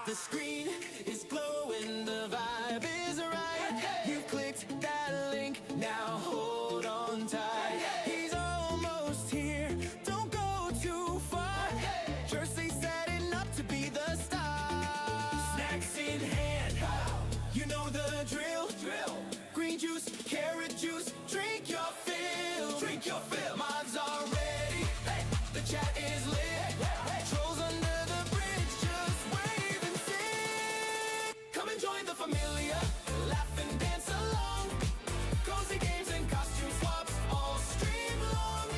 The screen is glowing, the vibe is right. You've clicked that link, now hold on tight. He's almost here, don't go too far. Jersey's setting up to be the star. Snacks in hand, you know the drill. Green juice, carrot juice, drink your fill. Drink your fill. Mods are ready, the chat is lit. Trolls under the bridge, just wave and sing. Come and join the familiar, laugh and dance along. Cozy games and costume swaps all stream long.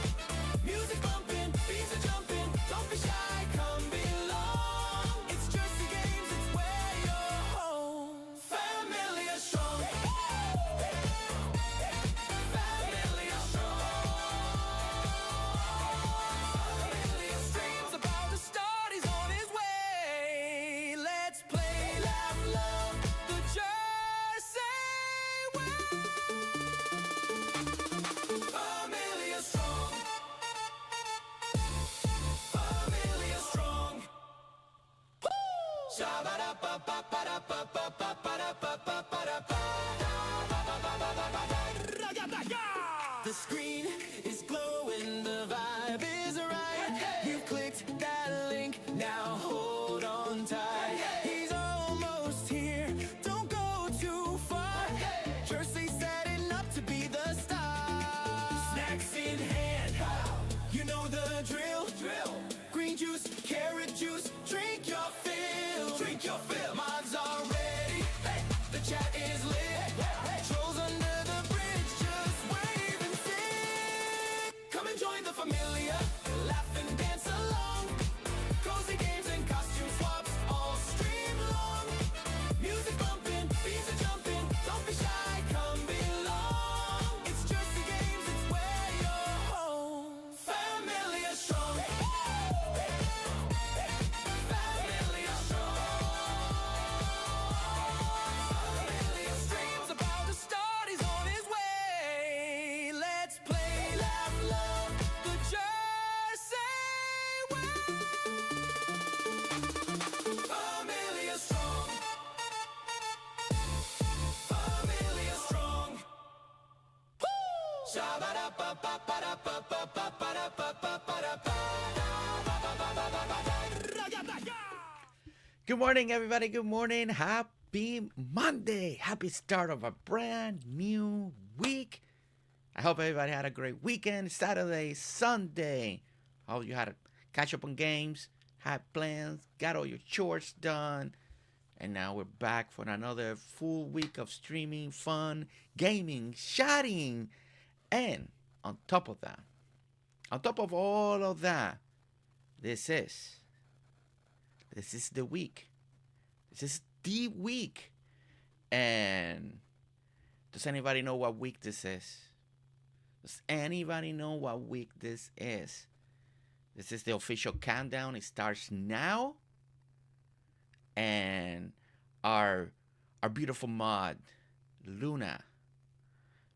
Music bumping, beats are jumping, don't be shy, come belong. It's GerseGames, it's where you're home. Familiar strong. Familiar strong. Familiar streams about to start, he's on his way. Let's play, laugh, love the Jersey way. Familiar strong. Familiar strong. The screen is glowing, the vibe is right. You've clicked that link, now hold on tight. He's almost here, don't go too far. Jersey's setting up to be the star. Snacks in hand, you know the drill. Green juice, carrot juice, drink your fill. Drink your fill. Mods are ready, the chat is lit. Trolls under the bridge, just wave and sing. Come and join the familiar, laugh and dance along. Cozy games and costume swaps all stream long. Music bumping, beats are jumping, don't be shy, come belong. It's GerseGames, it's where you're home. Familiar strong. Familiar strong. Familiar streams about to start, he's on his way. Let's play, laugh, love the Jersey way. Familiar strong. Familiar strong. Good morning, everybody. Good morning. Happy Monday. Happy start of a brand new week. I hope everybody had a great weekend. Saturday, Sunday. Hope you had to catch up on games, had plans, got all your chores done. And now we're back for another full week of streaming, fun, gaming, chatting. And on top of that, on top of all of that, this is the week. This is the week. And does anybody know what week this is? Does anybody know what week this is? This is the official countdown. It starts now. And our beautiful mod, Luna,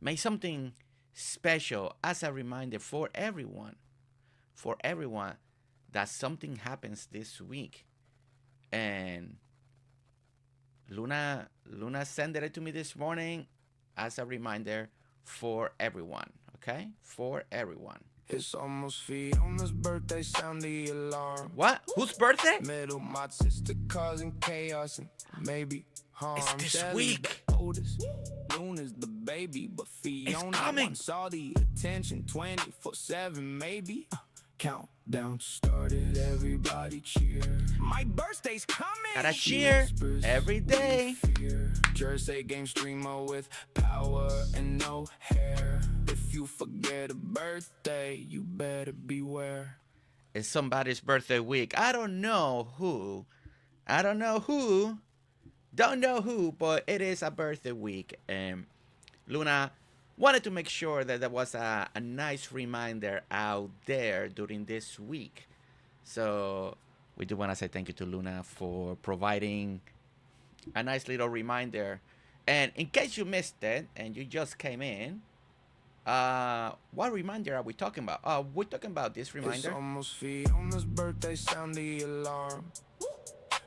made something special as a reminder for everyone that something happens this week. And Luna sent it to me this morning as a reminder for everyone, okay? For everyone. It's almost Fiona's birthday, sound the alarm. What? Whose birthday? Middle, my sister causing chaos and maybe harm. It's this Shelly's week. the oldest, Luna's the baby, but Fiona coming. wants all the attention 24/7, maybe. Countdown started, everybody cheer. My birthday's coming. Gotta cheer Whispers every day. fear. GerseGames streamer with power and no hair. If you forget a birthday, you better beware. It's somebody's birthday week. I don't know who. Don't know who, but it is a birthday week. And Luna wanted to make sure that there was a nice reminder out there during this week. So we do want to say thank you to Luna for providing a nice little reminder. And in case you missed it and you just came in, What reminder are we talking about? We're talking about this It's reminder. almost Fiona's birthday, sound the alarm.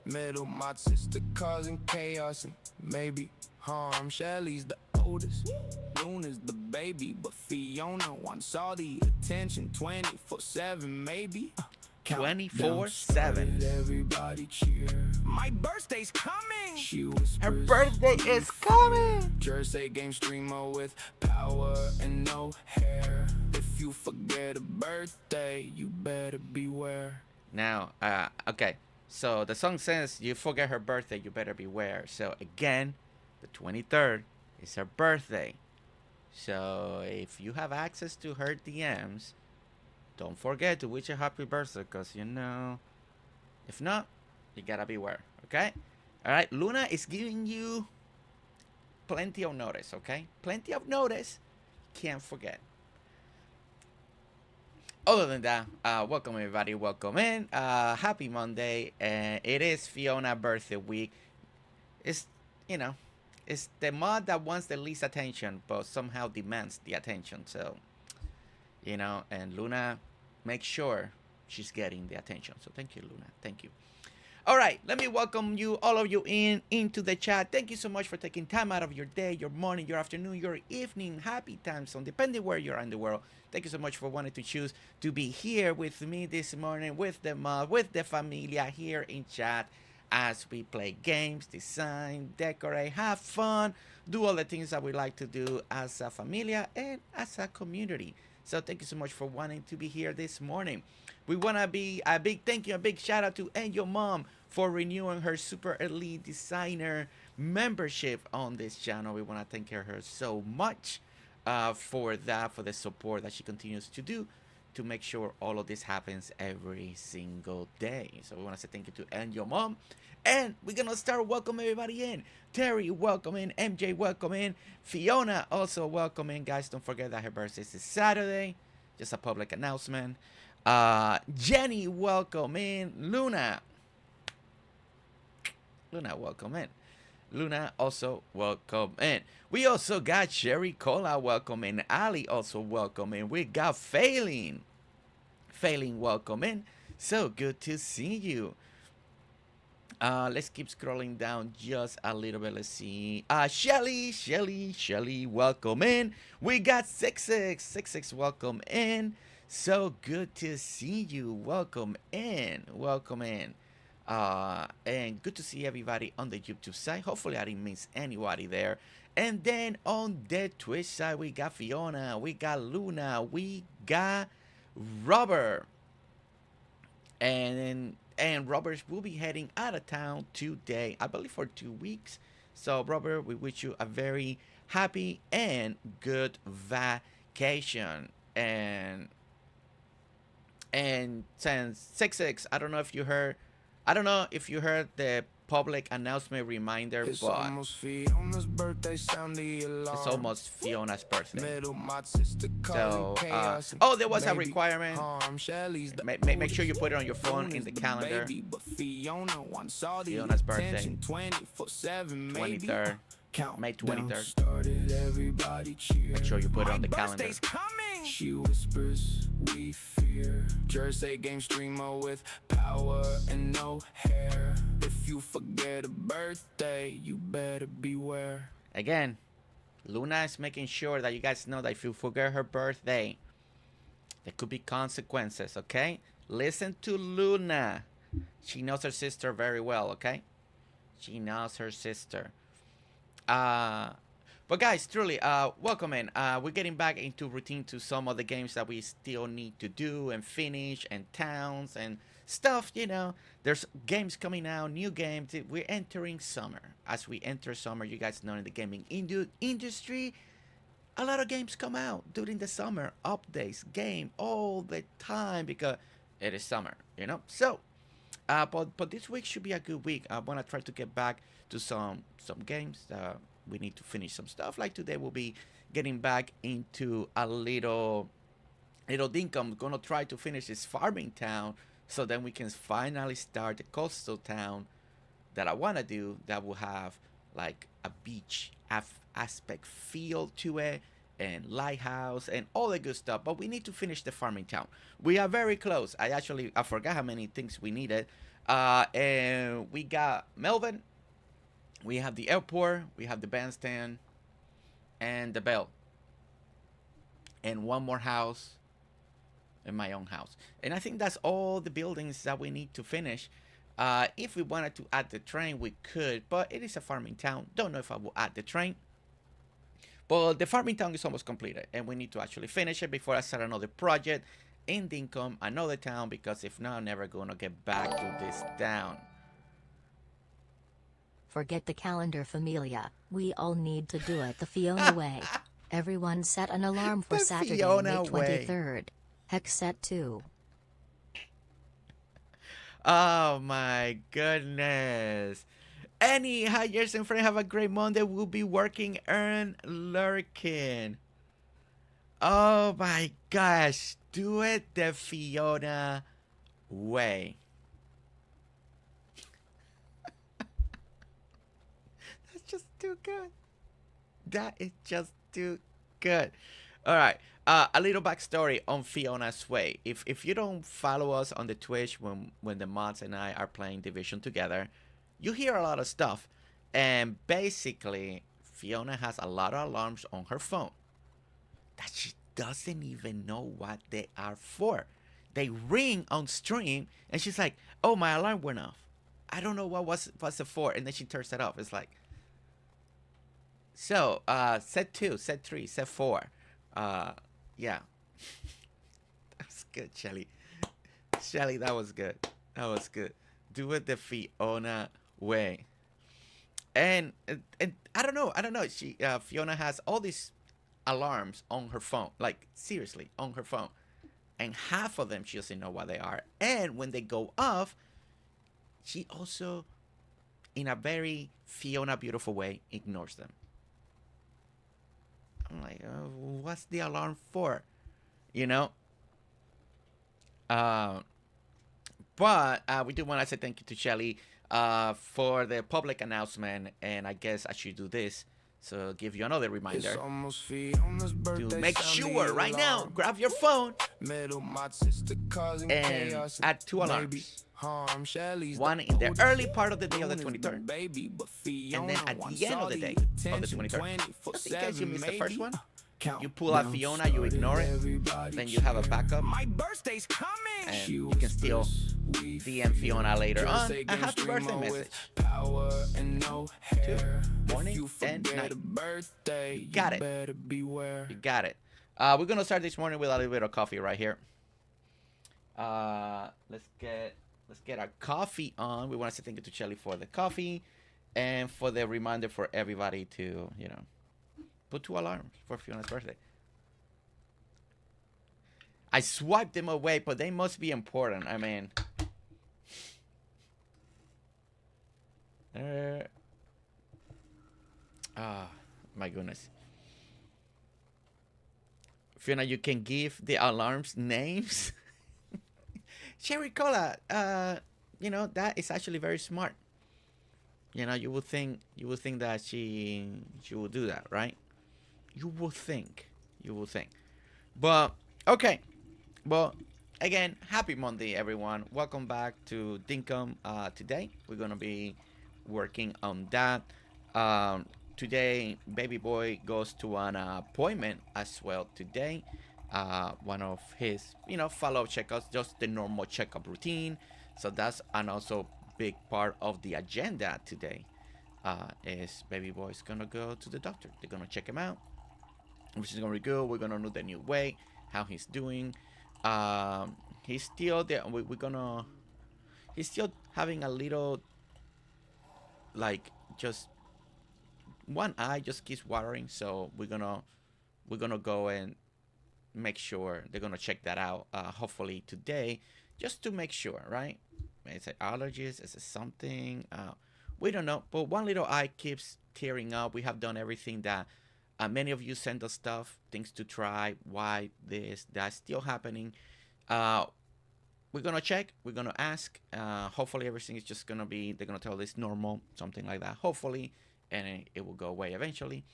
Middle, my sister causing chaos and maybe harm. Shelly's the oldest, Luna's the baby, but Fiona wants all the attention 24/7, maybe. 24/7. Everybody cheer. My birthday's coming. She whispers. Her birthday is coming. GerseGames streamer with power and no hair. If you forget a birthday, you better beware. Now, okay. So the song says, you forget her birthday, you better beware. So again, the 23rd is her birthday. So if you have access to her DMs, don't forget to wish her happy birthday, because you know, if not, you gotta beware, okay? All right, Luna is giving you plenty of notice, okay? Plenty of notice. Can't forget. Other than that, welcome everybody, welcome in. Happy Monday, and it is Fiona birthday week. It's, you know, it's the mod that wants the least attention, but somehow demands the attention. So, you know, and Luna makes sure she's getting the attention. So thank you, Luna. Thank you. All right, let me welcome you, all of you, into the chat. Thank you so much for taking time out of your day, your morning, your afternoon, your evening, happy time zone, depending where you're in the world. Thank you so much for wanting to choose to be here with me this morning, with the mod, with the familia here in chat, as we play games, design, decorate, have fun, do all the things that we like to do as a familia and as a community. So thank you so much for wanting to be here this morning. We want to be a big thank you, a big shout out to AngelMom for renewing her Super Elite Designer membership on this channel. We want to thank her so much for that, for the support that she continues to do to make sure all of this happens every single day. So we want to say thank you to AngelMom. And we're going to start welcoming everybody in. Terry, welcome in. MJ, welcome in. Fiona, also welcome in. Guys, don't forget that her birthday is Saturday. Just a public announcement. Jenny, welcome in. Luna, welcome in. Luna, also welcome in. We also got Sherry Cola, welcome in. Alli, also welcome in. We got Phaelyn, welcome in. So good to see you. Let's keep scrolling down just a little bit. Let's see. Shelly, welcome in. We got 66, welcome in. So good to see you. Welcome in. And good to see everybody on the YouTube side. Hopefully I didn't miss anybody there. And then on the Twitch side, we got Fiona, we got Luna, we got Robert. And Robert will be heading out of town today, I believe for 2 weeks. So Robert, we wish you a very happy and good vacation. And since 66, I don't know if you heard the public announcement reminder, It's but almost Fiona's birthday, sound the alarm. it's almost Fiona's birthday. Middle, my sister So, causing chaos and oh, there was a maybe requirement. harm. Shelly's the Make sure you put it on your phone Luna's in the calendar. baby, but Fiona wants all the Fiona's birthday. attention 24/7, maybe. 23rd, Count May 23rd. Started, everybody cheer. Make sure you put it My on the calendar. birthday's coming. She whispers, we fear. GerseGames streamer with power and no hair. If you forget a birthday, you better beware. Again, Luna is making sure that you guys know that if you forget her birthday, there could be consequences, okay? Listen to Luna. She knows her sister very well, okay? She knows her sister. But guys, truly, welcome in. We're getting back into routine to some of the games that we still need to do and finish, and towns and stuff, you know. There's games coming out, new games. We're entering summer. As we enter summer, you guys know in the gaming industry, a lot of games come out during the summer. Updates, game, all the time, because it is summer, you know. So, but this week should be a good week. I want to try to get back to some games. We need to finish some stuff. Like today, we'll be getting back into a little Dinkum. Gonna try to finish this farming town, so then we can finally start the coastal town that I want to do. That will have like a beach aspect feel to it, and lighthouse and all the good stuff, but we need to finish the farming town. We are very close. I forgot how many things we needed. And we got Melvin, we have the airport, we have the bandstand, and the bell, and one more house, and my own house. And I think that's all the buildings that we need to finish. If we wanted to add the train, we could, but it is a farming town. Don't know if I will add the train. But the farming town is almost completed, and we need to actually finish it before I start another project in Dinkum, another town, because if not, I'm never gonna get back to this town. Forget the calendar, familia. We all need to do it the Fiona way. Everyone set an alarm for The Saturday, Fiona May way. 23rd. Hex set 2. Oh my goodness. Anyhow, yes, and friend, have a great Monday. We'll be working and lurking. Oh my gosh. Do it the Fiona way. That's just too good. That is just too good. All right. A little backstory on Fiona's way. If you don't follow us on the Twitch when the mods and I are playing Division together, you hear a lot of stuff. And basically, Fiona has a lot of alarms on her phone that she doesn't even know what they are for. They ring on stream, and she's like, "Oh, my alarm went off. I don't know what's it for," and then she turns it off. It's like, so set 2, set 3, set 4. Yeah. That's good, Shelly. Shelly, that was good. That was good. Do it the Fiona way. And I don't know. She Fiona has all these alarms on her phone. Like, seriously, on her phone. And half of them she doesn't know what they are. And when they go off, she also, in a very Fiona beautiful way, ignores them. I'm like, what's the alarm for? You know? But we do want to say thank you to Shelly for the public announcement. And I guess I should do this. So give you another reminder to make sure right now, grab your phone and add 2 alarms. One in the early part of the day of the 23rd, and then at the end of the day of the 23rd. Just in case you missed the first one, you pull out Fiona, you ignore it, then you have a backup, and you can still DM Fiona later on a happy birthday message. 2, morning and night. You got it. You got it. We're gonna start this morning with a little bit of coffee right here. Let's get our coffee on. We want to say thank you to Shelly for the coffee and for the reminder for everybody to, you know, put 2 alarms for Fiona's birthday. I swiped them away, but they must be important. I mean, my goodness. Fiona, you can give the alarms names. Cherry Cola, you know, that is actually very smart. You know, you would think that she will do that, right? You would think. But okay. Well, again, happy Monday, everyone. Welcome back to Dinkum. Today we're gonna be working on that. Today, baby boy goes to an appointment as well today. One of his, you know, follow-up checkups, just the normal checkup routine. So that's an also big part of the agenda today. Is baby boy's gonna go to the doctor. They're gonna check him out, which is gonna be good. We're gonna know the new weight, how he's doing. He's still there. He's still having a little, like, just one eye just keeps watering. So we're gonna go and make sure they're gonna check that out. Hopefully today, just to make sure, right? Is it allergies? Is it something? We don't know. But one little eye keeps tearing up. We have done everything that many of you send us stuff, things to try. Why this? That's still happening. We're gonna check. We're gonna ask. Hopefully everything is just gonna be. They're gonna tell this normal, something like that. Hopefully, and it will go away eventually.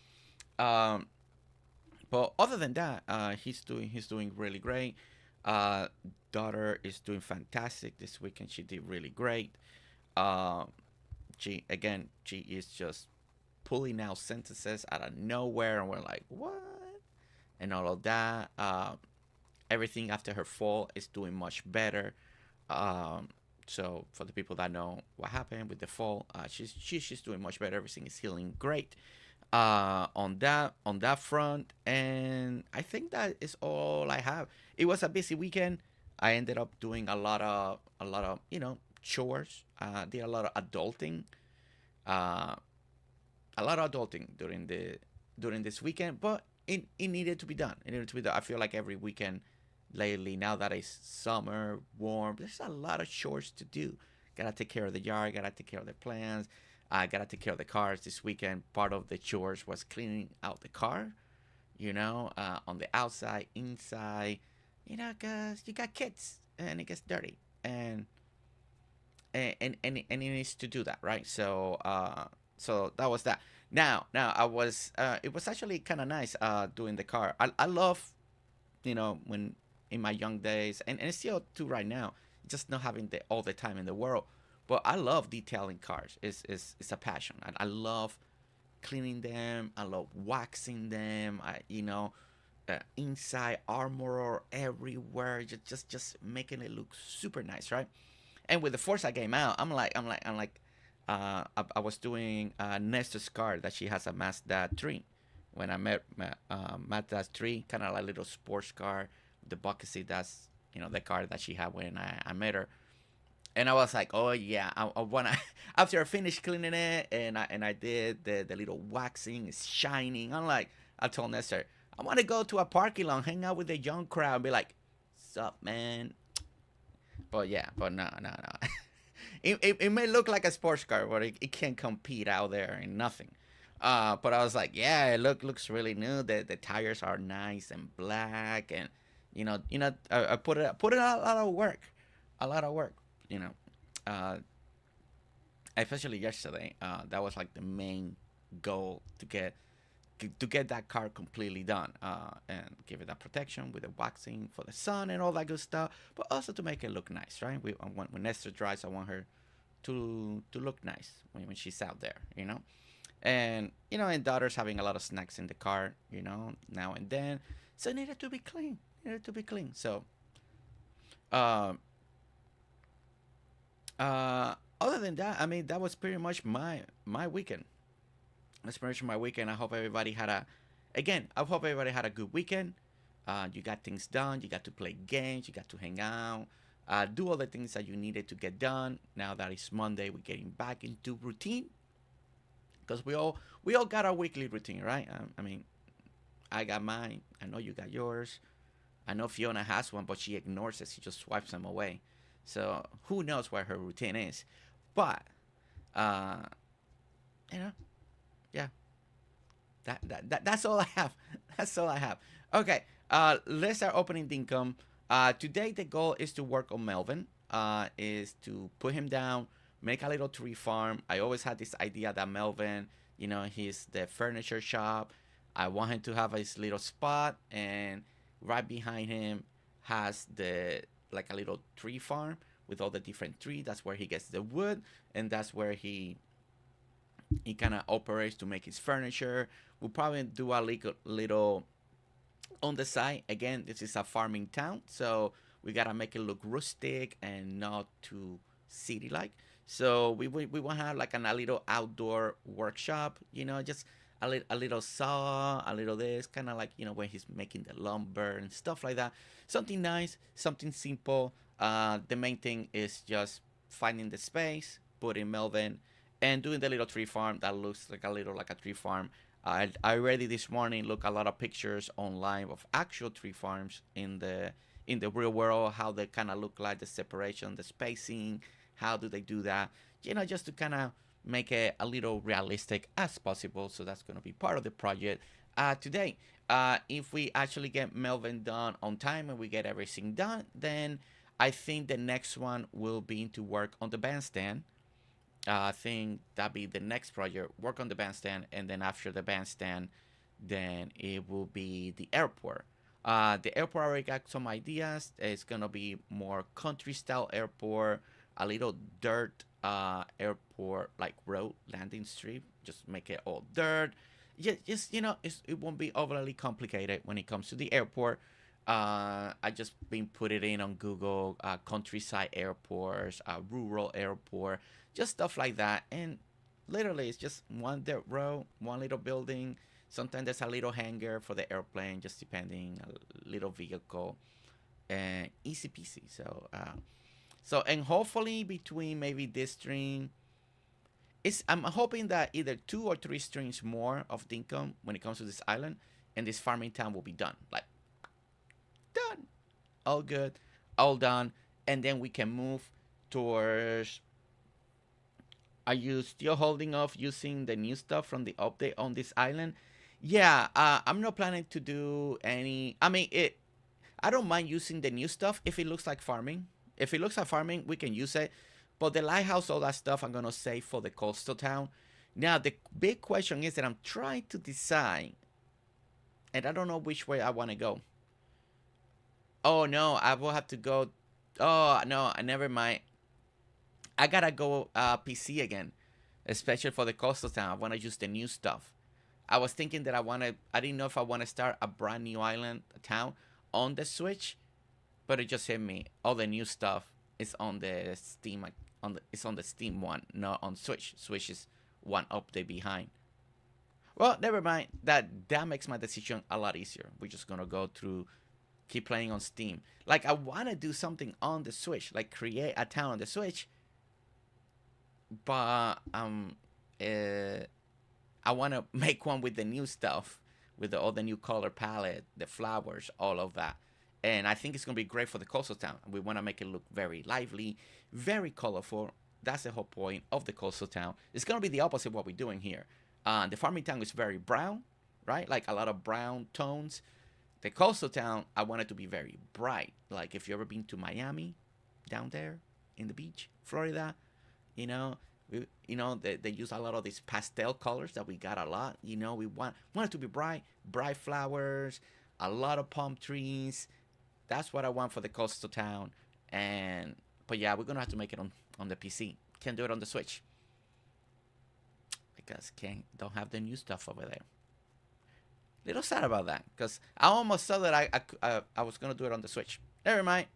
But other than that, he's doing really great. Daughter is doing fantastic this weekend. She did really great. Uh, she is just pulling out sentences out of nowhere, and we're like, what? And all of that. Everything after her fall is doing much better. So for the people that know what happened with the fall, she's doing much better. Everything is healing great. On that front, and I think that is all I have. It was a busy weekend. I ended up doing a lot of chores. Did a lot of adulting. A lot of adulting during this weekend, but it needed to be done. It needed to be done. I feel like every weekend lately, now that it's summer, warm, there's a lot of chores to do. Gotta take care of the yard, gotta take care of the plants, I gotta take care of the cars. This weekend, part of the chores was cleaning out the car, on the outside, inside, cause you got kids and it gets dirty, and it needs to do that, right? So that was that. Now I was it was actually kind of nice doing the car. I love, when in my young days, and still too right now, just not having all the time in the world. But I love detailing cars. It's a passion. I love cleaning them. I love waxing them. Inside armor everywhere, just making it look super nice, right? And with the Forza game out, I'm like, I was doing Nestor's car that she has a Mazda 3. When I met Mazda 3, kind of like a little sports car, the bucket seat. That's the car that she had when I met her. And I was like, oh yeah, I wanna. After I finished cleaning it, and I did the little waxing, it's shining. I told Nestor, I want to go to a parking lot, hang out with the young crowd, and be like, sup, man. But no. It may look like a sports car, but it can't compete out there in nothing. But I was like, yeah, it looks really new. The tires are nice and black, and I put in a lot of work, especially yesterday. That was like the main goal, to get that car completely done, and give it that protection with the waxing for the sun and all that good stuff, but also to make it look nice, right? When Nestor drives, I want her to look nice when she's out there, and and daughter's having a lot of snacks in the car, now and then, so it needed to be clean. So other than that, I mean, that was pretty much my weekend. That's pretty much my weekend. I hope everybody had a good weekend. You got things done. You got to play games. You got to hang out. Do all the things that you needed to get done. Now that it's Monday, we're getting back into routine. Because we all got our weekly routine, right? I mean, I got mine. I know you got yours. I know Fiona has one, but she ignores it. She just swipes them away. So who knows what her routine is? But yeah. That's all I have. That's all I have. Okay. Let's start opening Dinkum. Today the goal is to work on Melvin. Is to put him down, make a little tree farm. I always had this idea that Melvin, he's the furniture shop. I want him to have his little spot, and right behind him has like a little tree farm with all the different trees. That's where he gets the wood, and that's where he kind of operates to make his furniture. We'll probably do a little on the side. Again, this is a farming town, so we gotta make it look rustic and not too city-like. So we want to have like a little outdoor workshop, just a little saw, a little this, kind of like, when he's making the lumber and stuff like that. Something nice, something simple. The main thing is just finding the space, putting Melvin, and doing the little tree farm that looks like a tree farm. I already this morning looked a lot of pictures online of actual tree farms in the real world, how they kind of look like, the separation, the spacing, how do they do that, just to kind of make it a little realistic as possible. So that's going to be part of the project today. If we actually get Melvin done on time and we get everything done, then I think the next one will be to work on the bandstand. I think that'll be the next project, work on the bandstand, and then after the bandstand, then it will be the airport. The airport already got some ideas. It's gonna be more country style airport, a little dirt airport, like road landing strip. Just make it all dirt. Just you know, it won't be overly complicated when it comes to the airport. I just been put it in on Google, countryside airports, rural airport, just stuff like that. And literally, it's just one dirt road, one little building. Sometimes there's a little hangar for the airplane, just depending, a little vehicle, and easy peasy. So and hopefully between maybe this stream, I'm hoping that either 2 or 3 streams more of Dinkum when it comes to this island, and this farming town will be done. Like, done, all good, all done, and then we can move towards. Are you still holding off using the new stuff from the update on this island? Yeah, I'm not planning to do any. I mean, I don't mind using the new stuff if it looks like farming. If it looks like farming, we can use it. But the lighthouse, all that stuff, I'm gonna save for the coastal town. Now, the big question is that I'm trying to decide, and I don't know which way I want to go. Oh no, I will have to go. Oh no, never mind. I gotta go PC again, especially for the coastal town. I want to use the new stuff. I was thinking that I didn't know if I want to start a brand new island, a town on the Switch, but it just hit me. All the new stuff is on the Steam, it's on the Steam one, not on Switch. Switch is one update behind. Well, never mind. That makes my decision a lot easier. We're just gonna go through, keep playing on Steam. Like, I want to do something on the Switch, like create a town on the Switch, but I want to make one with the new stuff, with all the new color palette, the flowers, all of that. And I think it's going to be great for the coastal town. We want to make it look very lively, very colorful. That's the whole point of the coastal town. It's going to be the opposite of what we're doing here. The farming town is very brown, right? Like a lot of brown tones. The coastal town, I want it to be very bright. Like if you've ever been to Miami, down there in the beach, Florida, you know, they use a lot of these pastel colors that we got a lot. You know, we want it to be bright flowers, a lot of palm trees. That's what I want for the coastal town. But yeah, we're gonna have to make it on the PC. Can't do it on the Switch because don't have the new stuff over there. Little sad about that because I almost thought that I was gonna do it on the Switch. Never mind.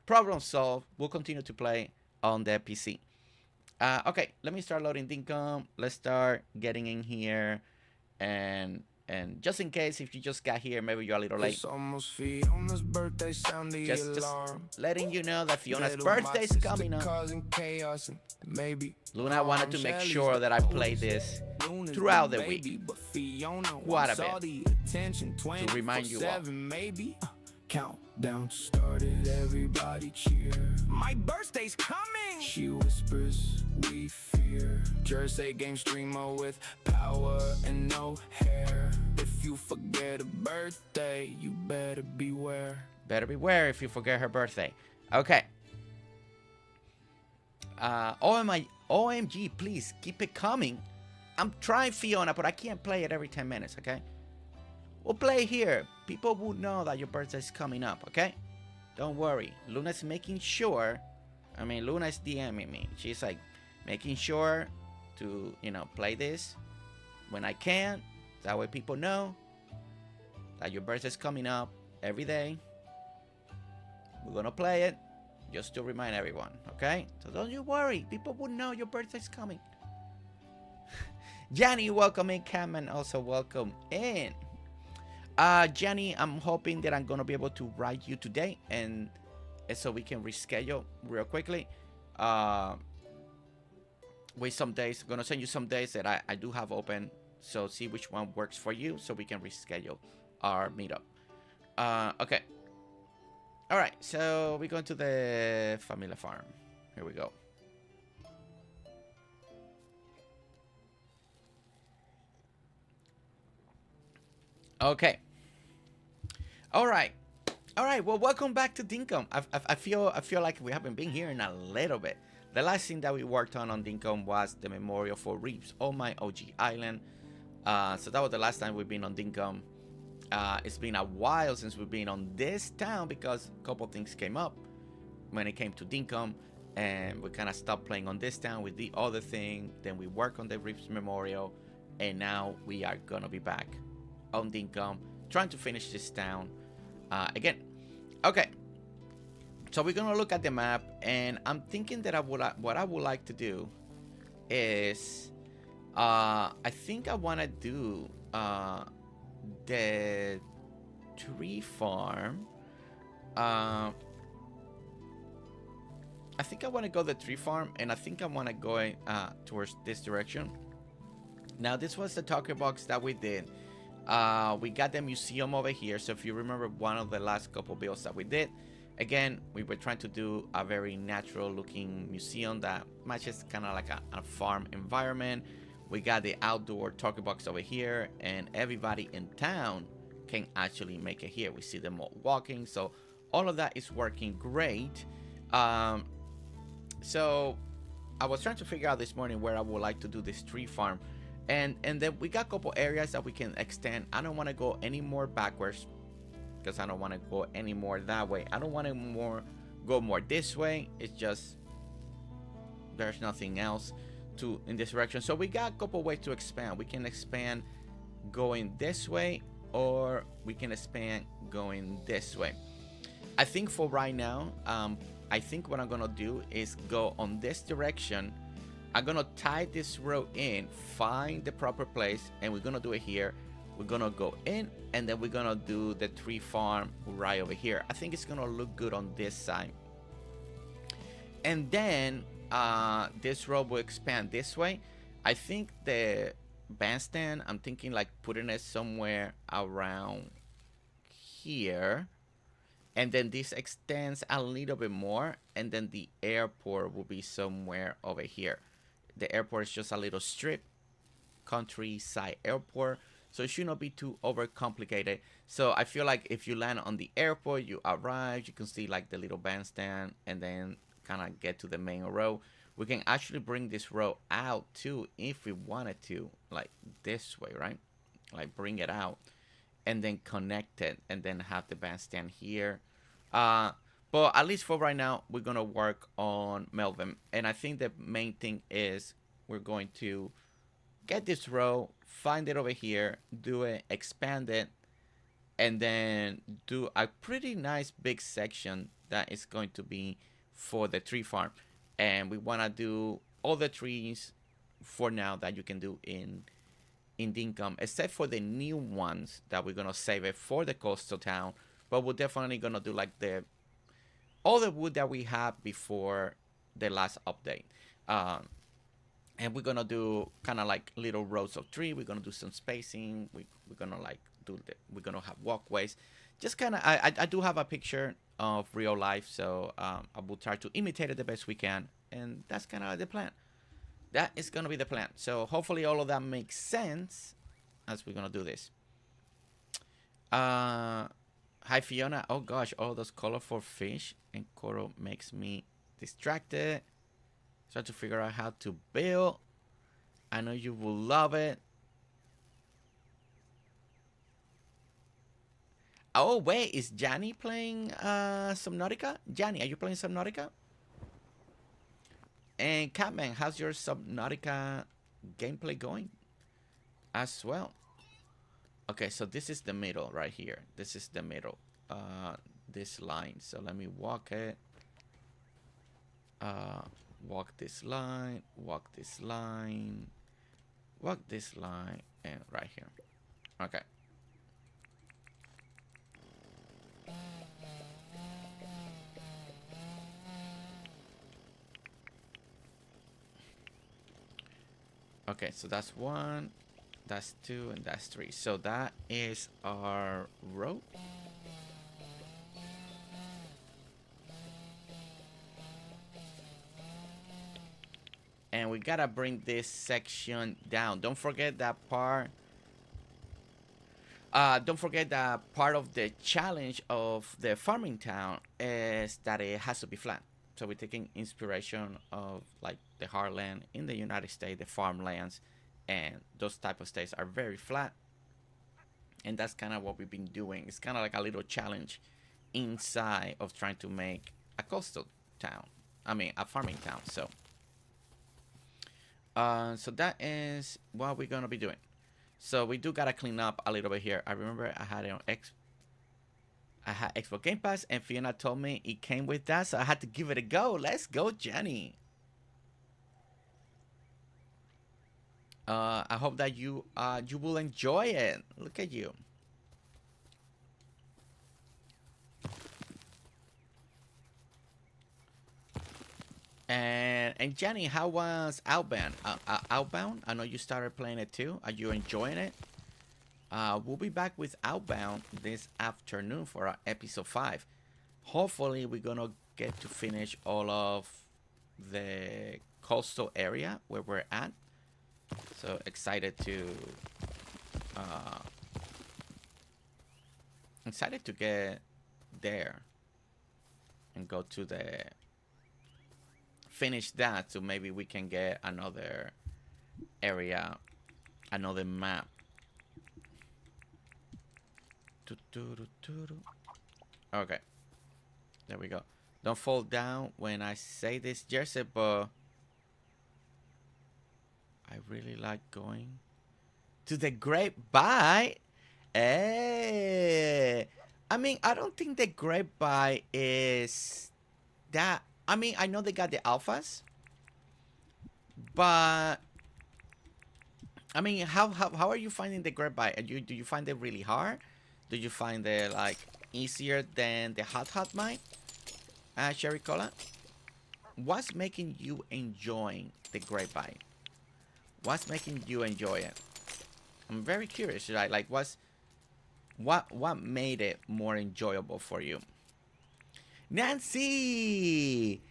Problem solved. We'll continue to play on the PC. Okay, let me start loading Dinkum. Let's start getting in here, and just in case if you just got here, maybe you're a little late. It's almost Fiona's birthday, sound the Just alarm. letting you know that Fiona's birthday is coming up. Causing chaos and maybe Luna wanted to make sure that I play this throughout the week, quite a bit, to remind you all. Maybe. Countdown started, everybody cheer. My birthday's coming! She whispers, we fear. GerseGames streamer with power and no hair. If you forget a birthday, you better beware. Better beware if you forget her birthday. Okay. OMG, please keep it coming. I'm trying Fiona, but I can't play it every 10 minutes, okay? We'll play here. People will know that your birthday is coming up, okay? Don't worry. Luna's making sure. I mean, Luna's DMing me. She's like making sure to, you know, play this when I can. That way people know that your birthday is coming up every day. We're gonna play it just to remind everyone, okay? So don't you worry. People will know your birthday is coming. Johnny, welcome in. Cameron, also welcome in. Jenny, I'm hoping that I'm gonna be able to write you today, and so we can reschedule real quickly. Wait some days. I'm gonna send you some days that I do have open, so see which one works for you, so we can reschedule our meetup. Okay. All right. So we're going to the Family Farm. Here we go. Okay. All right. Well, welcome back to Dinkum. I feel like we haven't been here in a little bit. The last thing that we worked on Dinkum was the memorial for Reeves on my OG island. So that was the last time we've been on Dinkum. It's been a while since we've been on this town because a couple things came up when it came to Dinkum, and we kind of stopped playing on this town with the other thing. Then we work on the Reefs Memorial, and now we are gonna be back on Dinkum trying to finish this town again. Okay, so we're gonna look at the map, and I'm thinking that what I would like to do is I think I want to do the tree farm. I think I want to go the tree farm, and I think I want to go towards this direction. Now, this was the talking box that we did. We got the museum over here. So if you remember one of the last couple builds that we did, again, we were trying to do a very natural looking museum that matches kind of like a farm environment. We got the outdoor talking box over here, and everybody in town can actually make it here. We see them all walking, so all of that is working great. So I was trying to figure out this morning where I would like to do this tree farm, and then we got a couple areas that we can extend. I don't want to go any more backwards because I don't want to go any more that way. I don't want to go more this way. It's just there's nothing else to in this direction. So we got a couple ways to expand. We can expand going this way, or we can expand going this way. I think for right now, I think what I'm gonna do is go on this direction. I'm gonna tie this row in, find the proper place, and we're gonna do it here. We're gonna go in, and then we're gonna do the tree farm right over here. I think it's gonna look good on this side, and then this row will expand this way. I think the bandstand, I'm thinking like putting it somewhere around here, and then this extends a little bit more, and then the airport will be somewhere over here. The airport is just a little strip, countryside airport, so it should not be too overcomplicated. So I feel like if you land on the airport, you arrive, you can see like the little bandstand, and then kind of get to the main row. We can actually bring this row out too if we wanted to, like this way, right? Like bring it out and then connect it, and then have the bandstand here. But at least for right now, we're gonna work on Melvin, and I think the main thing is we're going to get this row, find it over here, do it, expand it, and then do a pretty nice big section that is going to be for the tree farm. And we want to do all the trees for now that you can do in Dinkum, except for the new ones that we're gonna save it for the coastal town. But we're definitely gonna do like all the wood that we had before the last update. And we're gonna do kind of like little rows of tree. We're gonna do some spacing. We're gonna like we're gonna have walkways. Just kind of, I do have a picture of real life, so I will try to imitate it the best we can, and that's kind of the plan. That is gonna be the plan. So hopefully all of that makes sense as we're gonna do this. Hi Fiona. Oh gosh, all those colorful fish and coral makes me distracted. Try to figure out how to build. I know you will love it. Oh wait, is Johnny playing Subnautica? Johnny, are you playing Subnautica? And Catman, how's your Subnautica gameplay going as well? Okay, so this is the middle right here. This is the middle. This line. So let me walk it. Walk this line. Walk this line. Walk this line. And right here. Okay. Okay, so that's 1, that's 2, and that's 3. So that is our row. And we gotta bring this section down. Don't forget that part. Don't forget that part of the challenge of the farming town is that it has to be flat. So we're taking inspiration of like the heartland in the United States, the farmlands, and those type of states are very flat. And that's kind of what we've been doing. It's kind of like a little challenge inside of trying to make a coastal town. I mean, a farming town. So that is what we're gonna be doing. So we do gotta clean up a little bit here. I remember I had Xbox Game Pass, and Fiona told me it came with that, so I had to give it a go. Let's go, Jenny. I hope that you will enjoy it. Look at you. And Jenny, how was Outbound? Outbound? I know you started playing it too. Are you enjoying it? We'll be back with Outbound this afternoon for our episode 5. Hopefully, we're gonna get to finish all of the coastal area where we're at. So excited to get there and go to the finish that, so maybe we can get another area, another map. Okay, there we go. Don't fall down when I say this, Jersey, but I really like going to the grapevine. Hey, I mean, I don't think the grapevine is that. I mean, I know they got the alphas, but I mean, how are you finding the grapevine? Do you find it really hard? Do you find it like easier than the hot mine? Sherry Cola, what's making you enjoying the grapevine? What's making you enjoy it? I'm very curious. Right? Like, what made it more enjoyable for you? Nancy,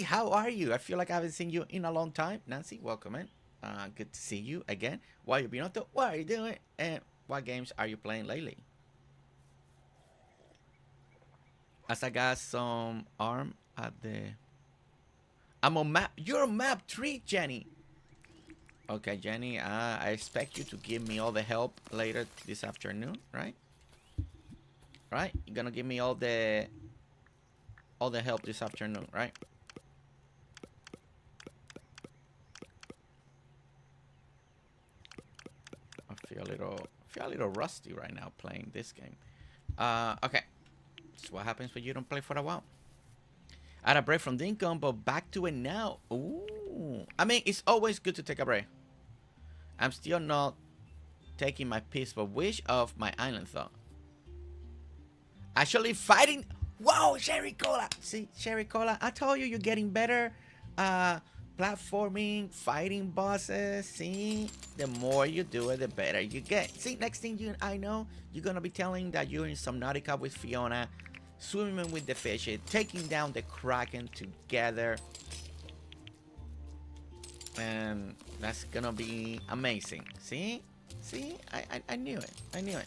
how are you? I feel like I haven't seen you in a long time. Nancy, welcome in. Good to see you again. What are you doing? And what games are you playing lately? As I got some arm at the... I'm on map. You're on map 3, Jenny. Okay, Jenny, I expect you to give me all the help later this afternoon, right? Right? You're gonna give me all the help this afternoon, right? I feel a little rusty right now playing this game. Okay. That's what happens when you don't play for a while. I had a break from Dinkum, but back to it now. Ooh. I mean, it's always good to take a break. I'm still not taking my peaceful wish of my island thought. Actually fighting. Whoa, Sherry Cola. See, Sherry Cola, I told you you're getting better. Platforming, fighting bosses. See, the more you do it, the better you get. See, next thing I know, you're gonna be telling that you're in Subnautica with Fiona, swimming with the fish, taking down the Kraken together. And that's gonna be amazing. See? See? I knew it. I knew it.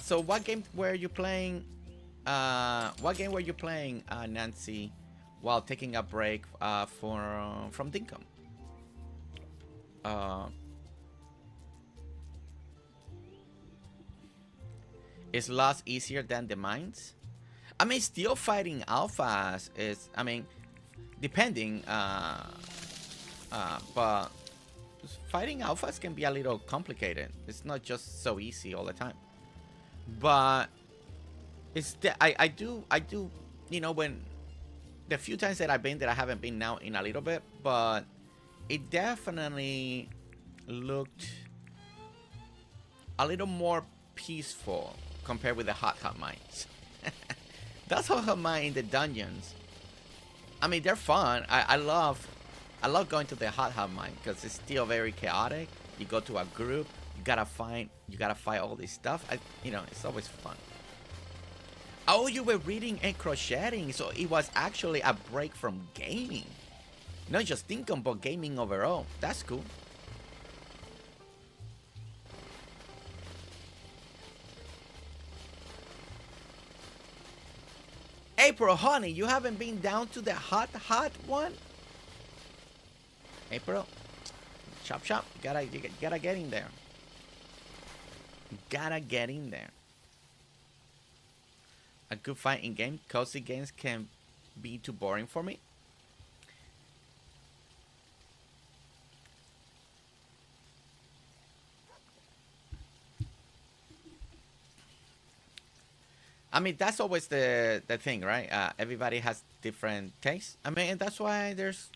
So what game were you playing? Nancy, while taking a break from Dinkum? Is Lost easier than the mines? I mean, still fighting alphas is, I mean, depending, but fighting alphas can be a little complicated. It's not just so easy all the time. But it's I do, you know, when the few times that I've been there, I haven't been now in a little bit, but it definitely looked a little more peaceful compared with the hot mines. That's hot mine in the dungeons. I mean, they're fun. I love going to the hot mine because it's still very chaotic. You go to a group, you gotta fight all this stuff. You know, it's always fun. Oh, you were reading and crocheting, so it was actually a break from gaming. Not just Dinkum, but gaming overall. That's cool. April, honey, you haven't been down to the hot one? April, chop. You gotta get in there. You gotta get in there. A good fight in game. Cozy games can be too boring for me. I mean, that's always the thing, right? Everybody has different tastes. I mean, and that's why there's.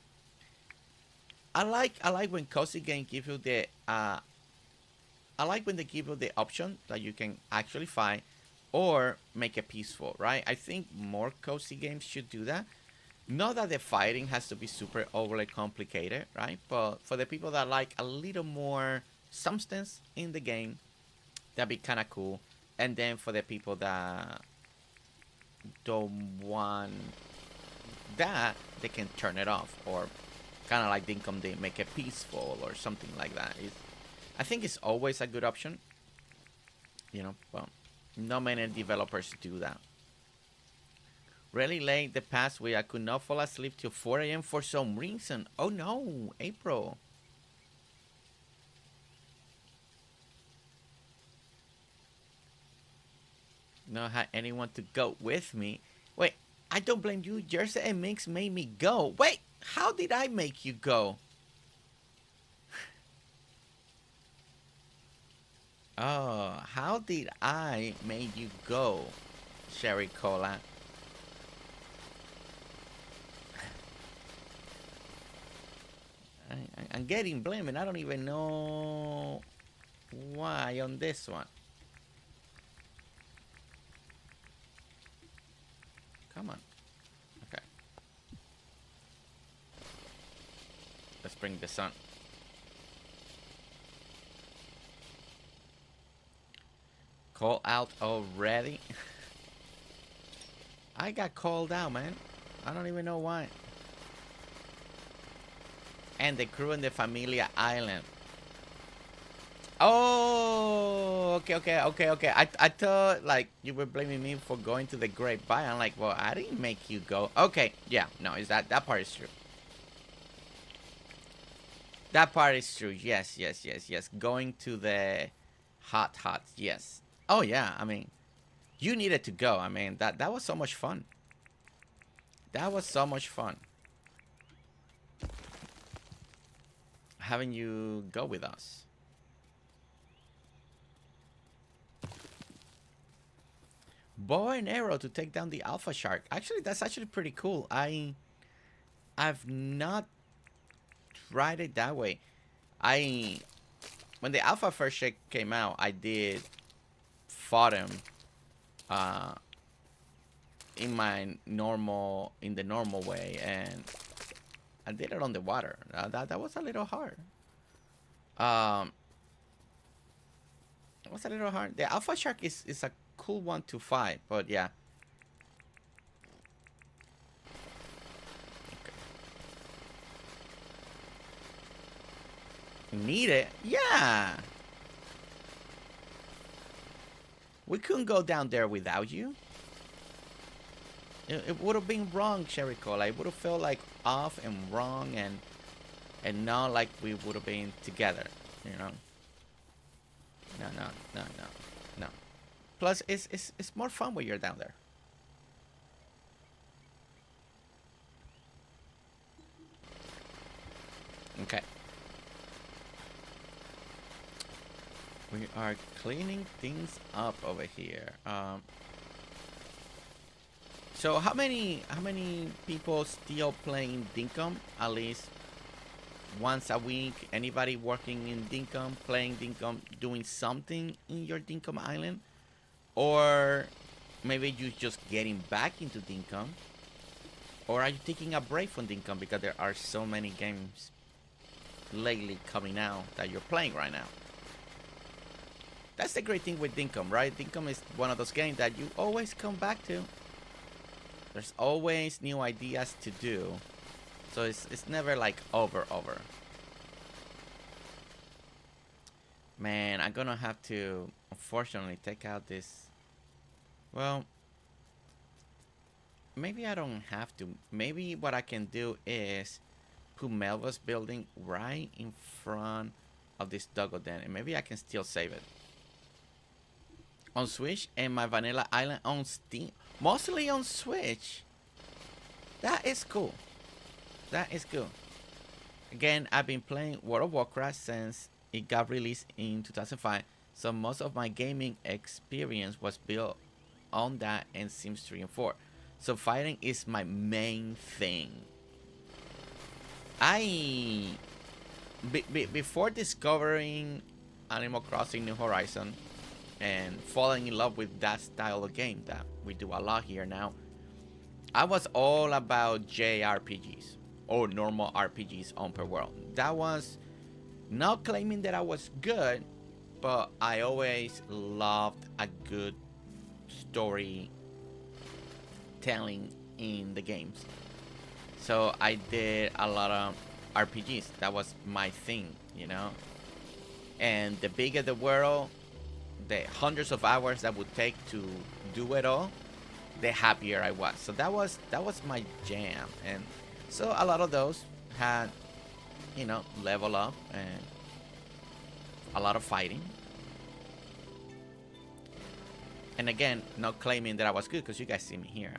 I like when cozy game give you the. I like when they give you the option that you can actually fight, or make it peaceful, right? I think more cozy games should do that. Not that the fighting has to be super overly complicated, right? But for the people that like a little more substance in the game, that'd be kind of cool. And then for the people that don't want that, they can turn it off, or kind of like Dinkum, they make it peaceful or something like that. I think it's always a good option, you know. Well, not many developers do that. Really late the past week, I could not fall asleep till 4 a.m. for some reason. Oh no, April. Not had anyone to go with me. Wait, I don't blame you. GerseGames made me go. Wait, how did I make you go? Oh, how did I make you go, Sherry Cola? I'm getting blamed and I don't even know why on this one. Come on. Okay. Let's bring the sun. Call out already? I got called out, man. I don't even know why. And the crew in the Familia Island. Oh, okay. I thought like you were blaming me for going to the grapevine. I'm like, well, I didn't make you go. Okay, yeah, no, is that part is true. That part is true. Yes. Going to the hot, yes. Oh yeah, I mean, you needed to go. I mean, that was so much fun. That was so much fun. Having you go with us. Bow and arrow to take down the alpha shark. Actually, that's actually pretty cool. I've not tried it that way. When the alpha first shark came out, I did fought him in the normal way, and I did it on the water. That was a little hard. It was a little hard. The alpha shark is a cool one to fight, but yeah. Okay. Need it? Yeah. We couldn't go down there without you. It would have been wrong, Sherry Cola. It would have felt like off and wrong, and not like we would have been together, you know. No. Plus, it's more fun when you're down there. Okay. We are cleaning things up over here. So how many people still playing Dinkum? At least once a week. Anybody working in Dinkum, playing Dinkum, doing something in your Dinkum island? Or maybe you just getting back into Dinkum? Or are you taking a break from Dinkum because there are so many games lately coming out that you're playing right now? That's the great thing with Dinkum, right? Dinkum is one of those games that you always come back to. There's always new ideas to do. So it's never like over. Man, I'm gonna have to unfortunately take out this. Well, maybe I don't have to. Maybe what I can do is put Melba's building right in front of this doggo den, and maybe I can still save it on Switch and my Vanilla Island on Steam, mostly on Switch. That is cool. That is cool. Again, I've been playing World of Warcraft since it got released in 2005, so most of my gaming experience was built on that and Sims 3 and 4. So fighting is my main thing. Before discovering Animal Crossing New Horizon and falling in love with that style of game that we do a lot here now, I was all about JRPGs or normal RPGs on per world. That was not claiming that I was good, but I always loved a good story telling in the games. So I did a lot of RPGs. That was my thing, you know. And the bigger the world, the hundreds of hours that would take to do it all, the happier I was. So that was my jam. And so a lot of those had, you know, level up and a lot of fighting. And again, not claiming that I was good, because you guys see me here.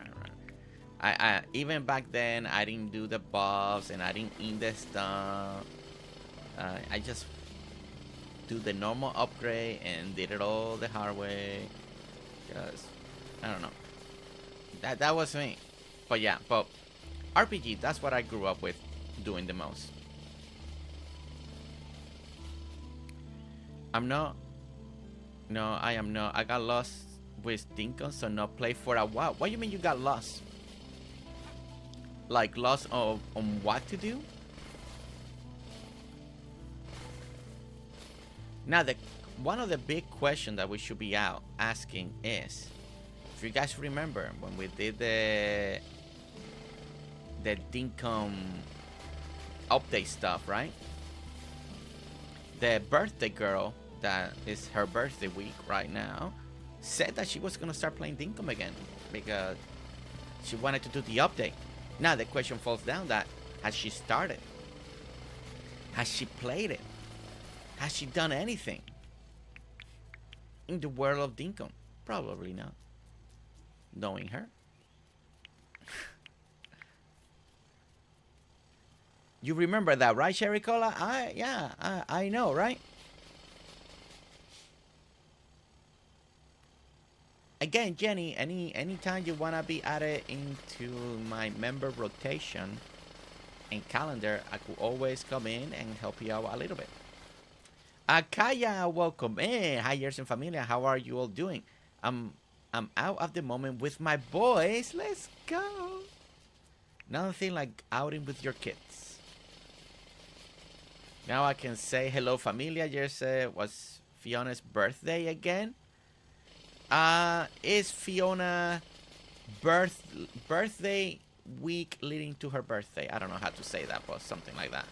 I even back then, I didn't do the buffs and I didn't eat the stuff. I just do the normal upgrade and did it all the hard way. Because I don't know. That was me. But yeah, but RPG, that's what I grew up with doing the most. I'm not. No, I am not. I got lost with Dinkum, so not play for a while. What do you mean you got lost? Like lost on what to do? Now, one of the big questions that we should be out asking is, if you guys remember when we did the Dinkum update stuff, right? The birthday girl, that is her birthday week right now, said that she was gonna start playing Dinkum again because she wanted to do the update. Now the question falls down that, has she started? Has she played it? Has she done anything in the world of Dinkum? Probably not, knowing her. You remember that, right, Cherry Cola? I know, right? Again, Jenny, anytime you wanna be added into my member rotation and calendar, I could always come in and help you out a little bit. Akaya, welcome in. Hi, Gers and Familia. How are you all doing? I'm out at the moment with my boys. Let's go. Nothing like outing with your kids. Now I can say hello, Familia. Gers, was Fiona's birthday again? Is Fiona birthday week leading to her birthday? I don't know how to say that, but something like that.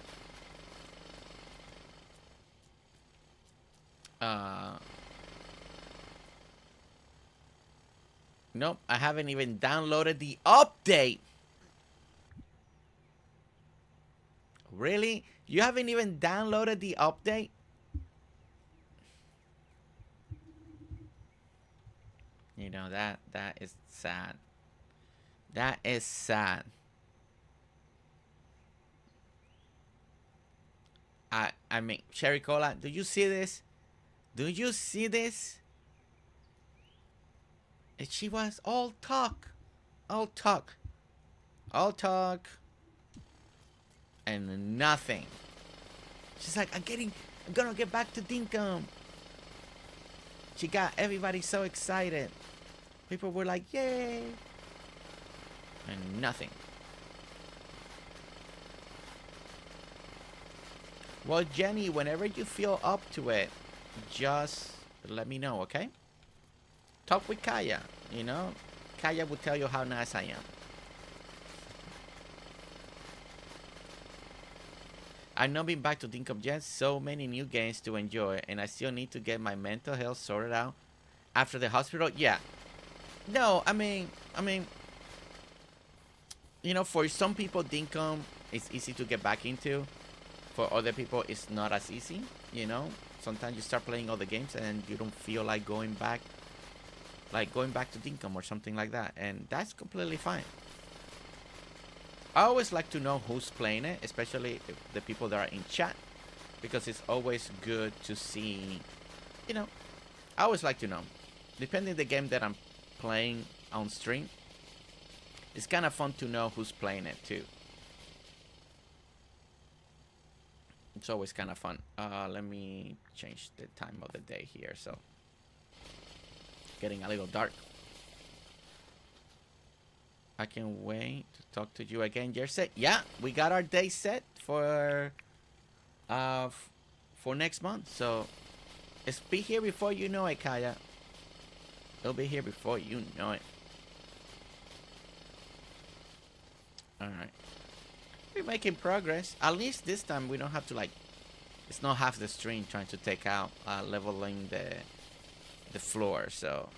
Nope, I haven't even downloaded the update. Really? You haven't even downloaded the update? You know, that is sad. That is sad. I mean, Cherry Cola, do you see this? Do you see this? And she was all talk. All talk. All talk. And nothing. She's like, I'm gonna get back to Dinkum. She got everybody so excited. People were like, yay. And nothing. Well, Jenny, whenever you feel up to it, just let me know, okay? Talk with Kaya, you know? Kaya will tell you how nice I am. I've not been back to Dinkum yet. So many new games to enjoy, and I still need to get my mental health sorted out after the hospital. Yeah. No, I mean, you know, for some people, Dinkum is easy to get back into. For other people, it's not as easy, you know. Sometimes you start playing other games and you don't feel like going back to Dinkum or something like that. And that's completely fine. I always like to know who's playing it, especially the people that are in chat. Because it's always good to see, you know, I always like to know. Depending the game that I'm playing on stream, it's kind of fun to know who's playing it too. It's always kind of fun. Let me change the time of the day here. So, getting a little dark. I can't wait to talk to you again, Jersey. Yeah, we got our day set for next month. So, it's be here before you know it, Kaya. It'll be here before you know it. Alright. We're making progress. At least this time we don't have to, like, it's not half the stream trying to take out leveling the floor. So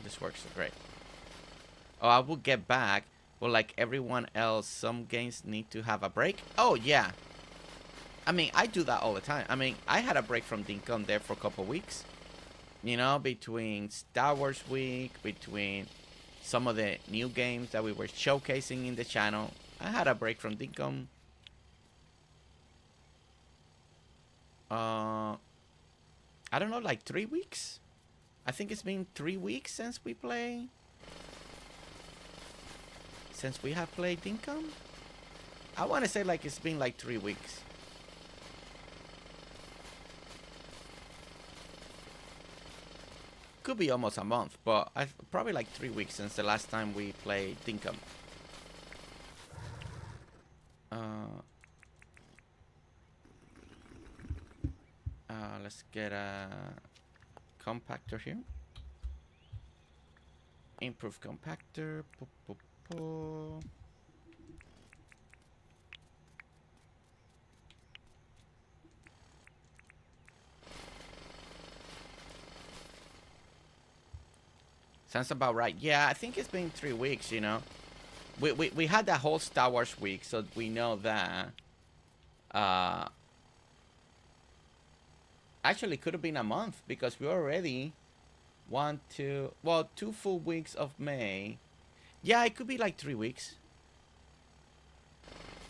this works great. Oh, I will get back. Well, like everyone else, some games need to have a break. Oh yeah, I mean, I do that all the time. I mean, I had a break from Dinkum there for a couple weeks. You know, between Star Wars week, between some of the new games that we were showcasing in the channel. I had a break from Dinkum. I don't know, like 3 weeks? I think it's been 3 weeks since we play. Since we have played Dinkum? I want to say like it's been like 3 weeks. Could be almost a month, but probably like 3 weeks since the last time we played Dinkum. Let's get a compactor here. Improve compactor. Sounds about right. Yeah, I think it's been 3 weeks, you know. We had that whole Star Wars week, so we know that. Actually, could have been a month because we already 2 full weeks of May. Yeah, it could be like 3 weeks.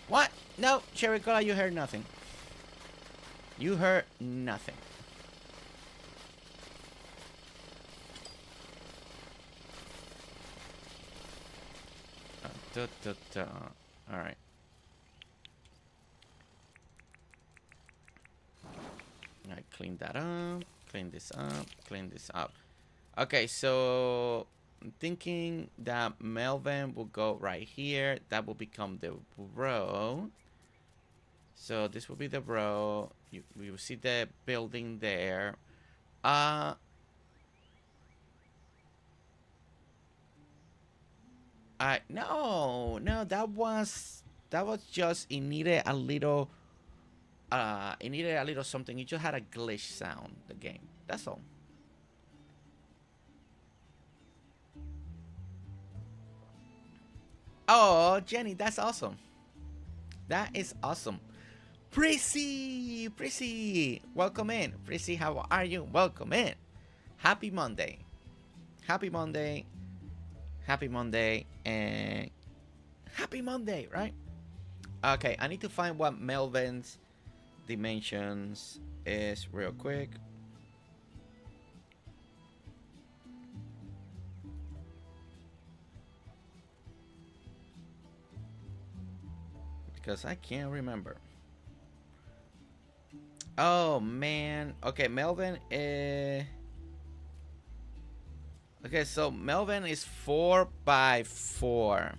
What? No, Cherry Cola, you heard nothing. You heard nothing. All right. I clean that up. Clean this up. Clean this up. Okay, so I'm thinking that Melvin will go right here. That will become the row. So this will be the row. We will see the building there. No, that was just it needed a little something. It just had a glitch sound, the game. That's all. Oh, Jenny, that's awesome. That is awesome. Prissy, welcome in. Prissy, how are you? Welcome in. Happy Monday. Happy Monday. Happy Monday. And happy Monday, right? Okay, I need to find what Melvin's dimensions is real quick. Because I can't remember. Oh man. Okay, Melvin is... Okay, so Melvin is 4x4.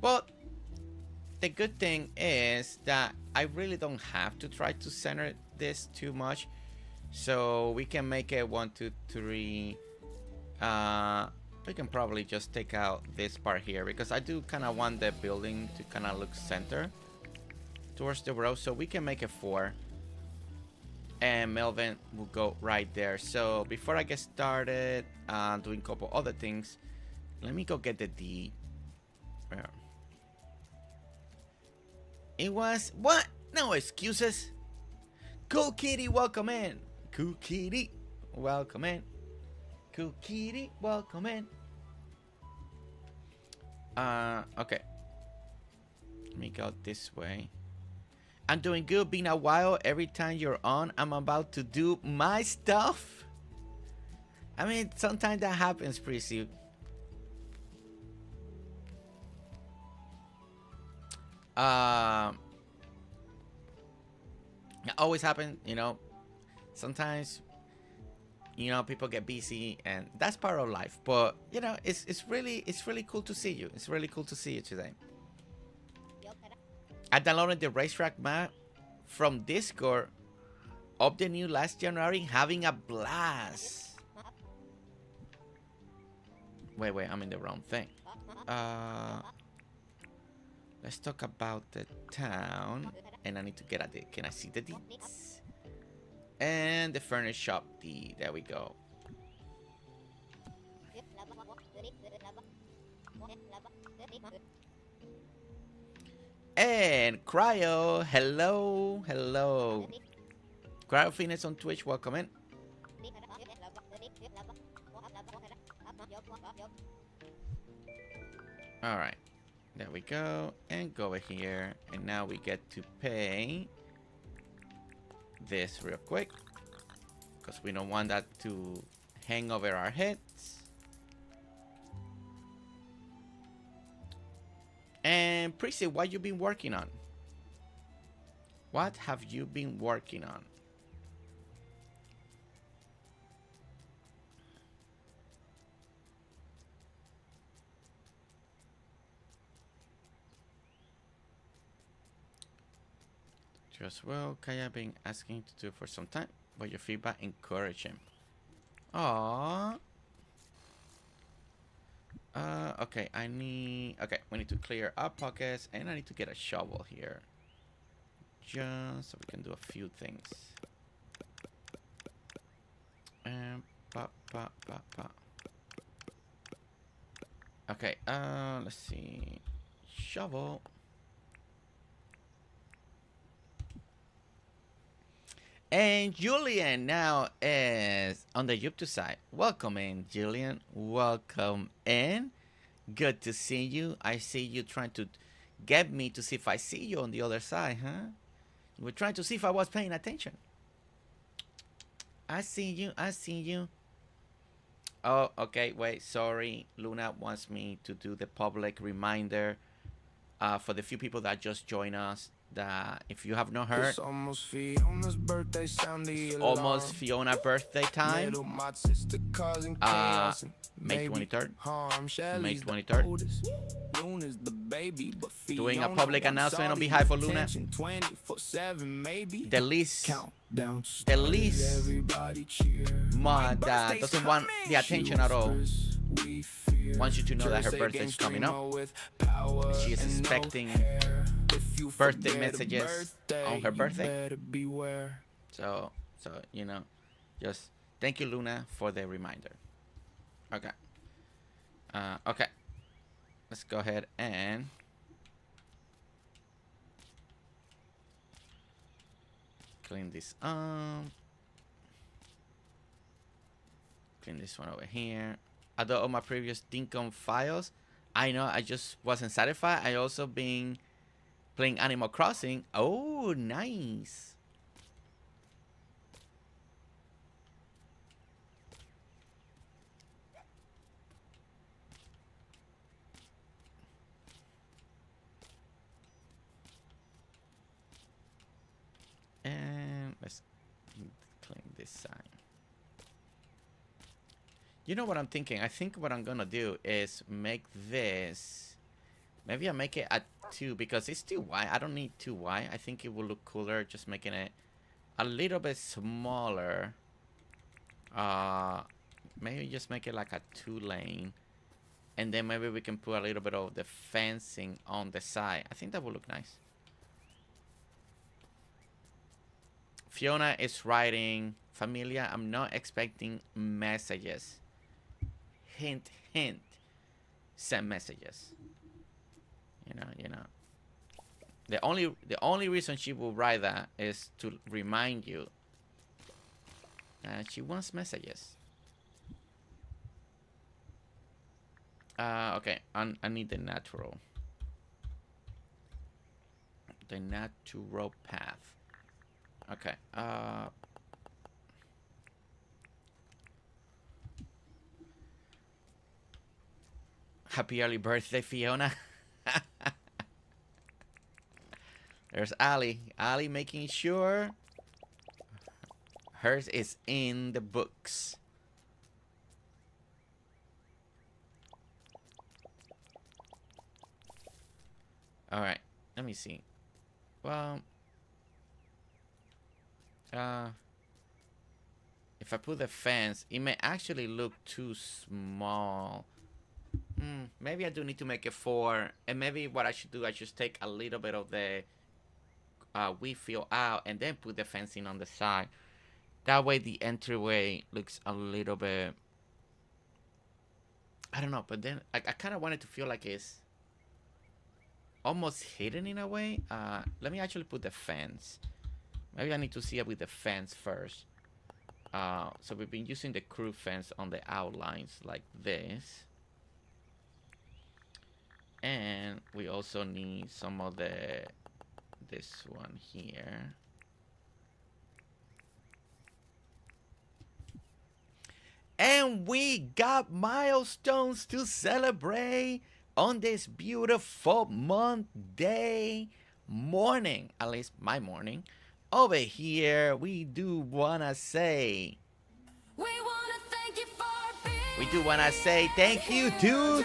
Well, the good thing is that I really don't have to try to center this too much. So we can make it 1, 2, 3. We can probably just take out this part here because I do kind of want the building to kind of look center towards the road. So we can make it 4. And Melvin will go right there. So before I get started doing a couple other things, let me go get the D. It was what? No excuses. Cool Kitty, welcome in. Cool Kitty, welcome in. Cool Kitty, welcome in. Okay. Let me go this way. I'm doing good. Been a while. Every time you're on, I'm about to do my stuff. I mean, sometimes that happens, Prissy. It always happens, you know. Sometimes, you know, people get busy, and that's part of life. But you know, it's really cool to see you. It's really cool to see you today. I downloaded the racetrack map from Discord of the new last January, having a blast. Wait, I'm in the wrong thing. Let's talk about the town. And I need to get at it. Can I see the deeds? And the furniture shop deed. There we go. And Cryo, hello, hello. Cryo Phoenix on Twitch, welcome in. All right. There we go, and go over here, and now we get to pay this real quick because we don't want that to hang over our heads. And Prissy, what you been working on? What have you been working on? Just well, Kaya been asking to do for some time, but your feedback encourage him. Aww. Okay, we need to clear our pockets, and I need to get a shovel here. Just so we can do a few things. And okay, let's see. Shovel. And Julian now is on the YouTube side. Welcome in, Julian. Welcome in. Good to see you. I see you trying to get me to see if I see you on the other side, huh? You were trying to see if I was paying attention. I see you. I see you. Oh, okay. Wait, sorry. Luna wants me to do the public reminder for the few people that just joined us. That if you have not heard, It's almost Fiona's birthday, sound the alarm. almost Fiona birthday time. May 23rd. May 23rd. Doing a public announcement on behalf of Luna. The least mod that doesn't want the attention at all wants you to know that her birthday is coming up. She is expecting birthday messages on her birthday. So you know, just thank you, Luna, for the reminder. Okay. Okay. Let's go ahead and clean this up. Clean this one over here. Although on my previous Dinkum files, I know I just wasn't satisfied. I also been playing Animal Crossing. Oh, nice. And let's clean this side. You know what I'm thinking? I think what I'm gonna do is make this. Maybe I'll make it at 2 because it's too wide. I don't need too wide. I think it will look cooler just making it a little bit smaller. Maybe just make it like a 2-lane. And then maybe we can put a little bit of the fencing on the side. I think that will look nice. Fiona is writing, Familia, I'm not expecting messages. Hint, hint. Send messages. You know. The only reason she will write that is to remind you that she wants messages. Okay, I need the natural. The natural path. Okay. Happy early birthday, Fiona. There's Alli. Alli making sure hers is in the books. All right. Let me see. Well, if I put the fence, it may actually look too small. Maybe I do need to make it 4, and maybe what I should do, I just take a little bit of the wheat field out and then put the fencing on the side. That way the entryway looks a little bit, I don't know, but then I kind of want it to feel like it's almost hidden in a way. Let me actually put the fence. Maybe I need to see it with the fence first. So we've been using the crew fence on the outlines like this. And we also need some of this one here. And we got milestones to celebrate on this beautiful Monday morning. At least my morning. Over here, we do wanna say, we do wanna say thank you to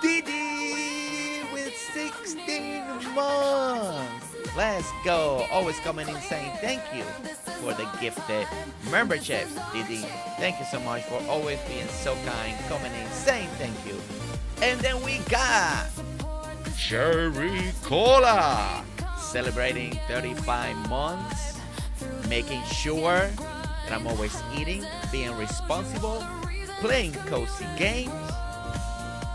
Didi with 16 months. Let's go. Always coming in saying thank you for the gifted membership, Didi. Thank you so much for always being so kind, coming in saying thank you. And then we got Cherry Cola, celebrating 35 months, making sure that I'm always eating, being responsible, playing Cosie games,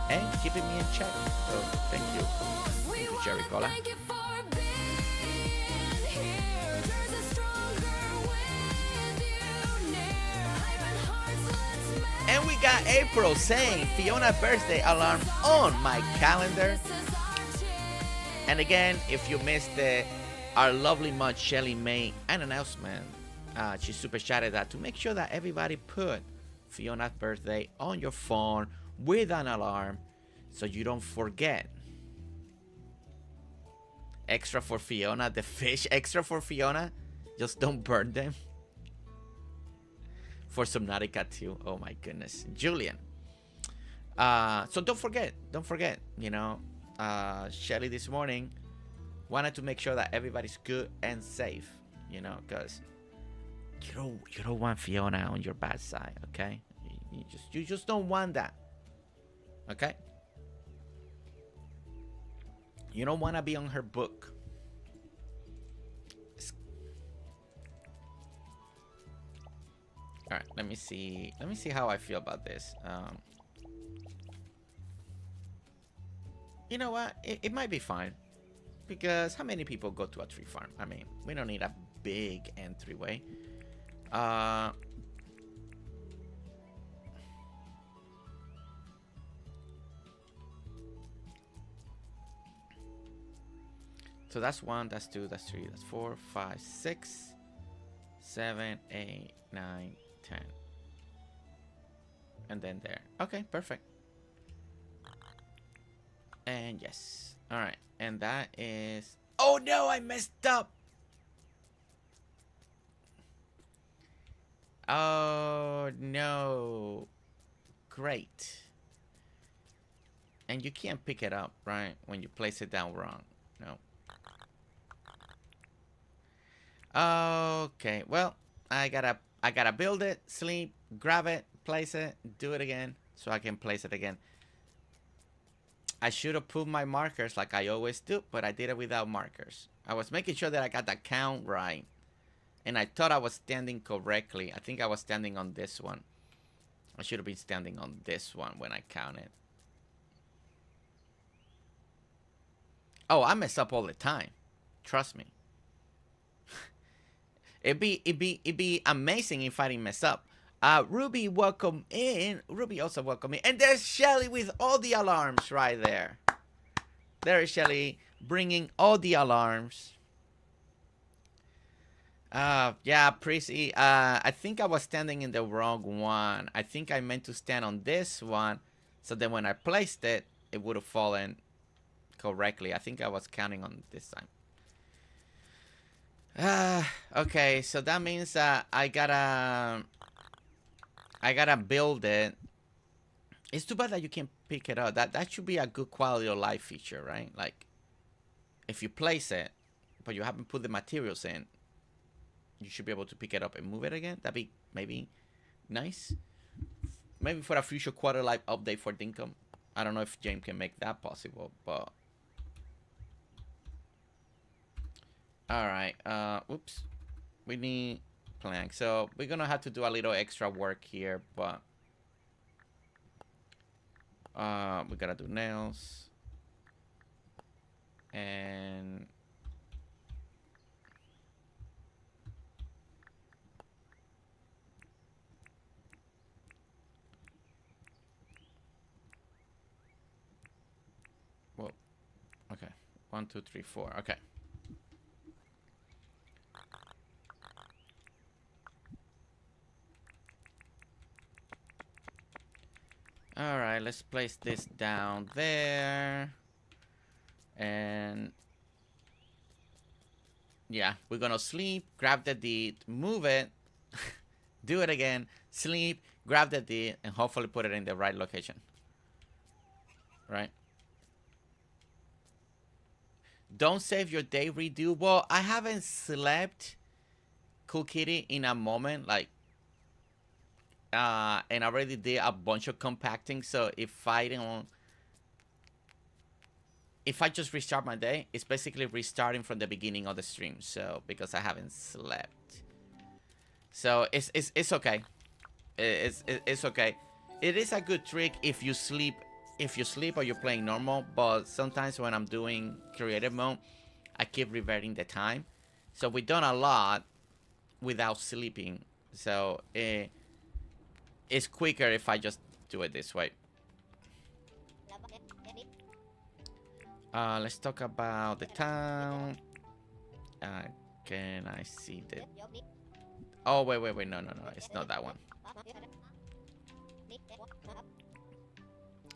and keeping me in check. So thank you. Thank you, Cherry Cola. And we got April saying Fiona birthday alarm on my calendar. And again, if you missed our lovely mud Shelly made an announcement. She super chatted that to make sure that everybody put Fiona's birthday on your phone with an alarm so you don't forget. Extra for Fiona, the fish extra for Fiona. Just don't burn them. For Subnautica too. Oh my goodness. Julian. So don't forget, you know, Shelly this morning wanted to make sure that everybody's good and safe, you know, because you don't want Fiona on your bad side, okay? You just don't want that. Okay? You don't want to be on her book. All right, let me see how I feel about this. You know what? It might be fine. Because how many people go to a tree farm? I mean, we don't need a big entryway. So that's 1, that's 2, that's 3, that's 4, 5, 6, 7, 8, 9, 10. And then there. Okay, perfect. And yes. All right. And that is... Oh no, I messed up. Oh no. Great. And you can't pick it up, right? When you place it down wrong. No. Okay. Well, I gotta build it, sleep, grab it, place it, do it again, so I can place it again. I should have put my markers like I always do, but I did it without markers. I was making sure that I got the count right. And I thought I was standing correctly. I think I was standing on this one. I should have been standing on this one when I counted. Oh, I mess up all the time. Trust me. It'd be amazing if I didn't mess up. Ruby, welcome in. Ruby also welcome in. And there's Shelly with all the alarms right there. There is Shelly bringing all the alarms. Yeah, Prissy. I think I was standing in the wrong one. I think I meant to stand on this one. So then when I placed it, it would have fallen correctly. I think I was counting on this time. Okay, so that means I gotta build it. It's too bad that you can't pick it up. That should be a good quality of life feature, right? Like, if you place it, but you haven't put the materials in, you should be able to pick it up and move it again. That'd be maybe nice. Maybe for a future quarter life update for Dinkum. I don't know if James can make that possible, but all right. Oops. We need plank. So we're gonna have to do a little extra work here, but we gotta do nails and well, okay. 1, 2, 3, 4. Okay. All right, let's place this down there. And yeah, we're gonna sleep, grab the deed, move it, do it again, sleep, grab the deed, and hopefully put it in the right location. Right? Don't save your day, redo. Well, I haven't slept, Cool Kitty, in a moment, like, and I already did a bunch of compacting, so if I just restart my day, it's basically restarting from the beginning of the stream, so, because I haven't slept. So, it's okay. It's okay. It is a good trick if you sleep or you're playing normal, but sometimes when I'm doing creative mode, I keep reverting the time. So, we've done a lot without sleeping, so, it's quicker if I just do it this way. Let's talk about the town. Can I see the... Oh, wait. No. It's not that one.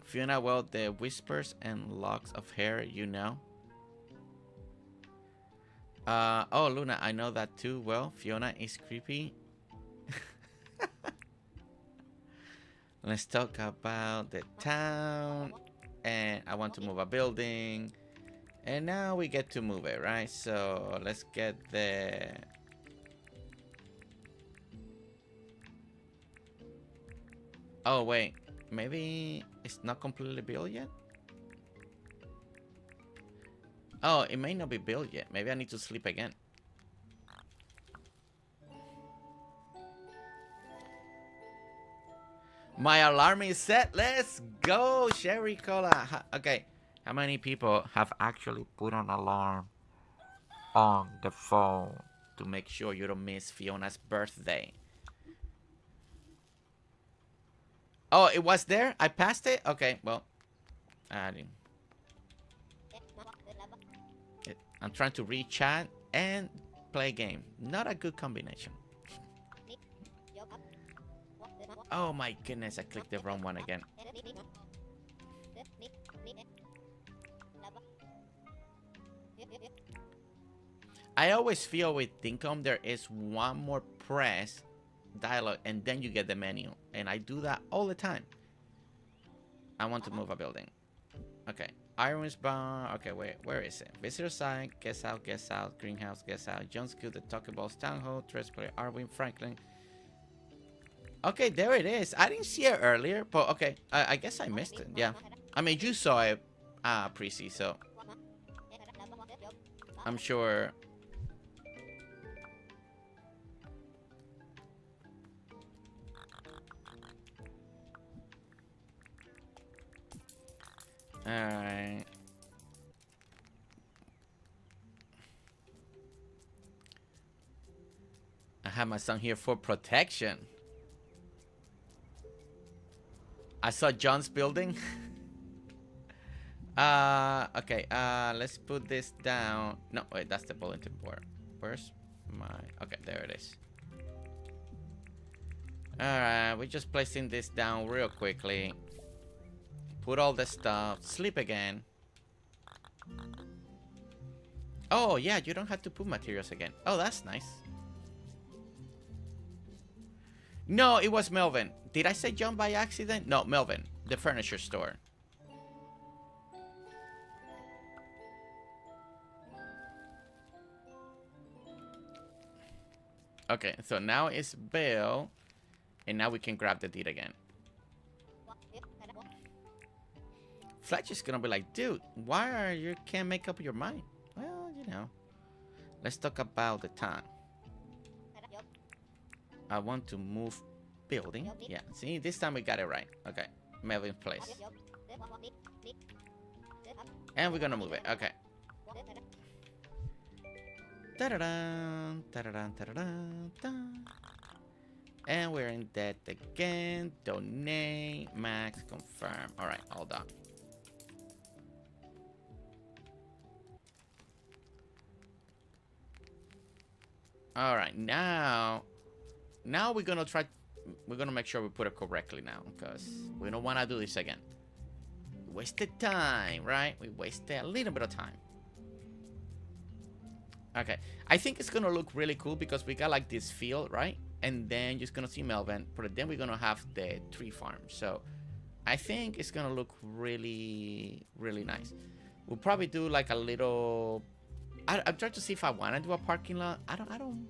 Fiona, well, the whispers and locks of hair, you know. Oh, Luna, I know that too. Well, Fiona is creepy. Let's talk about the town. And I want to move a building. And now we get to move it, right? So let's get the... Oh, wait. Maybe it's not completely built yet? Oh, it may not be built yet. Maybe I need to sleep again. My alarm is set. Let's go, Sherry Cola. Okay, how many people have actually put an alarm on the phone to make sure you don't miss Fiona's birthday? Oh, it was there? I passed it? Okay, well, I didn't. I'm trying to read chat and play a game. Not a good combination. Oh my goodness, I clicked the wrong one again. I always feel with Dinkum there is one more press dialogue and then you get the menu. And I do that all the time. I want to move a building. Okay. Iron's Bar. Okay, wait, where is it? Visitor side, guest out, greenhouse, guest out, John's School, the Talking Balls Town Hall, Tresaparris, Arwin, Franklin. Okay, there it is. I didn't see it earlier, but okay. I guess I missed it. Yeah. I mean, you saw it, Prissy, so I'm sure. Alright. have my son here for protection. I saw John's building. Okay, let's put this down. No, wait, that's the bulletin board. Where's my... Okay, there it is. Alright, we're just placing this down real quickly. Put all the stuff. Sleep again. Oh, yeah, you don't have to put materials again. Oh, that's nice. No, it was Melvin. Did I say John by accident? No, Melvin, the furniture store. Okay, so now it's Bill. And now we can grab the deed again. Fletcher's gonna be like, dude, why are you can't make up your mind? Well, you know. Let's talk about the time. I want to move building. Yeah, see, this time we got it right. Okay, Melvin's place. And we're gonna move it. Okay. Ta-da-dun, ta-da-dun, ta-da-dun, dun. And we're in debt again. Donate, max, confirm. All right, all done. All right, now we're gonna try. We're gonna make sure we put it correctly now, because we don't want to do this again. We wasted time, right? We wasted a little bit of time. Okay, I think it's gonna look really cool because we got like this field, right? And then you're just gonna see Melvin, but then we're gonna have the tree farm. So I think it's gonna look really, really nice. We'll probably do like a little. I'm trying to see if I want to do a parking lot. I don't.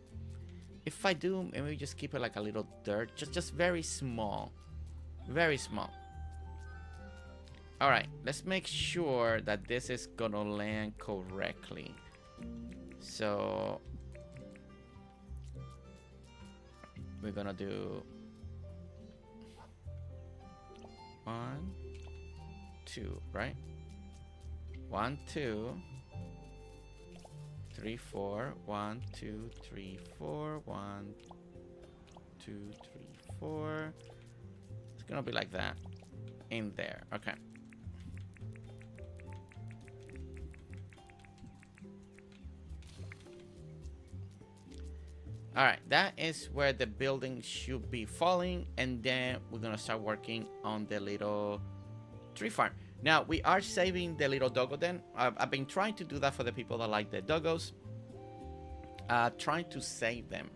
If I do, maybe we just keep it like a little dirt, just very small, very small. All right, let's make sure that this is gonna land correctly. So we're gonna do 1, 2, right? 1, 2, 3, 4. 1, 2, 3, 4. 1, 2, 3, 4. It's gonna be like that in there. Okay. All right, that is where the building should be falling, and then we're gonna start working on the little tree farm. Now, we are saving the little doggo den. I've been trying to do that for the people that like the doggos. Trying to save them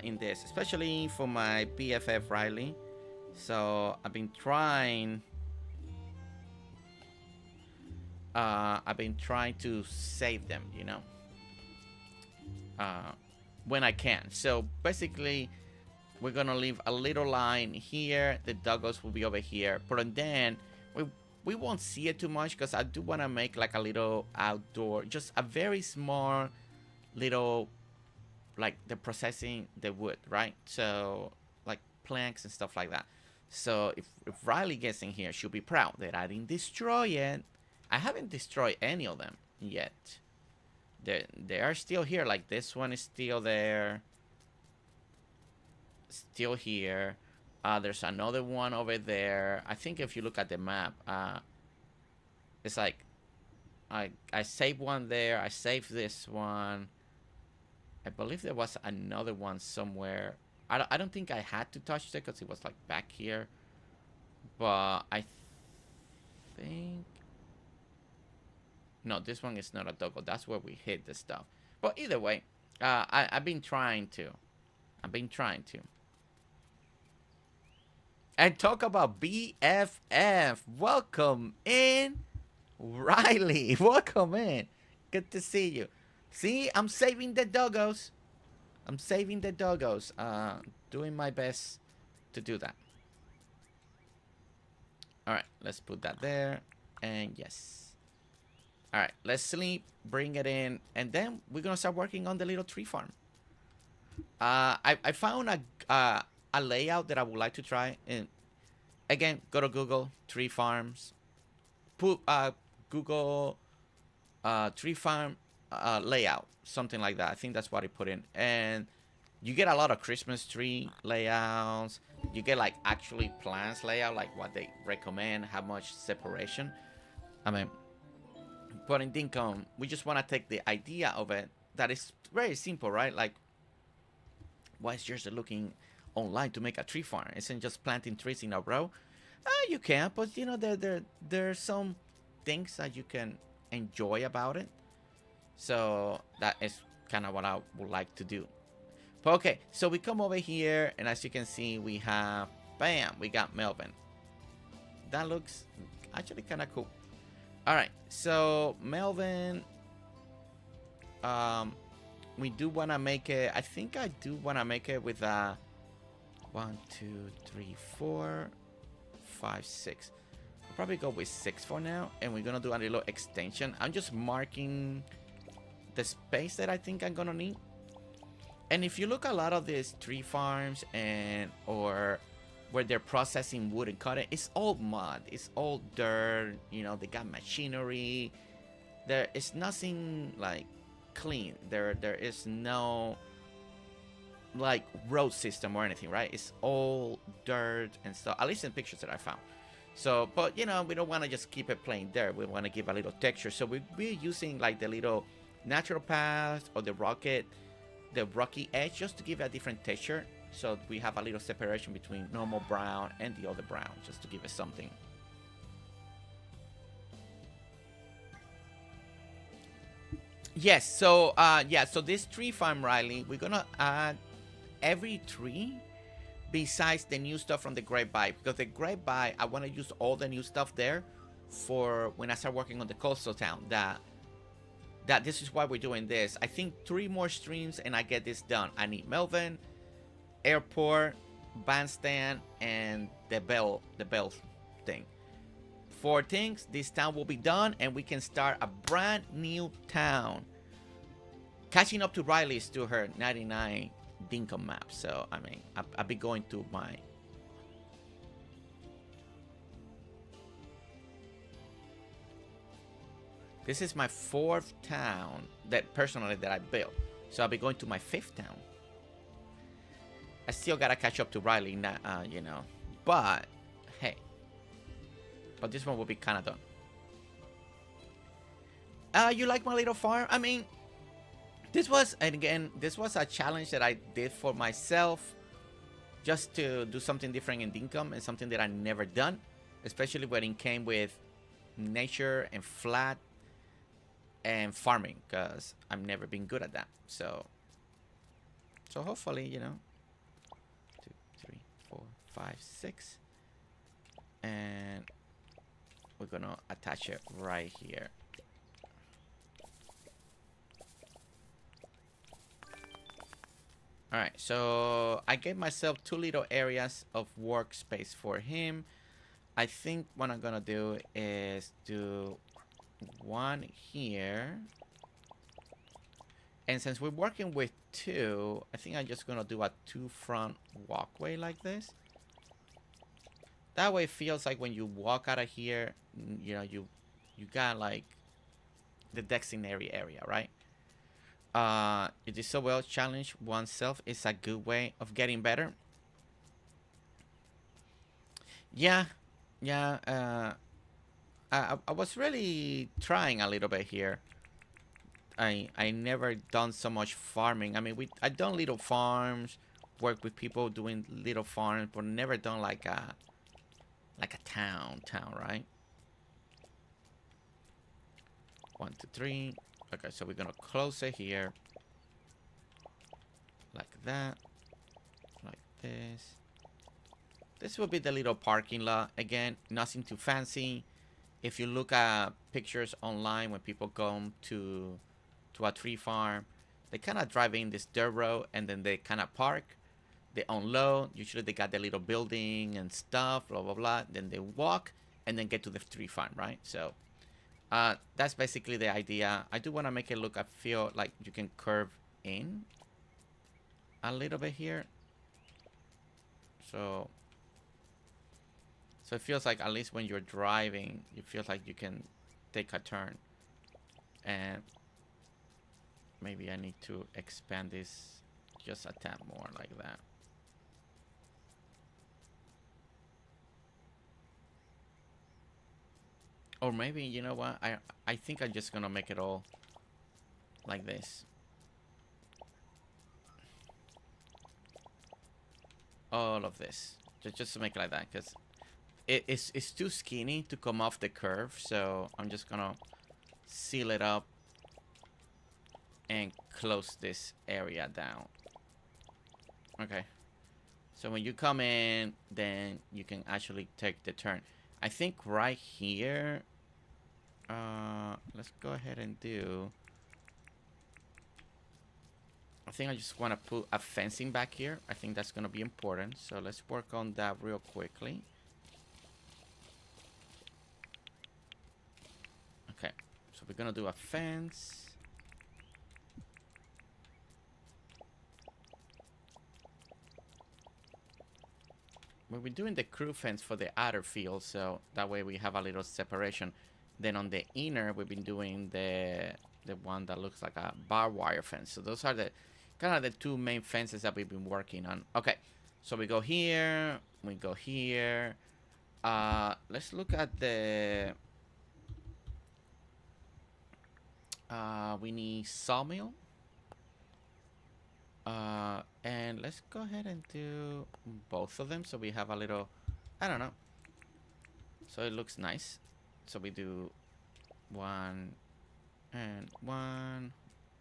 in this, especially for my BFF Riley. So I've been trying. I've been trying to save them, you know, when I can. So basically, we're gonna leave a little line here. The doggos will be over here, but then we won't see it too much because I do want to make like a little outdoor, just a very small little, like the processing the wood, right? So like planks and stuff like that. So if Riley gets in here, she'll be proud that I didn't destroy it. I haven't destroyed any of them yet. They are still here. Like this one is still there. Still here. There's another one over there. I think if you look at the map, it's like I saved one there. I saved this one. I believe there was another one somewhere. I don't think I had to touch it because it was like back here. But I think... No, this one is not a doggo. That's where we hid the stuff. But either way, I've been trying to. And talk about BFF. Welcome in, Riley. Welcome in. Good to see you. See, I'm saving the doggos. Doing my best to do that. All right, let's put that there. And yes. All right, let's sleep. Bring it in. And then we're going to start working on the little tree farm. I found a layout that I would like to try. And again, go to Google tree farms, put Google tree farm layout, something like that. I think that's what I put in, and You get a lot of Christmas tree layouts. You get like actually plants layout, like what they recommend, how much separation. I mean, but in Dinkum, we just want to take the idea of it. That is very simple, right? Like, why is Jersey looking online to make a tree farm? Isn't just planting trees in a row? You can, but you know, there's some things that you can enjoy about it. So that is kind of what I would like to do. But okay, so we come over here, and as you can see, we have, bam, we got Melvin. That looks actually kind of cool. All right, so Melvin, we do want to make it. I think I do want to make it with a 1, 2, 3, 4, 5, 6. I'll probably go with 6 for now, and we're gonna do a little extension. I'm just marking the space that I think I'm gonna need. And if you look at a lot of these tree farms or where they're processing wood and cutting, it's all mud, it's all dirt, you know, they got machinery. There is nothing like clean. There is no like road system or anything, right? It's all dirt and stuff, at least in pictures that I found. So, but you know, we don't want to just keep it plain dirt. We want to give a little texture. So we're using like the little natural path or the rocky edge, just to give it a different texture. So we have a little separation between normal brown and the other brown, just to give it something. Yes, so yeah, so this tree farm, Riley, we're gonna add every tree besides the new stuff from the grapevine, because the grapevine, I want to use all the new stuff there for when I start working on the coastal town. That this is why we're doing this. I think 3 more streams and I get this done. I need Melvin, airport, bandstand, and the bell thing. 4 things. This town will be done, and we can start a brand new town. Catching up to Riley's to her 99 Dinkum map. So I mean, I'll be going to my. This is my 4th town that personally that I built. So I'll be going to my 5th town. I still gotta catch up to Riley, you know. But hey, but this one will be kind of done. You like my little farm? I mean, this was, and again, this was a challenge that I did for myself, just to do something different in Dinkum and something that I never done, especially when it came with nature and flat and farming, because I've never been good at that. So hopefully, you know, 2, 3, 4, 5, 6, and we're gonna attach it right here. All right, so I gave myself 2 little areas of workspace for him. I think what I'm gonna do is do 1 here, and since we're working with 2, I think I'm just gonna do a 2 front walkway like this. That way it feels like when you walk out of here, you know, you got like the dictionary area, right? It is so well. Challenge oneself is a good way of getting better. Yeah. I was really trying a little bit here. I never done so much farming. I mean, I done little farms, work with people doing little farms, but never done like a town, right? 1, 2, 3. Okay, so we're gonna close it here, like that, like this. This will be the little parking lot. Again, nothing too fancy. If you look at pictures online when people come to a tree farm, they kind of drive in this dirt road and then they kind of park. They unload. Usually they got their little building and stuff, blah, blah, blah. Then they walk and then get to the tree farm, right? So that's basically the idea. I do want to make it look, I feel like you can curve in a little bit here. So it feels like at least when you're driving, it feels like you can take a turn. And maybe I need to expand this just a tad more like that. Or maybe, you know what? I think I'm just gonna make it all like this. All of this. Just to make it like that, because it's too skinny to come off the curve, so I'm just gonna seal it up and close this area down. Okay. So when you come in, then you can actually take the turn. I think right here, let's go ahead and do, I think I just want to put a fencing back here. I think that's going to be important. So let's work on that real quickly. Okay. So we're going to do a fence. We've been doing the crew fence for the outer field, so that way we have a little separation. Then on the inner, we've been doing the one that looks like a barbed wire fence. So those are the kind of the two main fences that we've been working on. Okay, so we go here, we go here. Let's look at the we need sawmill. And let's go ahead and do both of them so we have a little, I don't know, so it looks nice. So we do 1 and 1.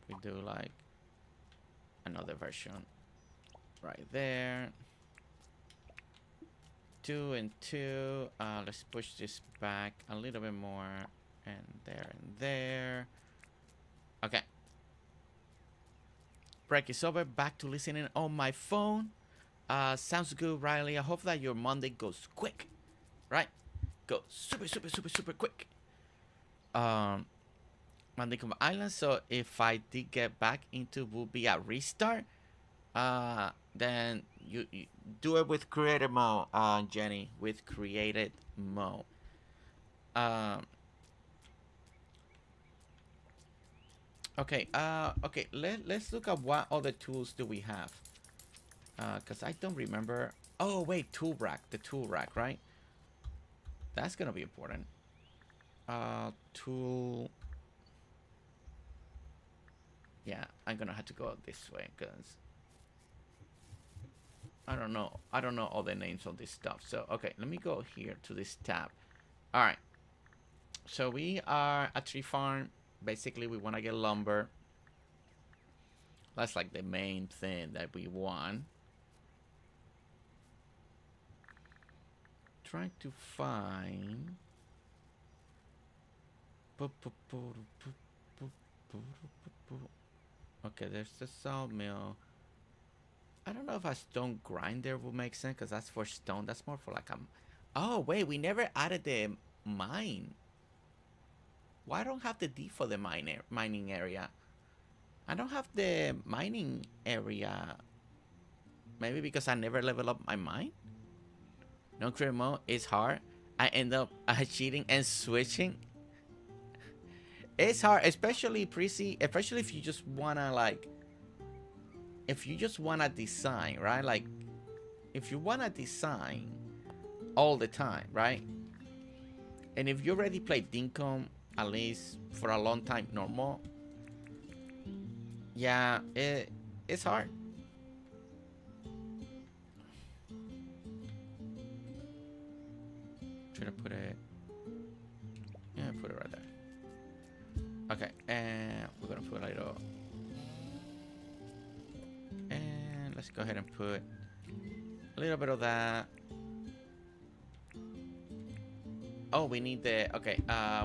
We do like another version right there. 2 and 2. Let's push this back a little bit more, and there. Okay. Break is over. Back to listening on my phone. Sounds good, Riley. I hope that your Monday goes quick, right? Go super quick. Dinkum Island. So if I did get back into, will be a restart. Then you do it with creative mode, Jenny. With creative mode. Okay, okay, let's look at what other tools do we have. Because I don't remember. Oh, wait, tool rack. The tool rack, right? That's going to be important. Tool. Yeah, I'm going to have to go this way because I don't know. I don't know all the names of this stuff. So, okay, let me go here to this tab. All right. So we are a tree farm. Basically, we want to get lumber. That's like the main thing that we want. Trying to find. Okay, there's the sawmill. I don't know if a stone grinder will make sense because that's for stone. That's more for like a. Oh wait, we never added the mine. Why don't have the D for the mining area? I don't have the mining area. Maybe because I never level up my mine? No creative mode is hard. I end up cheating and switching. It's hard, especially Prissy, especially if you just wanna like, if you just wanna design, right? Like, if you wanna design all the time, right? And if you already played Dinkum, at least for a long time normal, yeah, it's hard. Try to put it, yeah, put it right there. Okay, and we're gonna put a little, and let's go ahead and put a little bit of that. Oh, we need the, okay,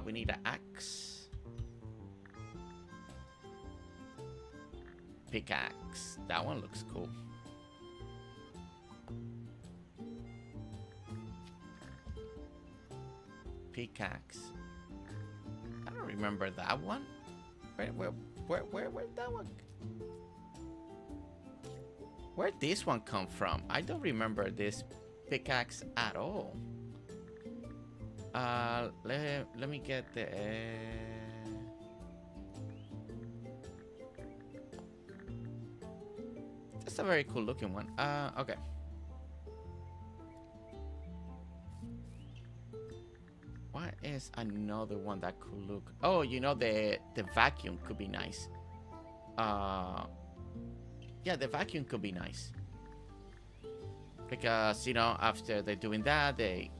we need an axe. Pickaxe. That one looks cool. Pickaxe. I don't remember that one. Where'd that one? Where'd this one come from? I don't remember this pickaxe at all. Let me get the That's a very cool looking one. Okay. What is another one that could look? Oh, you know, the vacuum could be nice. Yeah, the vacuum could be nice. Because, you know, after they're doing that, they're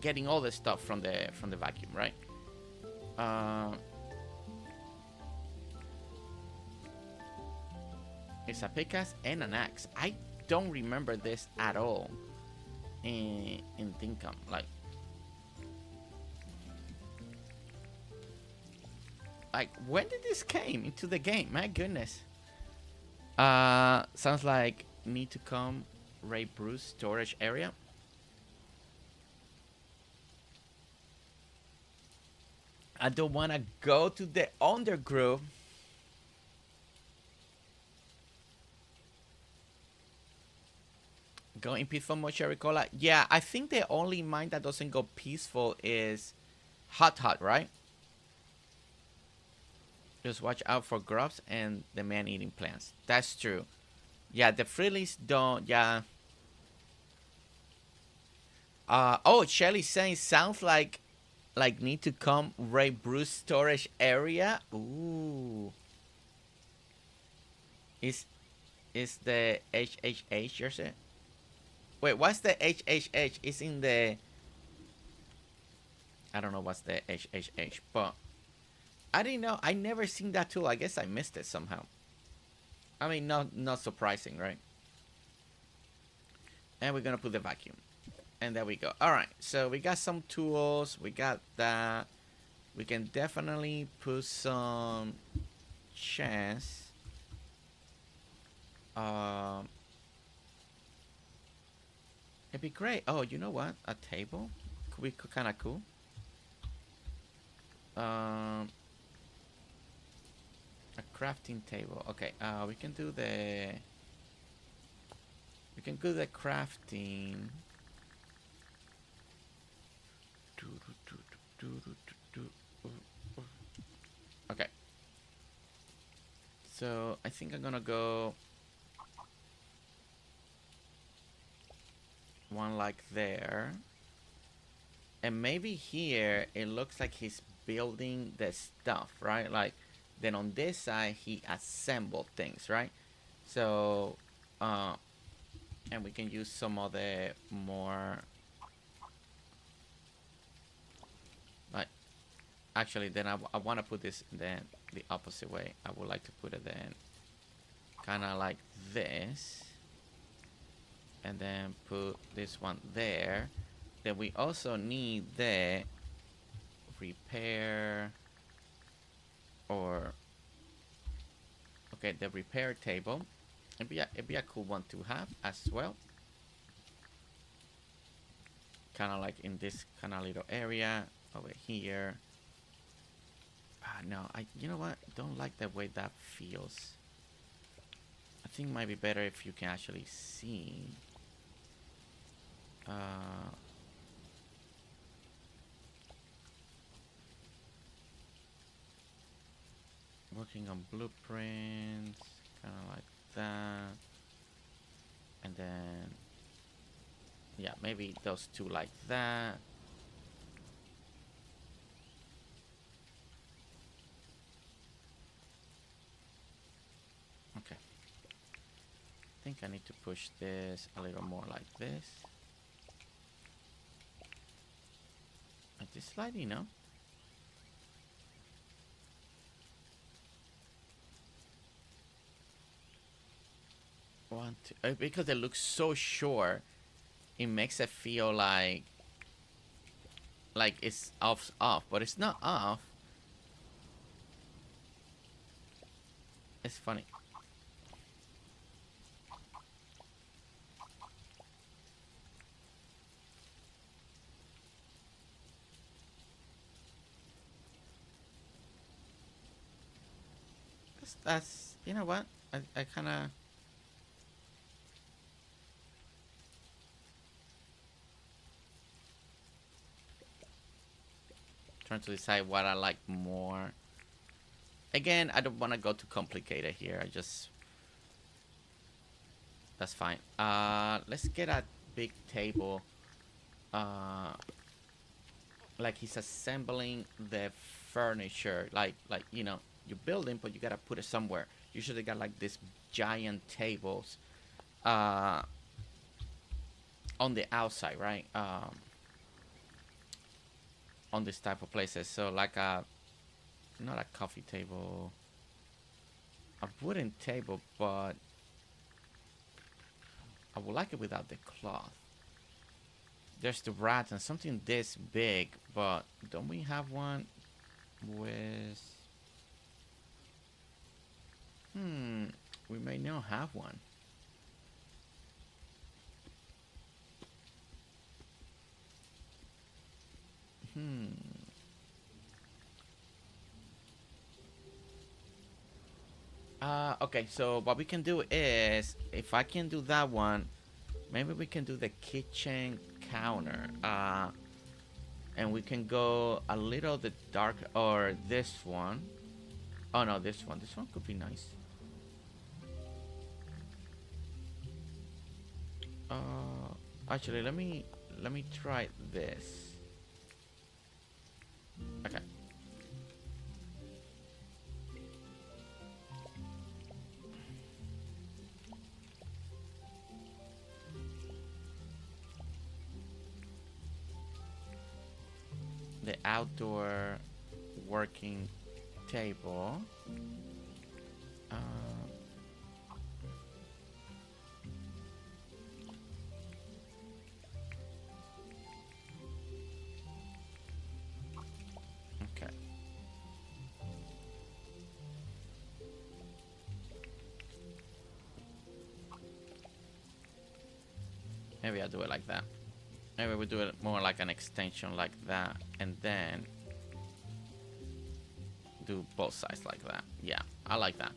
getting all the stuff from the vacuum, right? It's a pickaxe and an axe. I don't remember this at all in Dinkum. Like when did this came into the game? My goodness. Sounds like need to come Ray Bruce storage area. I don't want to go to the underground. Going peaceful mode, Cherry Cola. Yeah, I think the only mine that doesn't go peaceful is Hot, right? Just watch out for grubs and the man-eating plants. That's true. Yeah, the Freelies don't. Yeah. Oh, Shelly's saying sounds like need to come Ray Bruce storage area. Ooh. Is the HHH you're saying? Wait, what's the HHH? It's in the... I don't know what's the HHH, but I didn't know. I never seen that tool. I guess I missed it somehow. I mean, not surprising, right? And we're gonna put the vacuum. And there we go. Alright, so we got some tools. We got that. We can definitely put some chests. It'd be great. Oh, you know what? A table could be kind of cool. A crafting table. Okay. We can do the crafting. Okay. So I think I'm gonna go one like there, and maybe here it looks like he's building the stuff, right? Like then on this side he assembled things, right? So and we can use some of the more like, actually then I want to put this then the opposite way. I would like to put it then kind of like this, and then put this one there. Then we also need the repair, or okay, the repair table. It'd be a cool one to have as well. Kind of like in this kind of little area over here. No, you know what? Don't like the way that feels. I think it might be better if you can actually see. Working on blueprints, kind of like that, and then yeah, maybe those two like that. Okay, I think I need to push this a little more like this. Just slightly, no? One, two, because it looks so short, it makes it feel like it's off, but it's not off. It's funny. That's you know what? I kind of trying to decide what I like more. Again, I don't want to go too complicated here. I just... That's fine. Let's get a big table. Like he's assembling the furniture. Like you know, you're building, but you gotta put it somewhere. Usually got like these giant tables on the outside, right? On this type of places. So like a... Not a coffee table. A wooden table, but... I would like it without the cloth. There's the rat and something this big, but don't we have one with... we may not have one. Okay, so what we can do is, if I can do that one, maybe we can do the kitchen counter. And we can go a little the dark, or this one. Oh no, this one. This one could be nice. Actually, let me try this. Okay. The outdoor working table. Okay. Maybe I'll do it like that. Maybe we do it more like an extension like that, and then do both sides like that. Yeah, I like that.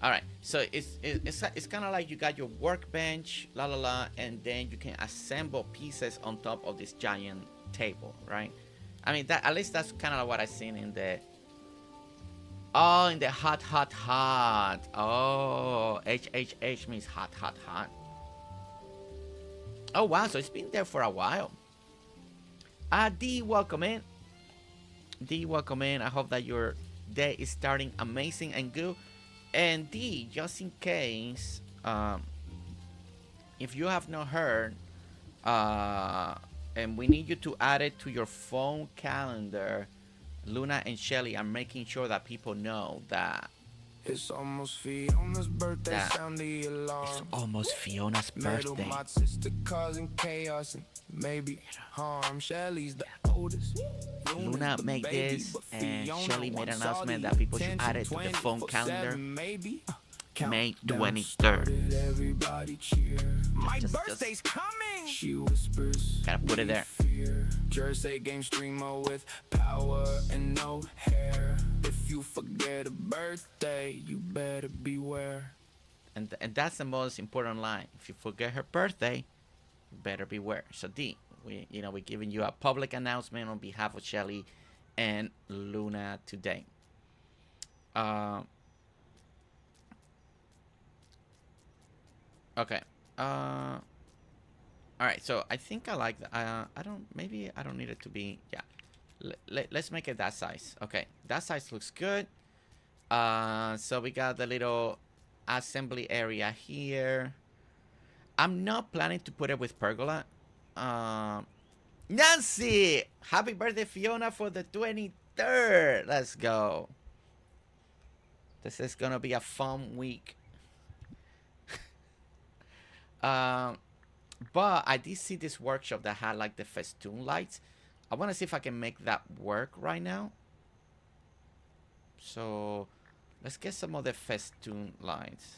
All right, so it's kind of like you got your workbench, la la la, and then you can assemble pieces on top of this giant table, right? I mean, that at least that's kind of what I seen in the... Oh, in the hot. Oh, HHH means hot. Oh wow, so it's been there for a while. D, welcome in. D, welcome in. I hope that your day is starting amazing and good. And D, just in case, if you have not heard, and we need you to add it to your phone calendar, Luna and Shelly are making sure that people know that It's almost Fiona's birthday, sound the alarm. it's almost Fiona's birthday. My sister causing chaos and maybe harm. Shelly's the oldest. Luna made this, and Shelly made an announcement that people should add it to the phone calendar. May 23rd. Everybody cheer. My Just- birthday's coming. She whispers. Gotta put it there. GerseGames streamer with power and no hair. If you forget a birthday, you better beware. And that's the most important line. If you forget her birthday, you better beware. So D, we're giving you a public announcement on behalf of Shelly and Luna today. Okay. All right. So I think I like that. Maybe I don't need it to be. Yeah. Let's make it that size. Okay. That size looks good. So we got the little assembly area here. I'm not planning to put it with pergola. Nancy, happy birthday, Fiona, for the 23rd. Let's go. This is gonna be a fun week. But I did see this workshop that had like the festoon lights. I want to see if I can make that work right now. So let's get some of the festoon lights.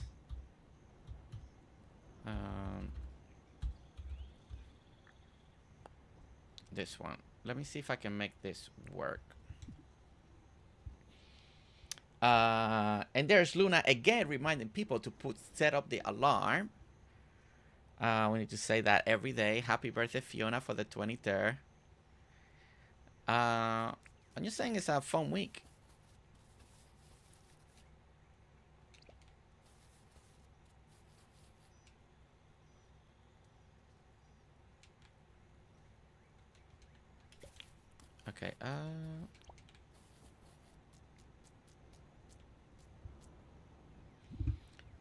This one. Let me see if I can make this work. And there's Luna again reminding people to set up the alarm. We need to say that every day. Happy birthday, Fiona, for the 23rd. I'm just saying it's a fun week. Okay,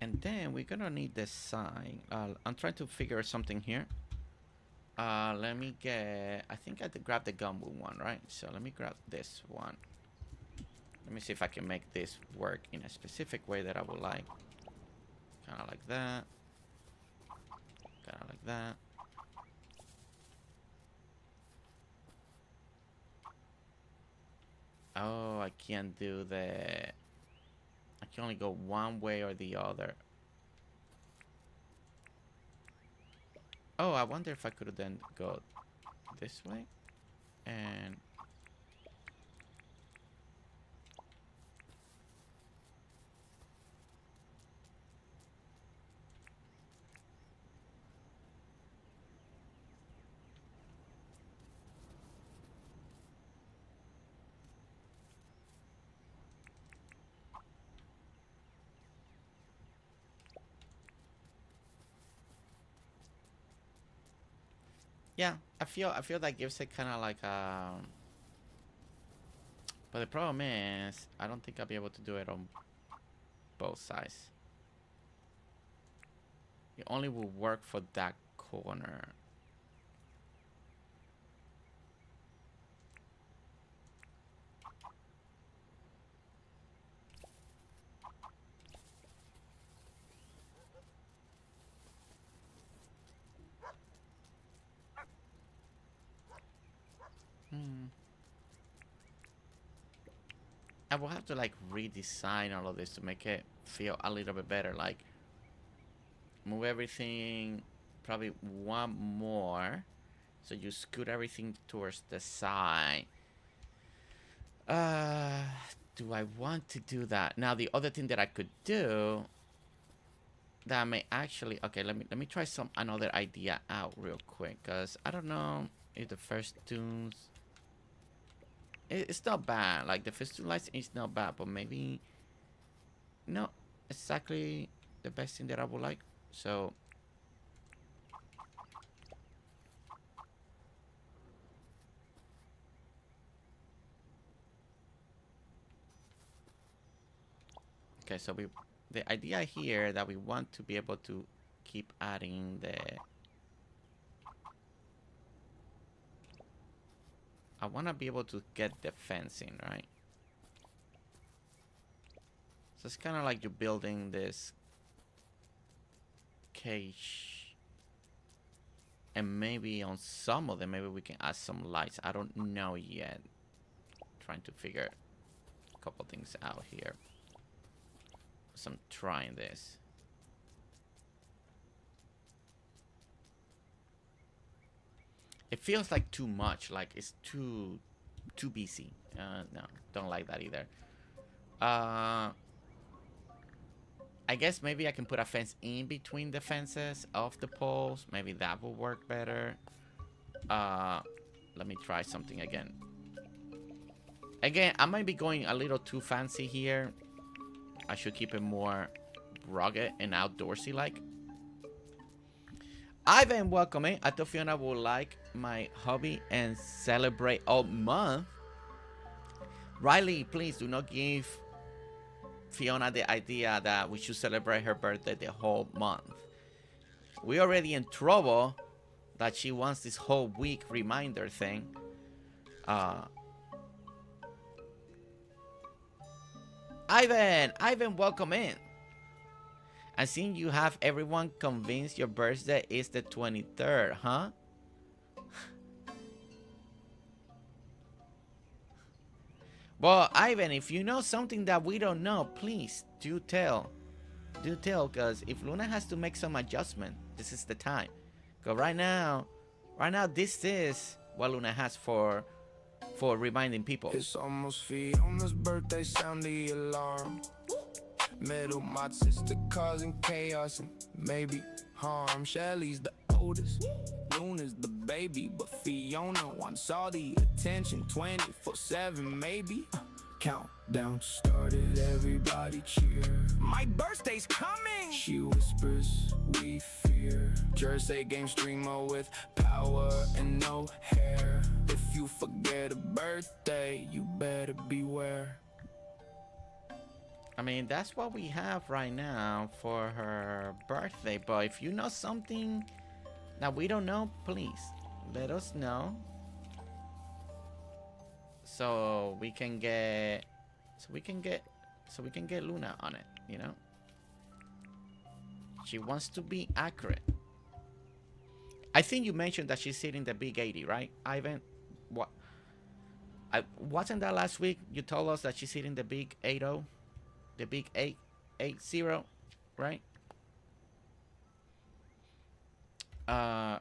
and then we're gonna need the sign. I'm trying to figure something here. Let me get, I think I had to grab the gumbo one, right? So let me grab this one. Let me see if I can make this work in a specific way that I would like. Kind of like that. Kind of like that. Oh, I can't do the... I can only go one way or the other. Oh, I wonder if I could then go this way. And... yeah, I feel that gives it kind of like but the problem is I don't think I'll be able to do it on both sides. It only will work for that corner. I will have to like redesign all of this to make it feel a little bit better. Like move everything probably one more, so you scoot everything towards the side. Do I want to do that? Now the other thing that I could do that may actually, okay, let me try another idea out real quick, because I don't know if the first tunes, it's not bad. Like the first two lights is not bad, but maybe not exactly the best thing that I would like. So okay, so the idea here that we want to be able to keep adding the, I want to be able to get the fencing, right? So it's kind of like you're building this cage, and maybe on some of them, maybe we can add some lights. I don't know yet. Trying to figure a couple things out here. So I'm trying this. It feels like too much, like it's too busy. No, don't like that either. I guess maybe I can put a fence in between the fences of the poles. Maybe that will work better. Let me try something again. Again, I might be going a little too fancy here. I should keep it more rugged and outdoorsy like. Ivan, welcome in. I thought Fiona would like my hobby and celebrate all month. Riley, please do not give Fiona the idea that we should celebrate her birthday the whole month. We're already in trouble that she wants this whole week reminder thing. Ivan, welcome in. I think you have everyone convinced your birthday is the 23rd, huh? Well, Ivan, if you know something that we don't know, please do tell. Do tell, because if Luna has to make some adjustment, this is the time. Because right now, this is what Luna has for reminding people. It's almost Fiona's birthday, sound the alarm. Middle, my sister causing chaos and maybe harm. Shelly's the oldest, Luna's the baby, but Fiona wants all the attention 24/7 maybe. Countdown started, everybody cheer. My birthday's coming! She whispers, we fear. GerseGames streamer with power and no hair. If you forget a birthday, you better beware. I mean, that's what we have right now for her birthday. But if you know something that we don't know, please let us know. So we can get Luna on it, you know? She wants to be accurate. I think you mentioned that she's hitting the big 80, right, Ivan? What? Wasn't that last week you told us that she's hitting the big 80? The big 880, right?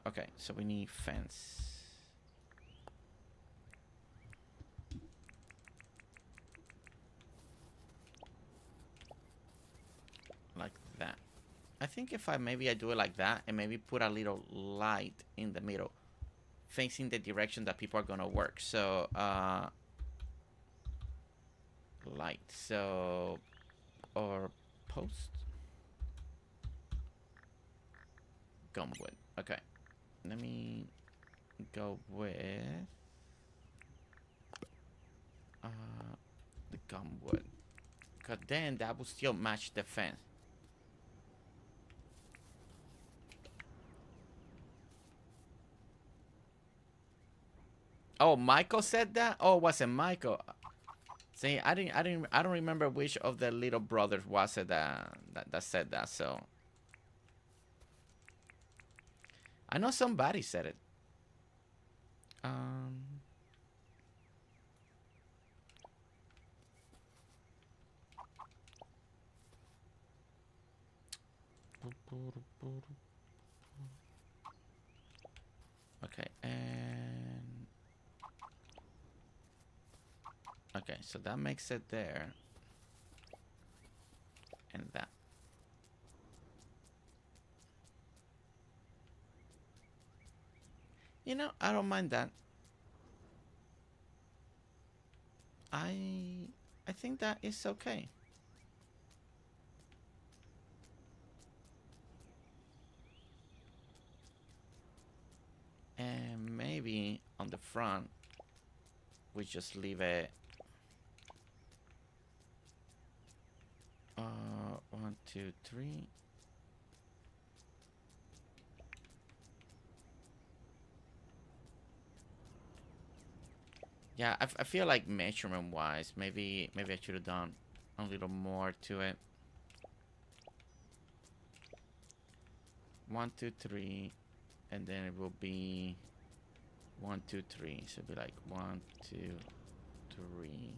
Okay, so we need fence. Like that. I think if maybe I do it like that and maybe put a little light in the middle facing the direction that people are gonna work. So light, so or post gumwood. Okay, let me go with the gumwood, because then that will still match the fence. Oh, Michael said that? Oh, was it Michael? See, I don't remember which of the little brothers was it that said that. So I know somebody said it. Okay, and okay, so that makes it there and that. You know, I don't mind that. I think that is okay. And maybe on the front we just leave it 1, 2, 3. Yeah, I feel like measurement wise, maybe I should have done a little more to it. 1, 2, 3, and then it will be 1, 2, 3. So it'll be like 1, 2, 3,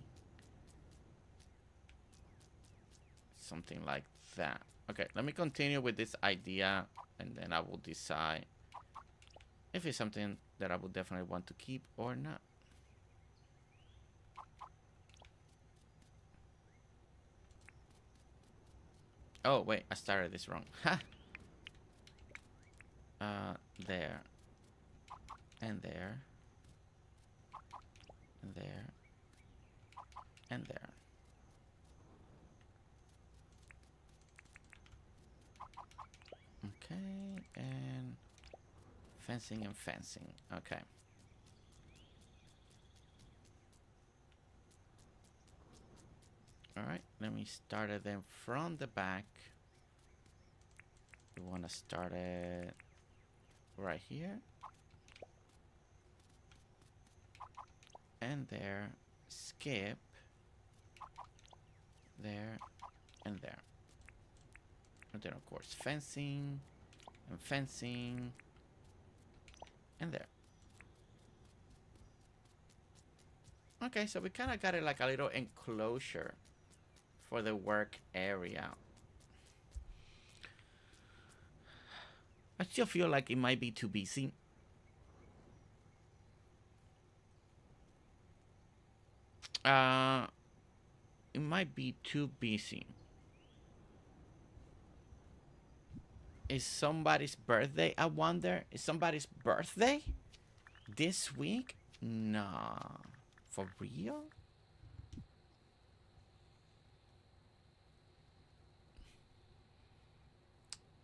something like that. Okay, let me continue with this idea, and then I will decide if it's something that I would definitely want to keep or not. Oh wait, I started this wrong. Ha. There, and there, and there, and there. Okay, and fencing and fencing. Okay. All right, let me start it then from the back. We want to start it right here and there, skip there and there, and then of course fencing and fencing and there. Okay, so we kind of got it like a little enclosure for the work area. I still feel like it might be too busy. It might be too busy. Is somebody's birthday? I wonder. Is somebody's birthday this week? Nah. For real?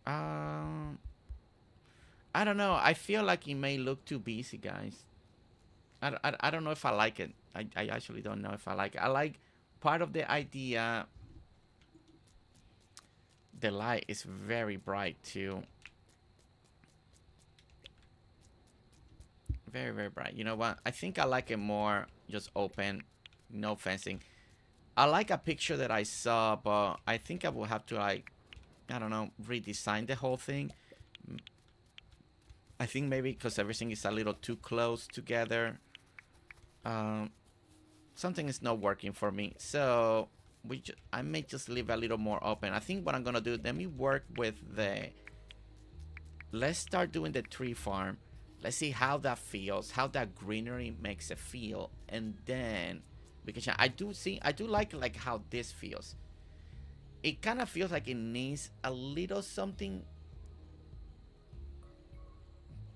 I don't know. I feel like it may look too busy, guys. I don't know if I like it. I actually don't know if I like it. I like part of the idea. The light is very bright too. Very, very bright. You know what? I think I like it more just open, no fencing. I like a picture that I saw, but I think I will have to, like, I don't know, redesign the whole thing. I think maybe because everything is a little too close together. Something is not working for me. So I may just leave a little more open. I think what I'm gonna do, let me work with let's start doing the tree farm. Let's see how that feels, how that greenery makes it feel, and then because I do like how this feels. It kind of feels like it needs a little something,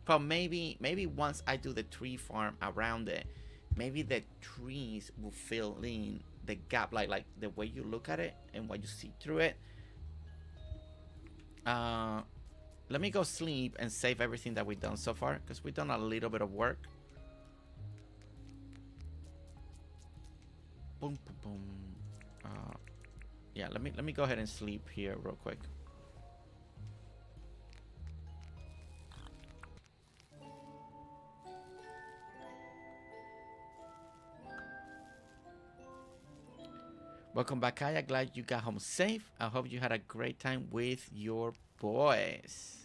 but maybe once I do the tree farm around it, maybe the trees will fill in the gap, like the way you look at it and what you see through it. Let me go sleep and save everything that we've done so far, because we've done a little bit of work. Boom, boom, boom. Yeah, let me go ahead and sleep here real quick. Welcome back, Kaya. Glad you got home safe. I hope you had a great time with your boys.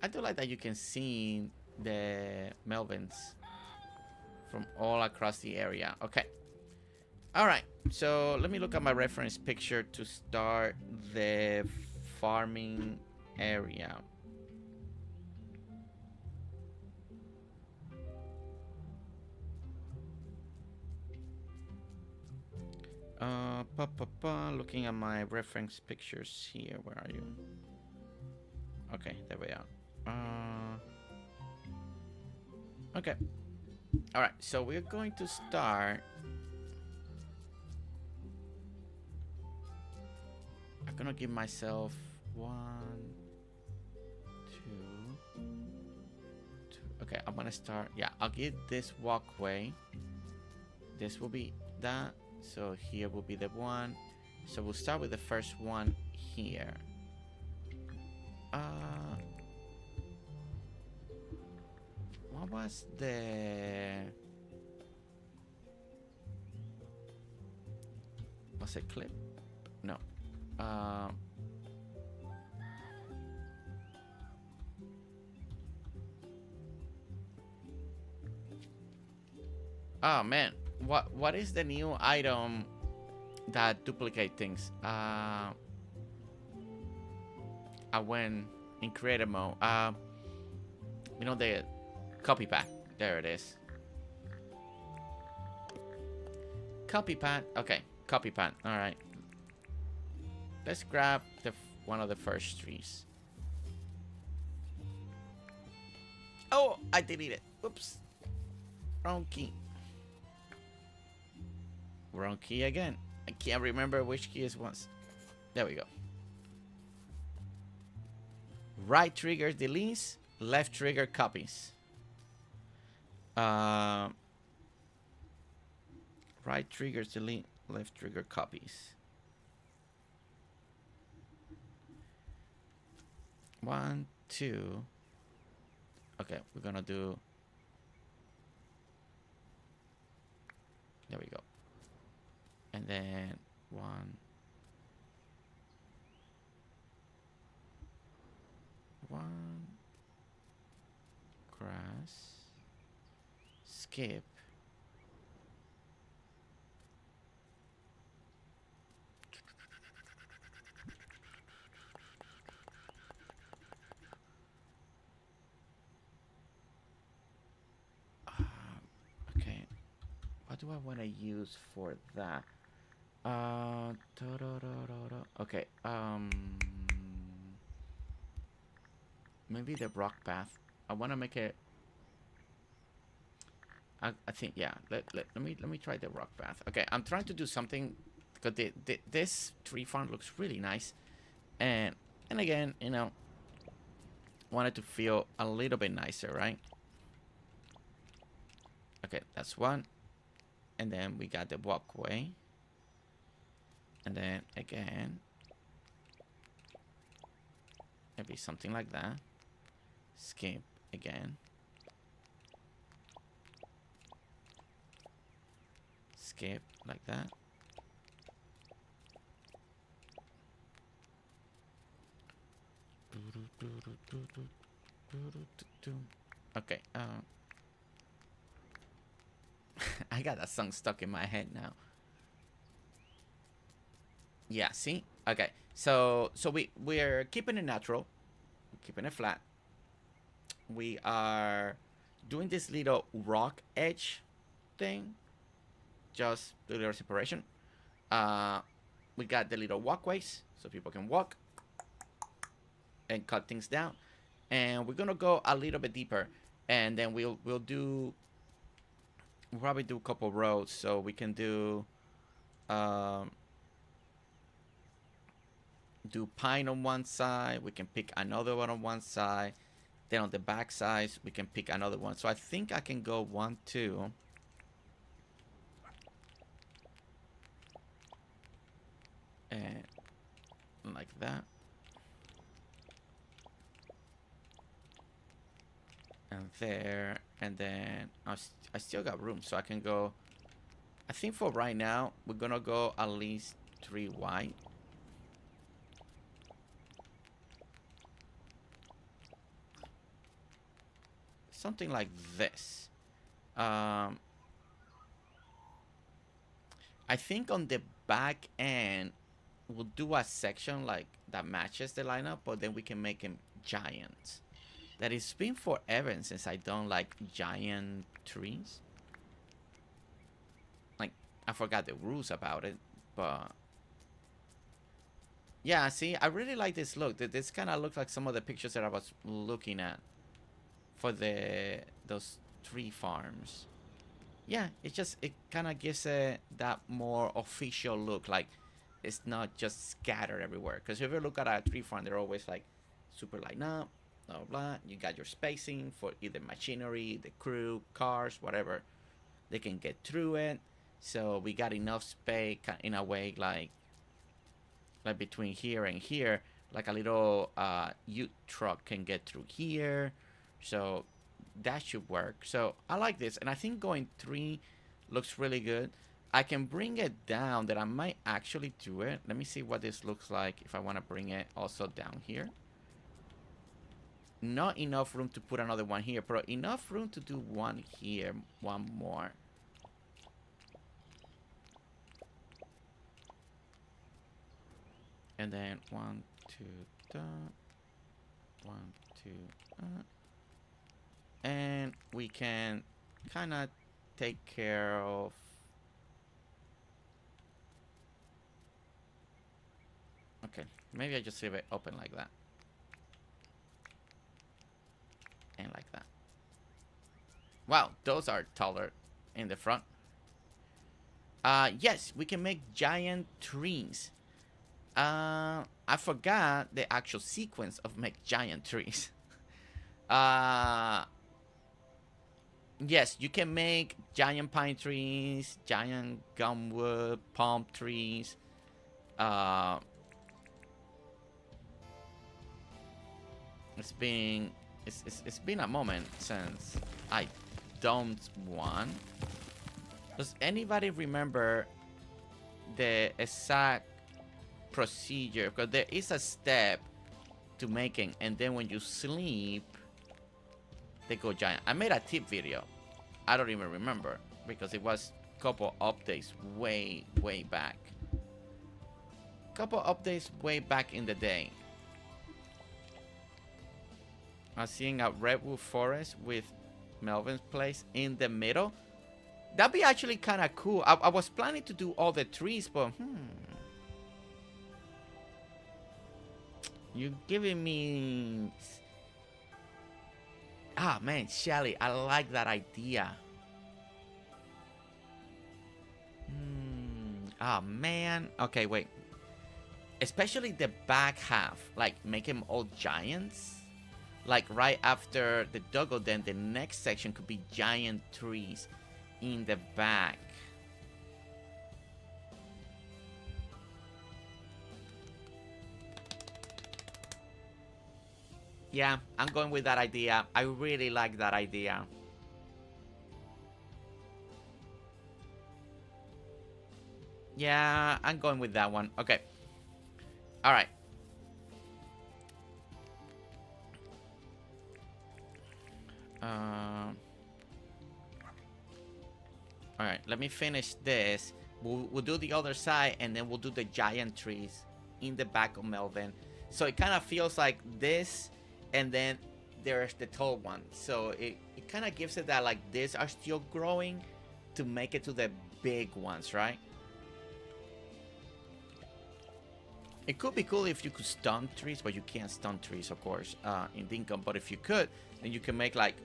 I do like that you can see the Melvins from all across the area. Okay. All right. So let me look at my reference picture to start the farming area. Looking at my reference pictures here. Where are you? Okay, there we are. Okay. All right, so we're going to start. I'm gonna give myself 1, 2. Okay, I'm gonna start. Yeah, I'll give this walkway. This will be that. So here will be the one. So we'll start with the first one here. What was it clip? No. Oh man, what is the new item that duplicate things? I went in creative mode. You know, the copy pack. There it is. Copy pad. Okay, copy pad. All right. Let's grab one of the first trees. Oh, I deleted it. Oops. Wrong key. Wrong key again. I can't remember which key it was. There we go. Right trigger deletes, left trigger copies. Right triggers delete, left trigger copies. 1, 2. Okay, we're gonna do. There we go. And then 1. Grass. Skip. Okay. What do I want to use for that? Okay. Maybe the rock path. I want to make it. I think, yeah. Let me try the rock path. Okay, I'm trying to do something because this tree farm looks really nice, and again, you know, wanted to feel a little bit nicer, right? Okay, that's one, and then we got the walkway, and then again, maybe something like that. Skip again. Skip like that. Okay. I got that song stuck in my head now. Yeah. See. Okay. So we're keeping it natural, keeping it flat. We are doing this little rock edge thing, just the little separation. We got the little walkways so people can walk and cut things down, and we're gonna go a little bit deeper, and then we'll probably do a couple roads, so we can do pine on one side, we can pick another one on one side, then on the back sides we can pick another one. So I think I can go 1, 2, and like that, and there, and then I still got room, so I can go. I think for right now we're gonna go at least 3 wide. Something like this. I think on the back end we'll do a section like that matches the lineup, but then we can make them giant. That it's been forever since I don't like giant trees. Like, I forgot the rules about it, but yeah, see, I really like this look. This kind of looks like some of the pictures that I was looking at for those tree farms. Yeah, it kind of gives that more official look, like it's not just scattered everywhere. Because if you look at a tree farm, they're always like super lined up, blah blah blah. You got your spacing for either machinery, the crew, cars, whatever. They can get through it. So we got enough space in a way, like between here and here, like a little ute truck can get through here. So that should work. So I like this, and I think going 3 looks really good. I can bring it down, that I might actually do it. Let me see what this looks like if I want to bring it also down here. Not enough room to put another one here, but enough room to do one here, one more. And then 1, 2, dot. 1, 2, and we can kind of take care of okay, maybe I just leave it open like that and like that. Wow, those are taller in the front. Yes, we can make giant trees. I forgot the actual sequence of make giant trees. Yes, you can make giant pine trees, giant gumwood, palm trees. It's been a moment since I dumped one. Does anybody remember the exact procedure? Because there is a step to making, and then when you sleep, they go giant. I made a tip video. I don't even remember because it was a couple updates way back. Couple updates way back in the day. I'm seeing a redwood forest with Melvin's place in the middle. That'd be actually kind of cool. I was planning to do all the trees, but you're giving me... Ah, man, Shelly, I like that idea. Oh, man. Okay, wait. Especially the back half. Like, make them all giants. Like, right after the doggo, then the next section could be giant trees in the back. Yeah, I'm going with that idea. I really like that idea. Yeah, I'm going with that one. Okay. All right. All right, let me finish this. We'll do the other side, and then we'll do the giant trees in the back of Melvin. So it kind of feels like this, and then there's the tall one. So it kind of gives it that, like, these are still growing to make it to the big ones, right? It could be cool if you could stun trees, but you can't stun trees, of course, in Dinkum. But if you could, then you can make, like...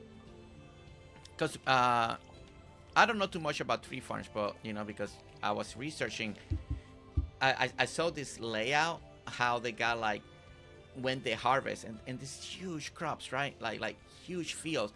Because I don't know too much about tree farms, but, you know, because I was researching, I saw this layout, how they got, like, when they harvest, and these huge crops, right? Like huge fields.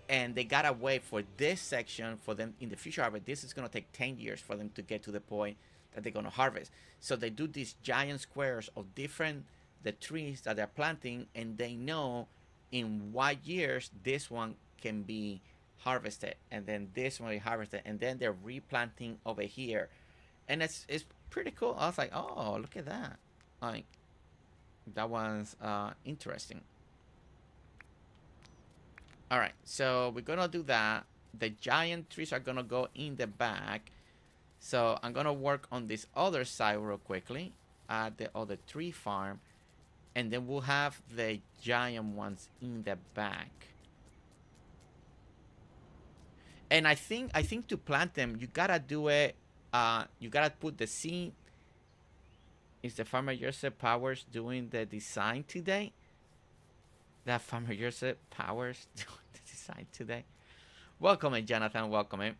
And they got a way for this section, for them in the future harvest. This is going to take 10 years for them to get to the point that they're going to harvest. So they do these giant squares of the trees that they're planting, and they know in what years this one can be harvested, and then this one will be harvested, and then they're replanting over here. And it's pretty cool. I was like, oh, look at that. Like, that one's interesting. All right, so we're gonna do that. The giant trees are gonna go in the back. So I'm gonna work on this other side real quickly at the other tree farm, and then we'll have the giant ones in the back. And I think to plant them, you gotta do it. You gotta put the seed. Is the farmer Joseph Powers doing the design today? That farmer Joseph Powers doing the design today. Welcome in, Jonathan. Welcome in.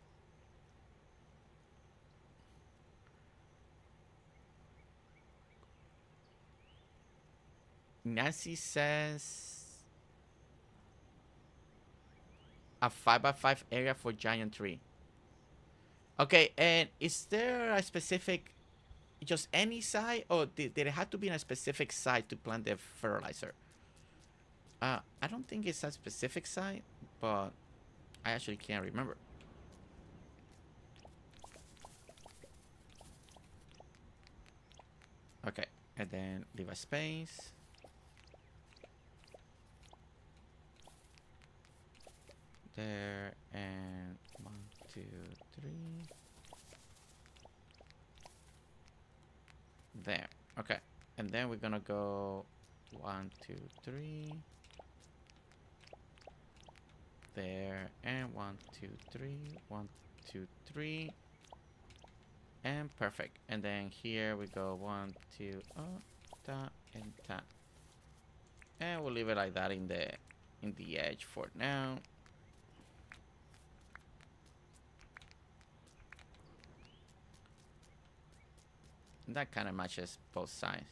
Nancy says a 5x5 area for giant tree. Okay, and is there a specific, just any site, or did it have to be in a specific site to plant the fertilizer? I don't think it's a specific site, but I actually can't remember. Okay, and then leave a space. There, and 1, 2, 3. There. Okay, and then we're gonna go 1, 2, 3. There, and 1, 2, 3. 1, 2, 3. And perfect. And then here we go 1, 2, ta and ta. And we'll leave it like that in the edge for now. That kind of matches both sides.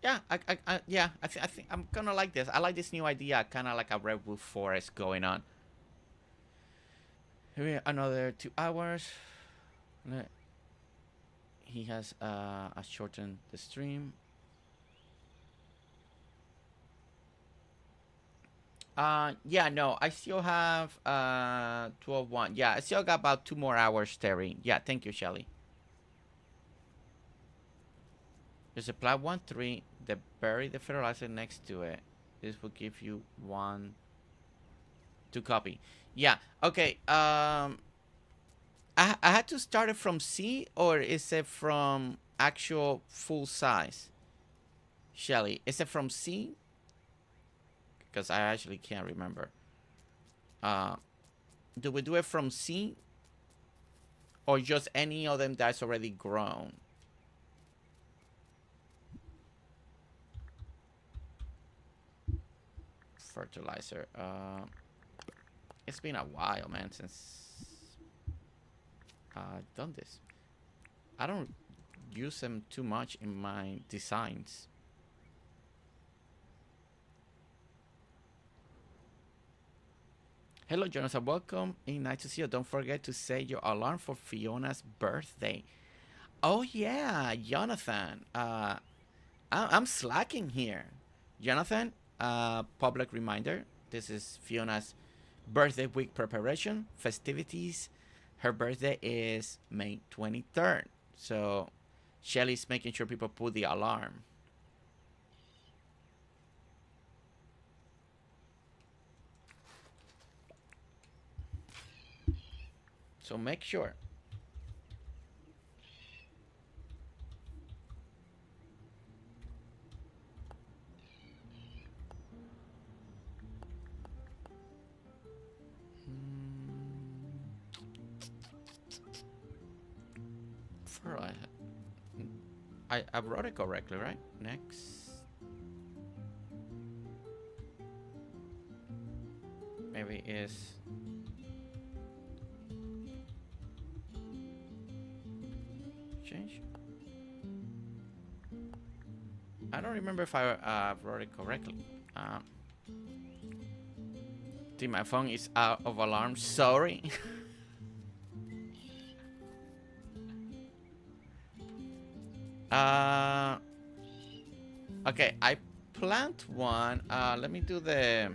Yeah, I think I'm gonna like this. I like this new idea, kind of like a redwood forest going on. Here another 2 hours. He has shortened the stream. Yeah, no, I still have 12:01. Yeah, I still got about 2 more hours staring. Yeah, thank you, Shelly. Just apply 1, 3, then bury the fertilizer next to it. This will give you 1 to copy. Yeah, okay. I had to start it from C, or is it from actual full size? Shelly, is it from C? Because I actually can't remember. Do we do it from C? Or just any of them that's already grown? Fertilizer. It's been a while, man, since I've done this. I don't use them too much in my designs. Hello, Jonathan. Welcome. Nice to see you. Don't forget to set your alarm for Fiona's birthday. Oh, yeah, Jonathan. I'm slacking here. Jonathan, public reminder. This is Fiona's birthday week preparation, festivities. Her birthday is May 23rd. So Shelly's making sure people put the alarm. So make sure. I wrote it correctly, right? Next. Maybe is change. I don't remember if I wrote it correctly. See, my phone is out of alarm. Sorry. Okay, I plant one. Let me do the.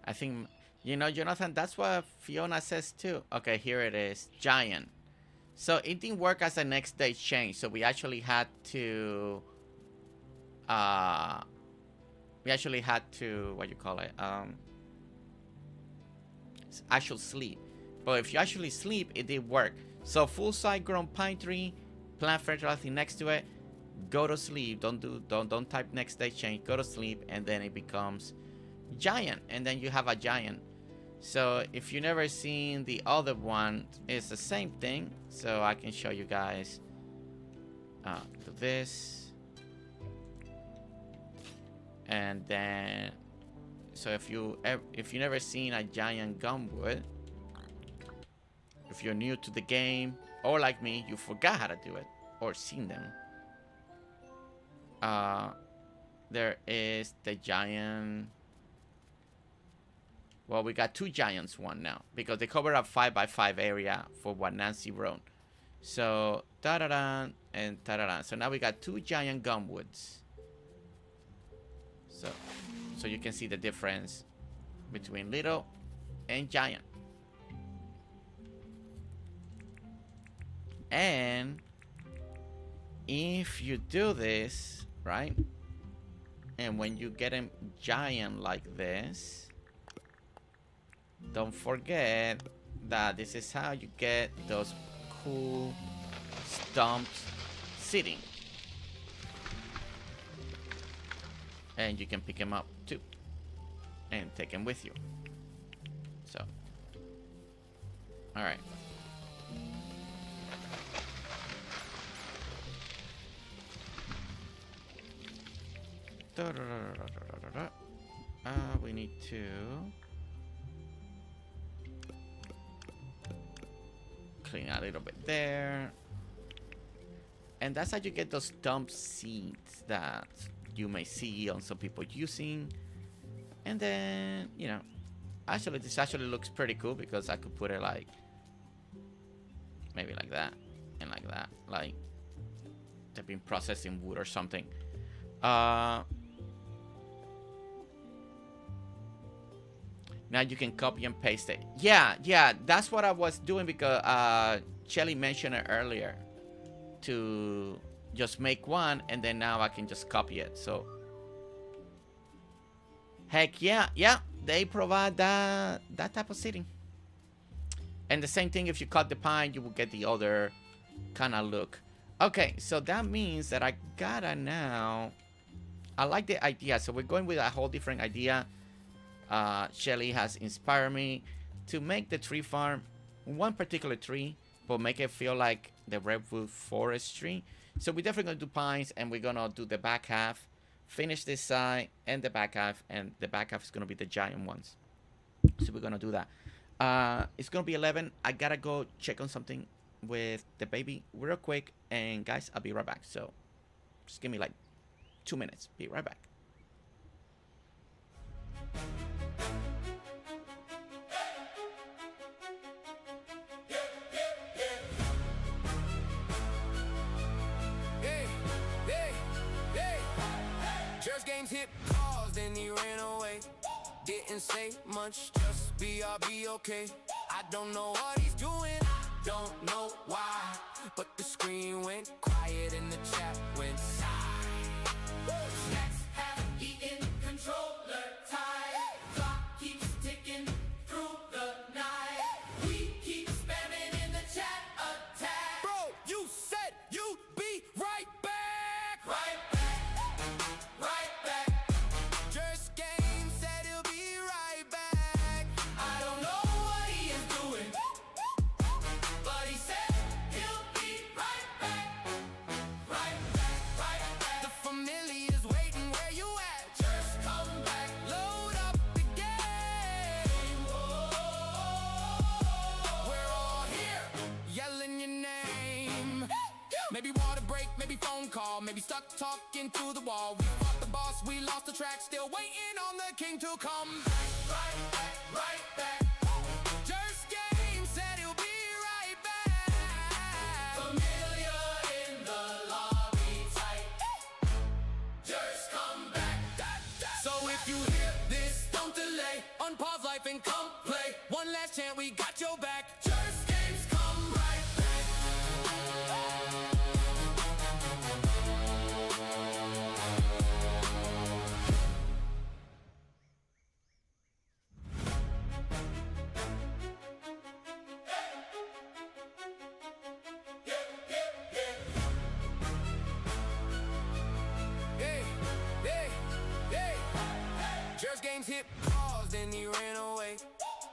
I think, you know, Jonathan, that's what Fiona says too. Okay, here it is. Giant. So it didn't work as a next day change. So we actually had to what you call it? Actual sleep. But if you actually sleep, it did work. So full side grown pine tree, plant fertility next to it, go to sleep. Don't type next day change, go to sleep, and then it becomes giant, and then you have a giant. So if you never seen the other one, it's the same thing. So I can show you guys. Do this, and then so if you never seen a giant gumwood, if you're new to the game, or like me, you forgot how to do it or seen them. There is the giant. Well, we got two giants one now because they cover a 5x5 area for what Nancy wrote. So ta-da-da and ta-da-da. So now we got two giant gumwoods. So you can see the difference between little and giant. And if you do this, right? And when you get them giant like this, don't forget that this is how you get those cool stumps sitting. And you can pick them up too and take them with you. So, all right. We need to clean a little bit there. And that's how you get those stump seeds that you may see on some people using. And then, you know, actually this actually looks pretty cool because I could put it like maybe like that and like that, like they've been processing wood or something. Now you can copy and paste it. Yeah, that's what I was doing because Shelly mentioned it earlier to just make one, and then now I can just copy it. So heck yeah, they provide that type of seating. And the same thing, if you cut the pine, you will get the other kind of look. Okay, so that means that I gotta now. I like the idea, so we're going with a whole different idea. Shelly has inspired me to make the tree farm one particular tree, but make it feel like the redwood forest tree. So we're definitely gonna do pines, and we're gonna do the back half, finish this side and the back half, and the back half is gonna be the giant ones. So we're gonna do that. It's gonna be 11. I gotta go check on something with the baby real quick, and guys, I'll be right back. So just give me like 2 minutes. Be right back. GerseGames hit pause, then he ran away. Didn't say much, just BRB okay. I don't know what he's doing, don't know why, but the screen went quiet and the chat went silent. Snacks have eaten, controller tied. Clock keeps ticking through the night. We keep spamming in the chat attack. Bro, you said you'd be right back. Right back, right back. GerseGames said he'll be right back. I don't know what he is doing, but he said he'll be right back. Right back, right back. The familiar's waiting, where you at? Just come back, load up the game. We're all here, yelling your name. Maybe water break, maybe phone call, maybe stuck talking to the wall. We fought the boss, we lost the track, still waiting on the king to come back. Right back, right back. GerseGames said he'll be right back. Familiar in the lobby tight. Just come back. So if you hear this, don't delay. Unpause life and come play. One last chance, we got your back. GerseGames, come right back. GerseGames hit pause, then he ran away.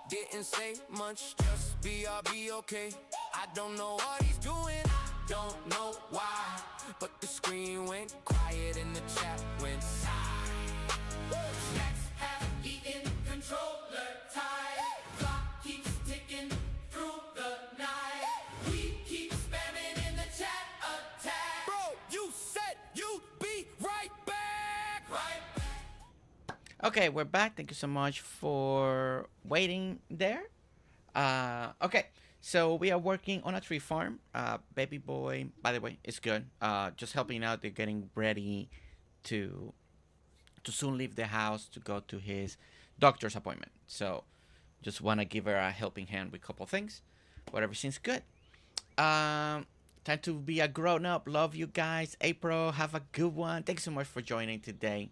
Didn't say much, just BRB okay. I don't know what he's doing, don't know why, but the screen went quiet and the chat went silent. Snacks have eaten, controller tied. Clock keeps ticking through the night. We keep spamming in the chat attack. Bro, you said you'd be right back. Right back. Okay, we're back. Thank you so much for waiting there. Okay, so we are working on a tree farm. Baby boy, by the way, is good. Just helping out. They're getting ready to soon leave the house to go to his doctor's appointment. So just want to give her a helping hand with a couple things. But everything's good. Time to be a grown-up. Love you guys. April, have a good one. Thanks so much for joining today.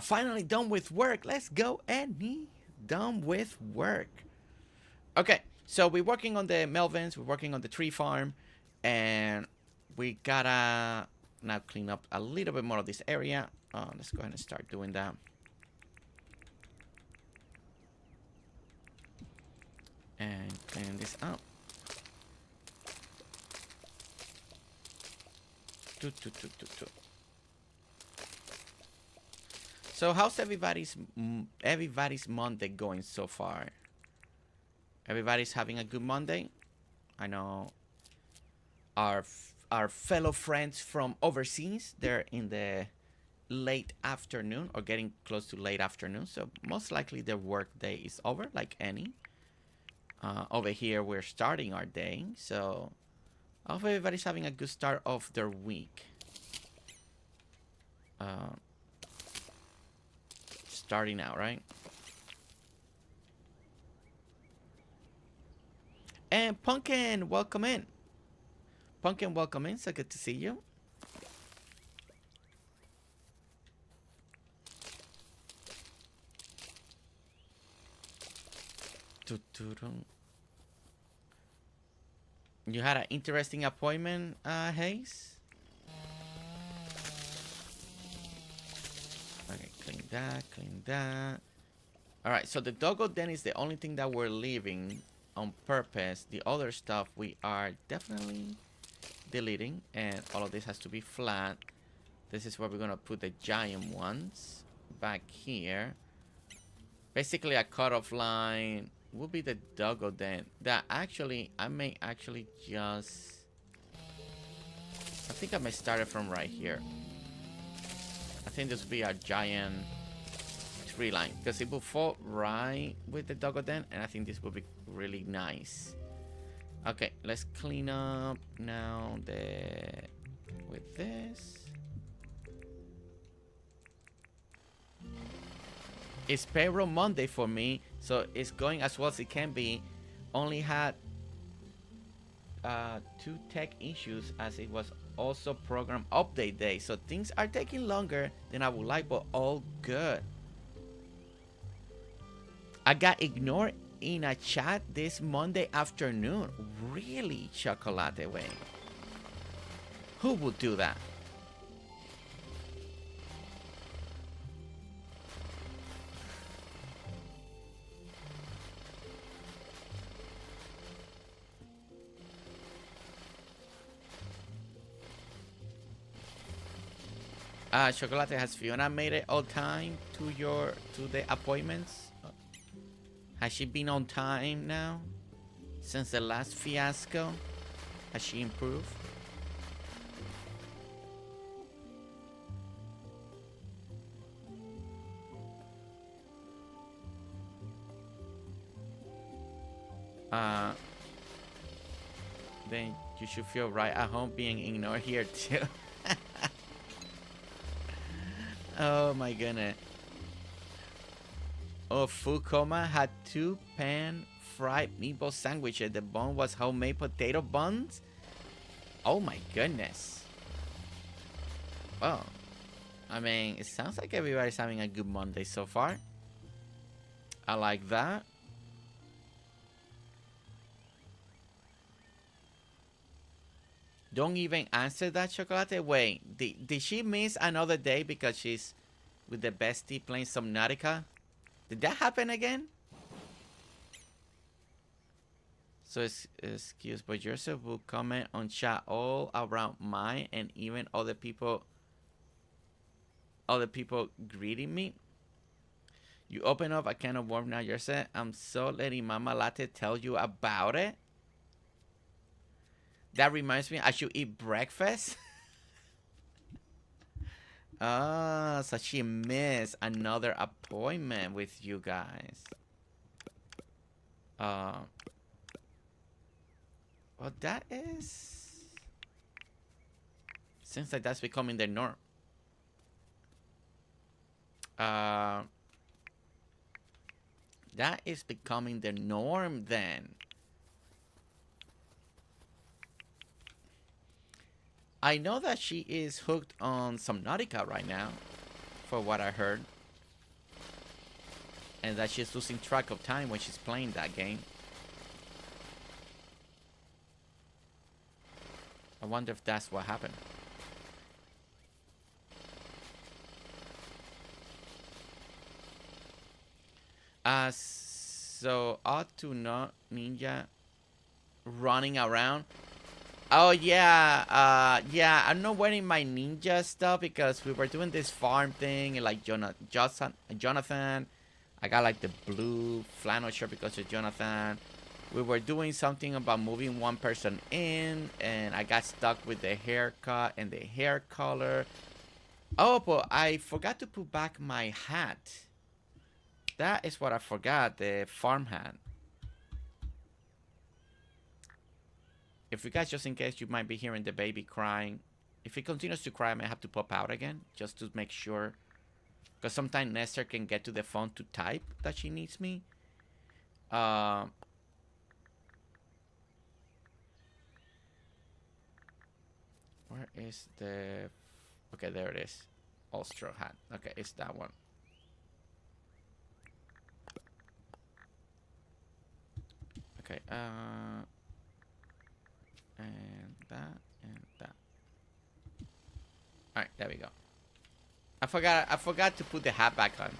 Finally done with work. Let's go, Annie. Done with work. Okay, so we're working on the Melvins. We're working on the tree farm. And we gotta now clean up a little bit more of this area. Let's go ahead and start doing that. And clean this up. So how's everybody's Monday going so far? Everybody's having a good Monday. I know our fellow friends from overseas, they're in the late afternoon or getting close to late afternoon. So most likely their work day is over, like any. Over here we're starting our day. So I hope everybody's having a good start of their week. Starting out, right? And Pumpkin, welcome in. Pumpkin, welcome in. So good to see you. You had an interesting appointment, Hayes? Okay, clean that, clean that. Alright, so the doggo den is the only thing that we're leaving on purpose. The other stuff we are definitely deleting, and all of this has to be flat. This is where we're gonna put the giant ones back here. Basically, a cutoff line will be the doggo den. That actually, I may actually just... I think I may start it from right here. I think this will be our giant tree line, because it will fall right with the doggo den, and I think this will be really nice. Okay, let's clean up now with this. It's payroll Monday for me, so it's going as well as it can be. Only had 2 tech issues, as it was also program update day, so things are taking longer than I would like, but all good. I got ignored in a chat this Monday afternoon. Really, Chocolate way? Who would do that? Chocolate, has Fiona made it on time to the appointments? Has she been on time now? Since the last fiasco? Has she improved? Then you should feel right at home being ignored here too. Oh my goodness. Oh, Food Coma had 2 pan-fried meatball sandwiches. The bun was homemade potato buns. Oh my goodness. Well, I mean, it sounds like everybody's having a good Monday so far. I like that. Don't even answer that, Chocolate. Wait, did she miss another day because she's with the bestie playing Subnautica? Did that happen again? So excuse, but yourself will comment on chat all around mine, and even other people greeting me. You open up a can of worms now, yourself. I'm so letting Mama Latte tell you about it. That reminds me, I should eat breakfast. Oh, so she missed another appointment with you guys. Well, that is... Seems like that's becoming the norm. That is becoming the norm then. I know that she is hooked on Subnautica right now, for what I heard. And that she's losing track of time when she's playing that game. I wonder if that's what happened. So ought to not ninja running around. Oh yeah, yeah. I'm not wearing my ninja stuff because we were doing this farm thing, and like Jonathan, I got like the blue flannel shirt because of Jonathan. We were doing something about moving one person in, and I got stuck with the haircut and the hair color. Oh, but I forgot to put back my hat. That is what I forgot, the farm hat. If you guys, just in case you might be hearing the baby crying, if he continues to cry, I may have to pop out again just to make sure. Because sometimes Nestor can get to the phone to type that she needs me. Where is the... Okay, there it is. Ulster hat. Okay, it's that one. Okay, and that, and that. Alright, there we go. I forgot to put the hat back on.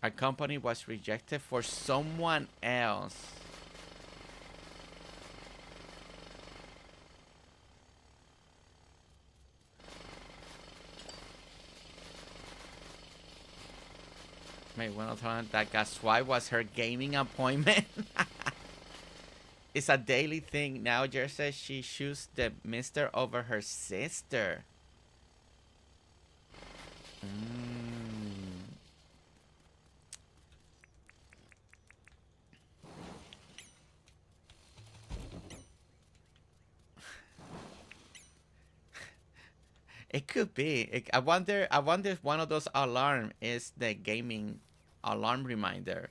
Our company was rejected for someone else. Wait, one of the that got swiped was her gaming appointment. It's a daily thing now. Jer says she chooses the mister over her sister. It could be. I wonder if one of those alarm is the gaming alarm reminder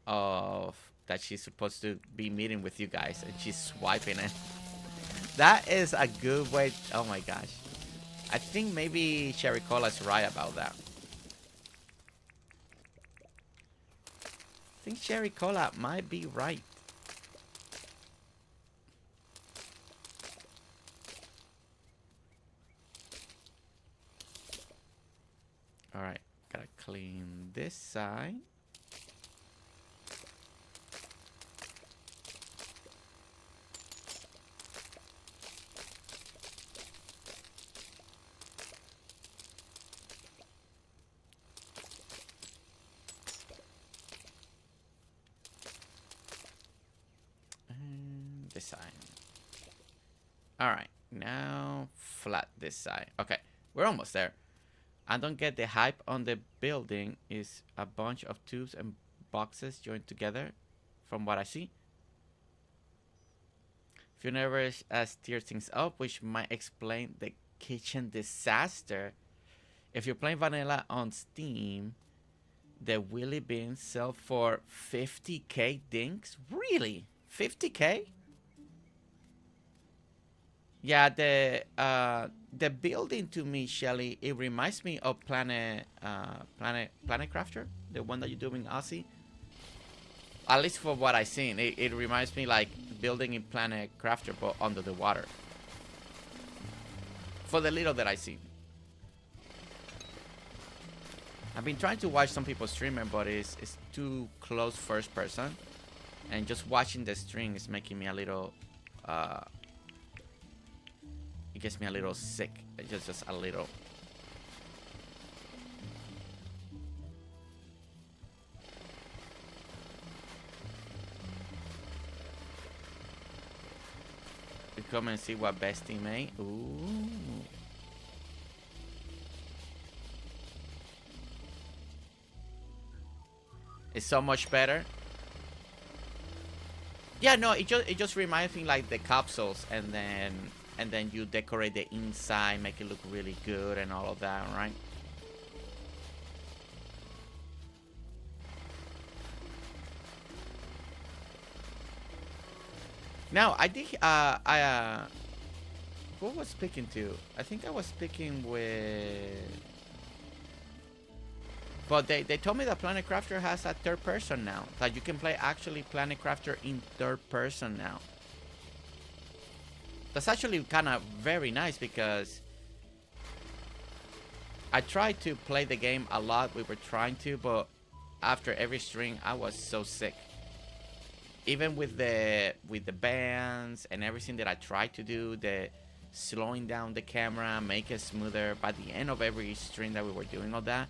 of that she's supposed to be meeting with you guys, and she's swiping it. That is a good way. Oh my gosh. I think maybe Sherry Cola's right about that. I think Sherry Cola might be right. Alright, gotta clean this side. And this side. Alright, now flat this side. Okay, we're almost there. I don't get the hype on the building. Is a bunch of tubes and boxes joined together from what I see. Fiona never steers things up, which might explain the kitchen disaster. If you're playing vanilla on Steam, the Willy beans sell for 50k dinks? Really? 50k? Yeah, the building to me, Shelly, it reminds me of Planet Crafter, the one that you do in Aussie. At least for what I've seen, it reminds me like building in Planet Crafter, but under the water. For the little that I see. I've been trying to watch some people streaming, but it's too close first person, and just watching the stream is making me a little. It gets me a little sick. Just a little. We come and see what Bestie made. Ooh. It's so much better. Yeah, no, it just reminds me like the capsules, and then you decorate the inside, make it look really good and all of that, right? Now, I did, who was speaking to? I think I was speaking with, but they told me that Planet Crafter has a third person now, that you can play actually Planet Crafter in third person now. That's actually kind of very nice, because I tried to play the game a lot. We were trying to, but after every stream, I was so sick. Even with the bands and everything that I tried to do, the slowing down the camera, make it smoother. By the end of every stream that we were doing all that,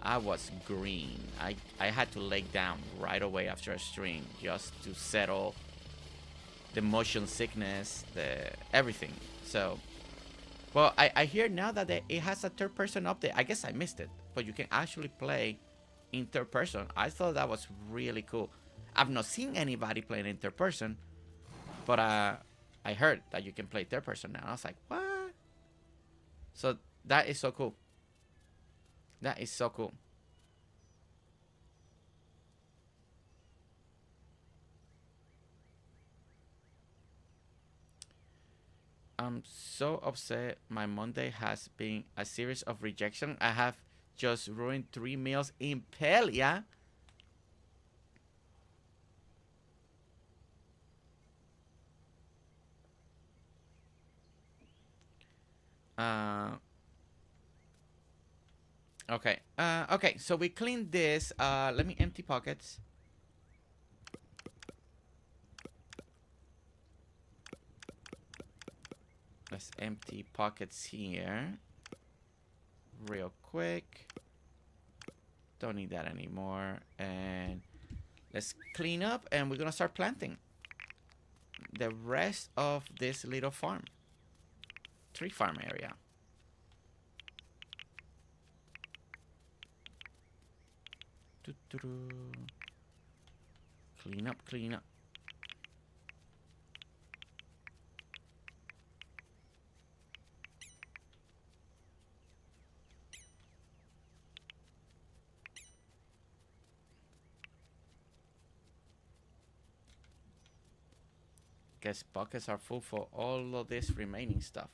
I was green. I had to lay down right away after a stream just to settle the motion sickness, the everything. So, well, I hear now that it has a third person update. I guess I missed it, but you can actually play in third person. I thought that was really cool. I've not seen anybody playing in third person, but I heard that you can play third person now. I was like, what? So that is so cool. That is so cool. I'm so upset. My Monday has been a series of rejection. I have just ruined 3 meals in Pelia. Okay. Okay, so we cleaned this. Let me empty pockets. Let's empty pockets here. Real quick. Don't need that anymore. And let's clean up and we're gonna start planting the rest of this little farm. Tree farm area. Clean up, clean up. Guess buckets are full for all of this remaining stuff.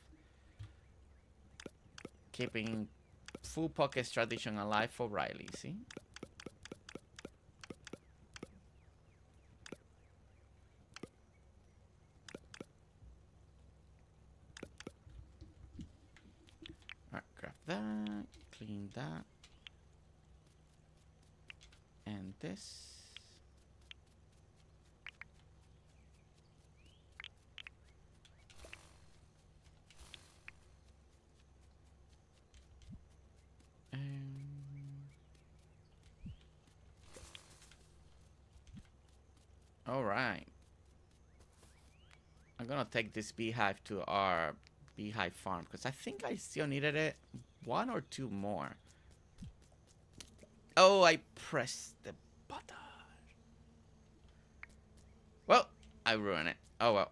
Keeping full pockets tradition alive for Riley, see? Alright, grab that, clean that. And this. All right. I'm gonna take this beehive to our beehive farm because I think I still needed it. 1 or 2 more. Oh, I pressed the button. Well, I ruined it. Oh well.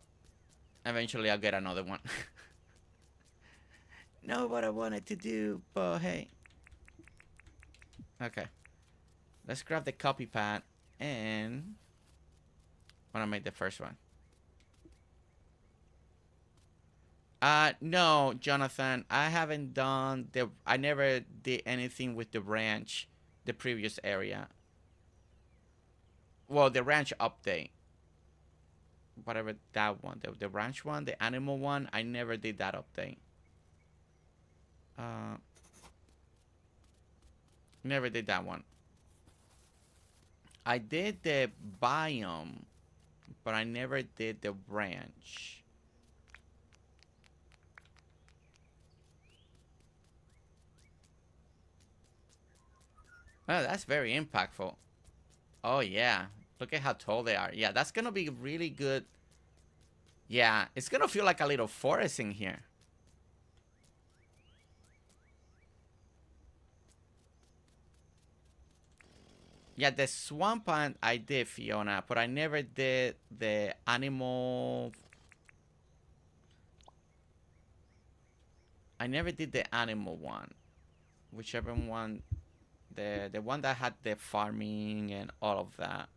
Eventually I'll get another one. Not what I wanted to do, but hey. Okay. Let's grab the copy pad and I want to make the first one. No, Jonathan, I haven't done the. I never did anything with the ranch, the previous area. Well, the ranch update. Whatever that one, the ranch one, the animal one. I never did that update. Never did that one. I did the biome, but I never did the ranch. Oh, that's very impactful. Oh, yeah. Look at how tall they are. Yeah, that's going to be really good. Yeah, it's going to feel like a little forest in here. Yeah, the swampland I did, Fiona, but I never did the animal. I never did the animal one. Whichever one. The one that had the farming and all of that.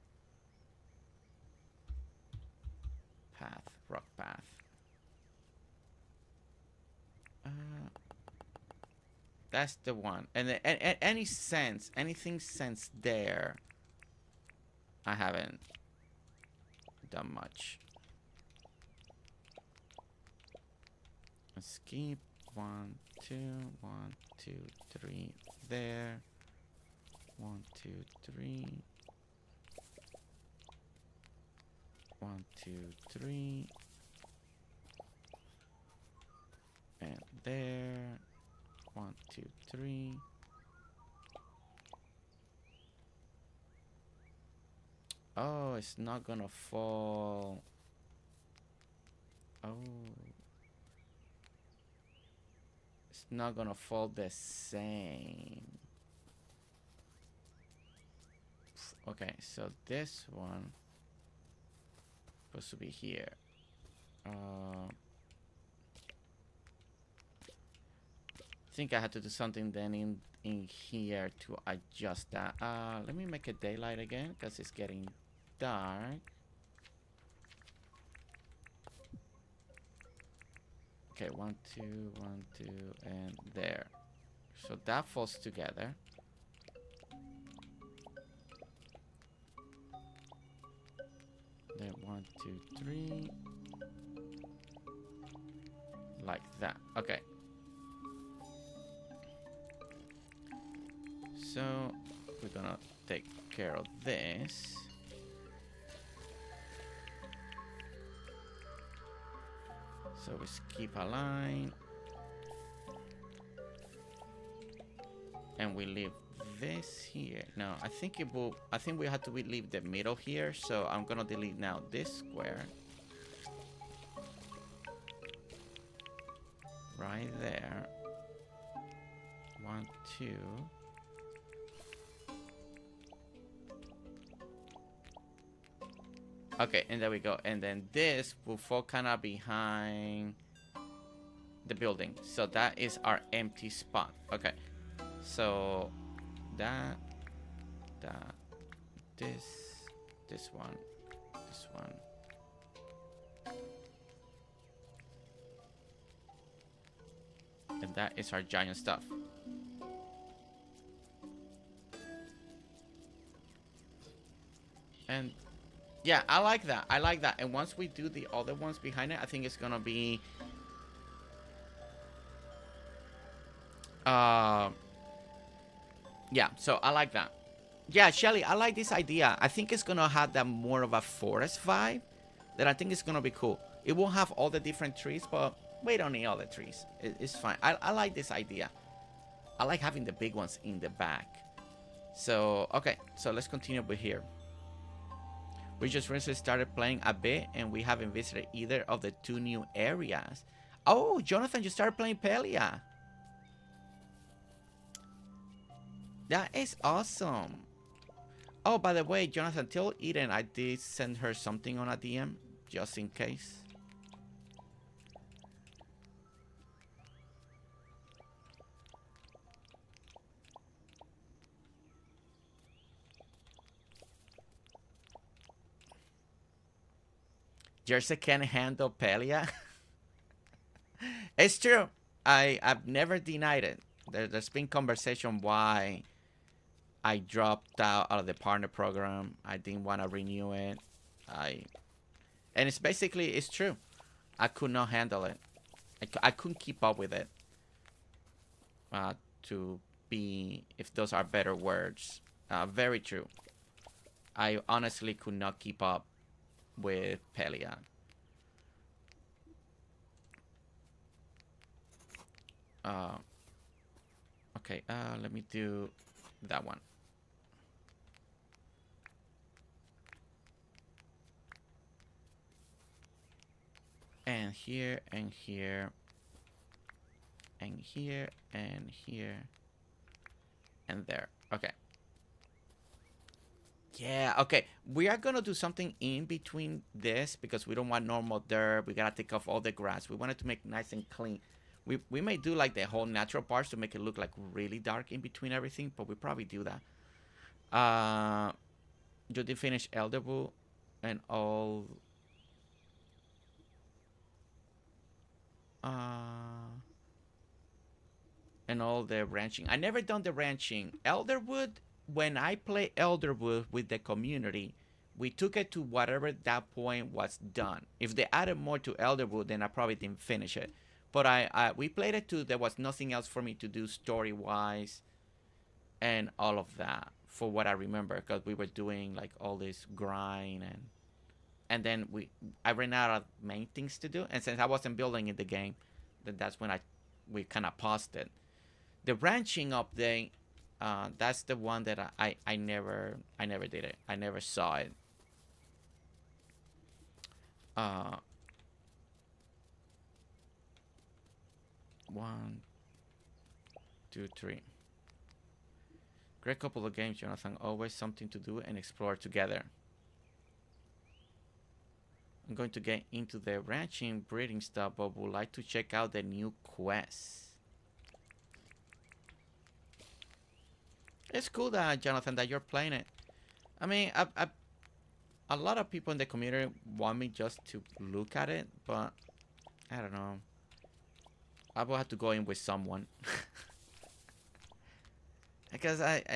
Path, rock path. That's the one. And any sense, anything sense there, I haven't done much. Let's keep 1, 2, 1, 2, 3 there. 1, 2, 3. 1, 2, 3. And there. 1, 2, 3. Oh, it's not gonna fall. Oh. It's not gonna fall the same. Okay, so this one supposed to be here. I think I had to do something then in here to adjust that. Let me make it daylight again because it's getting dark. Okay, 1, 2, 1, 2, and there. So that falls together. Then 1, 2, 3. Like that. Okay. so we're gonna take care of this. So we skip a line. And we leave this here. No, I think it will. I think we have to leave the middle here. So I'm gonna delete now this square. Right there. 1, 2. Okay, and there we go. And then this will fall kind of behind the building. So that is our empty spot. Okay. So that, this one. And that is our giant stuff. And yeah, I like that. I like that. And once we do the other ones behind it, I think it's gonna be yeah, so I like that. Yeah, Shelly, I like this idea. I think it's gonna have that more of a forest vibe. That I think it's gonna be cool. It won't have all the different trees, but we don't need all the trees. It's fine. I like this idea. I like having the big ones in the back. So okay, so let's continue over here. We just recently started playing a bit, and we haven't visited either of the 2 new areas. Oh, Jonathan, you started playing Pelia. That is awesome. Oh, by the way, Jonathan, tell Eden I did send her something on a DM, just in case. Jersey can't handle Pelia. It's true. I've never denied it. There's been conversation why I dropped out of the partner program. I didn't want to renew it. And it's basically, it's true. I could not handle it. I couldn't keep up with it. To be, if those are better words. Very true. I honestly could not keep up with Pelia. Okay, let me do that one. And here, and here, and here, and here, and there. Okay. Yeah, okay. We are gonna do something in between this because we don't want normal dirt. We gotta take off all the grass. We want it to make nice and clean. We may do like the whole natural parts to make it look like really dark in between everything, but we probably do that. You did finish Elderwood and all. And all the ranching. I never done the ranching. Elderwood. When I play Elderwood with the community, we took it to whatever that point was done. If they added more to Elderwood, then I probably didn't finish it. But we played it to, there was nothing else for me to do story-wise and all of that, for what I remember, because we were doing like all this grind and then I ran out of main things to do. And since I wasn't building in the game, then that's when we kind of paused it. The ranching update, that's the one that I never did it. I never saw it. 1, 2, 3. Great couple of games, Jonathan. Always something to do and explore together. I'm going to get into the ranching breeding stuff, but would like to check out the new quests. It's cool that, Jonathan, that you're playing it. I mean, a lot of people in the community want me just to look at it, but I don't know. I will have to go in with someone. Because that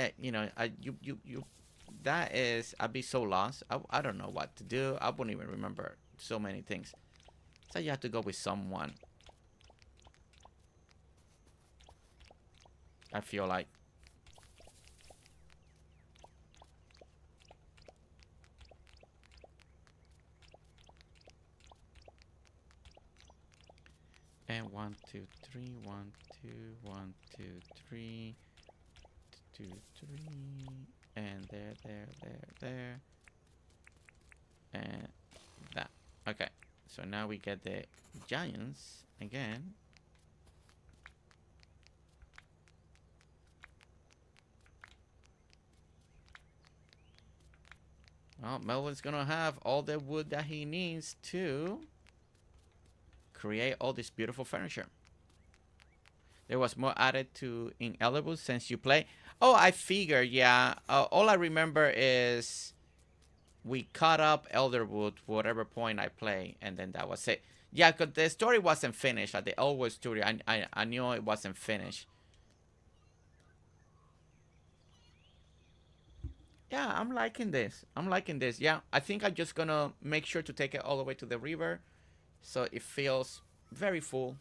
is, I'd be so lost. I don't know what to do. I wouldn't even remember so many things. So you have to go with someone. I feel like. 2, 3, 1, 2, 1, 2, 3, 2, 3, and there, and that. Okay, so now we get the giants again. Well, Melvin's gonna have all the wood that he needs to create all this beautiful furniture. There was more added to in Elderwood since you play. Oh, I figured, yeah. All I remember is we cut up Elderwood whatever point I play, and then that was it. Yeah, because the story wasn't finished at the Elwood story. I knew it wasn't finished. Yeah, I'm liking this. I'm liking this. Yeah, I think I'm just gonna make sure to take it all the way to the river, so it feels very full.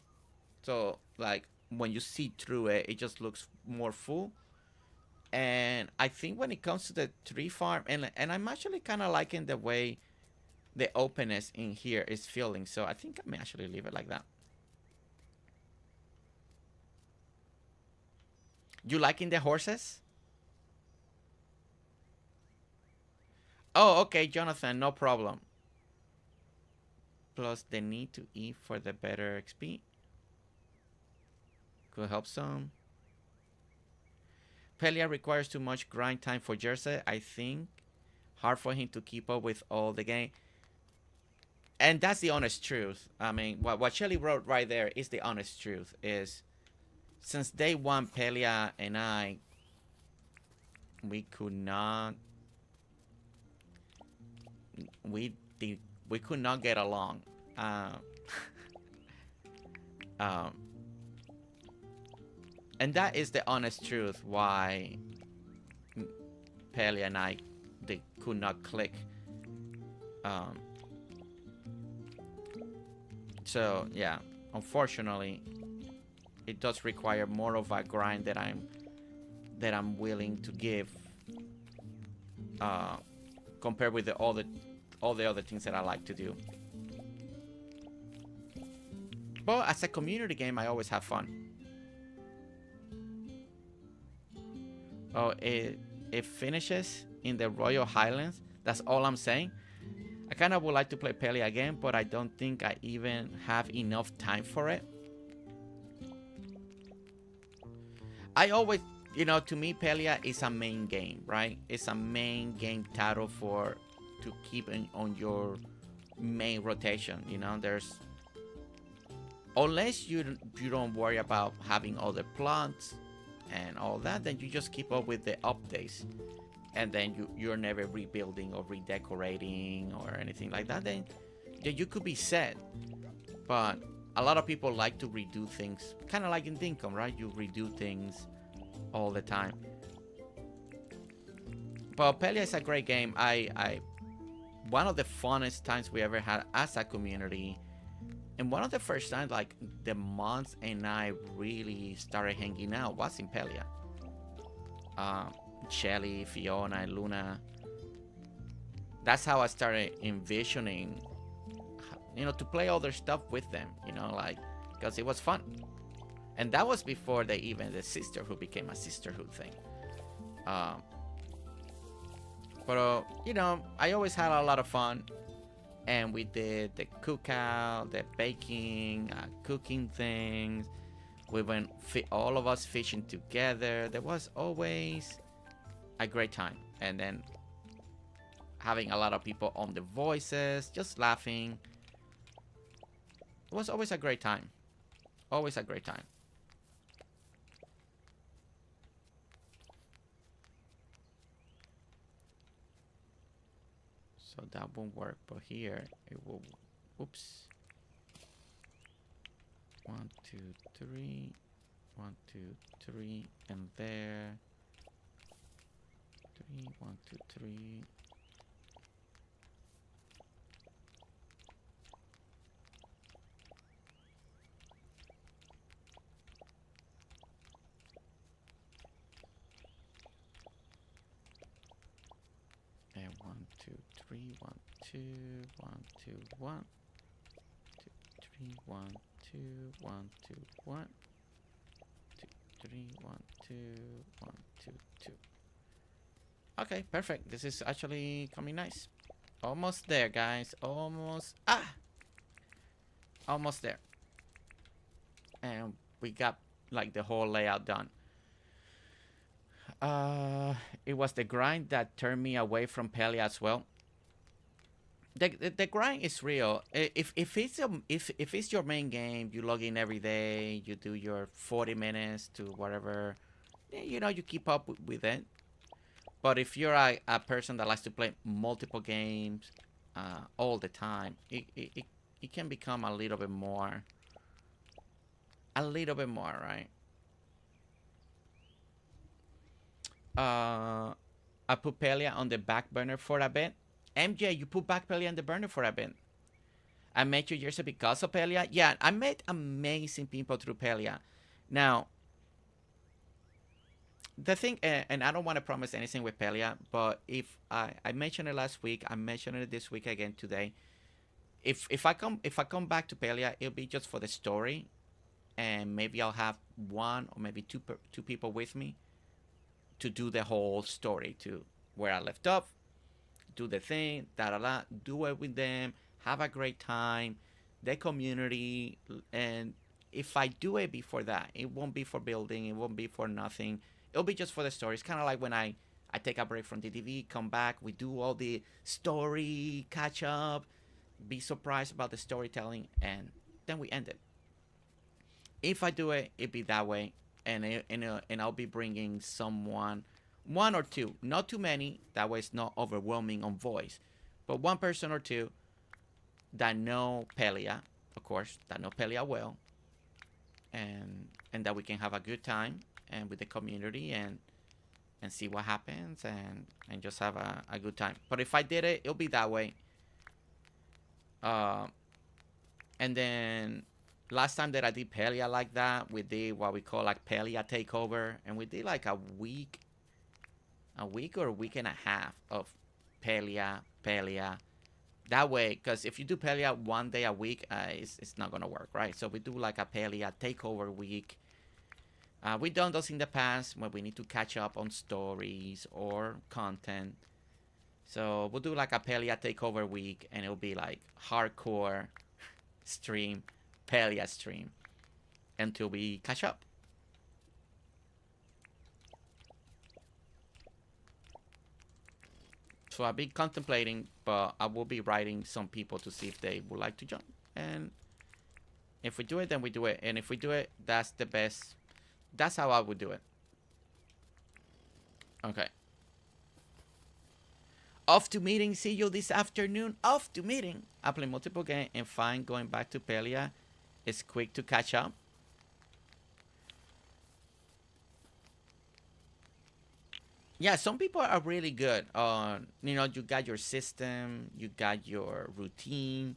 So like when you see through it, it just looks more full. And I think when it comes to the tree farm, and I'm actually kind of liking the way the openness in here is feeling. So I think I may actually leave it like that. You liking the horses? Oh, okay, Jonathan, no problem. Plus the need to eat for the better XP. Could help some. Pelia requires too much grind time for Jersey, I think. Hard for him to keep up with all the game. And that's the honest truth. I mean, what Shelly wrote right there is the honest truth. Is since day one, Pelia and I, we could not... We could not get along. And that is the honest truth why Pelia and I, they could not click. So yeah, unfortunately, it does require more of a grind that I'm willing to give, compared with all the other things that I like to do. But as a community game, I always have fun. Oh, it finishes in the Royal Highlands. That's all I'm saying. I kind of would like to play Pelia again, but I don't think I even have enough time for it. I always, you know, to me, Pelia is a main game, right? It's a main game title to keep on your main rotation. You know, there's, unless you don't worry about having other plots and all that, then you just keep up with the updates, and then you're never rebuilding or redecorating or anything like that. Then you could be set. But a lot of people like to redo things, kind of like in Dinkum, right? You redo things all the time. But Pelia is a great game. One of the funnest times we ever had as a community, and one of the first times like the months and I really started hanging out was in Pelia. Shelly, Fiona, and Luna. That's how I started envisioning, you know, to play other stuff with them, you know, like, because it was fun. And that was before the sisterhood became a sisterhood thing. But you know, I always had a lot of fun. And we did the cookout, the baking, cooking things. We went all of us fishing together. There was always a great time. And then having a lot of people on the voices, just laughing. It was always a great time. Always a great time. So that won't work, but here it will. Oops. 1, 2, 3. 1, 2, 3, and there. 3, 1, 2, 3. And 1, 2, 3, 1, 2, 1, 2, 1, 2, 3, 1, 2, 1, 2, 1, 2, 3, 1, 2, 1, 2, 2. Okay, perfect. This is actually coming nice. Almost there, guys. Almost. Almost there. And we got like the whole layout done. It was the grind that turned me away from Pele as well. The grind is real. If it's your main game, you log in every day, you do your 40 minutes to whatever, you know, you keep up with it. But if you're a person that likes to play multiple games all the time, it can become a little bit more, right? I put Pele on the back burner for a bit. MJ, you put back Pele on the burner for a bit. I met you years because of Pele. Yeah, I met amazing people through Pele. Now, the thing, and I don't want to promise anything with Pele, but if I mentioned it last week, I mentioned it this week again today. If I come back to Pele, it'll be just for the story, and maybe I'll have one or maybe two people with me to do the whole story to where I left off, do the thing, do it with them, have a great time, the community. And if I do it before that, it won't be for building, it won't be for nothing. It'll be just for the story. It's kind of like when I take a break from DTV, come back, we do all the story, catch up, be surprised about the storytelling, and then we end it. If I do it, it'd be that way, and I'll be bringing someone, one or two, not too many, that way it's not overwhelming on voice, but one person or two that know Pele, of course, that know Pele well, and that we can have a good time and with the community and see what happens and just have a good time. But if I did it, it'll be that way. And then last time that I did Pele like that, we did what we call like Pele takeover, and we did like a week or a week and a half of Pele. That way, because if you do Pele 1 day a week, it's not gonna work, right? So we do like a Pele takeover week. We've done those in the past when we need to catch up on stories or content. So we'll do like a Pele takeover week, and it'll be like hardcore stream, Pele stream, until we catch up. So I've been contemplating, but I will be writing some people to see if they would like to join. And if we do it, then we do it. And if we do it, that's the best. That's how I would do it. Okay. Off to meeting. See you this afternoon. Off to meeting. I play multiple games and find going back to Pele is quick to catch up. Yeah, some people are really good on, you know, you got your system, you got your routine,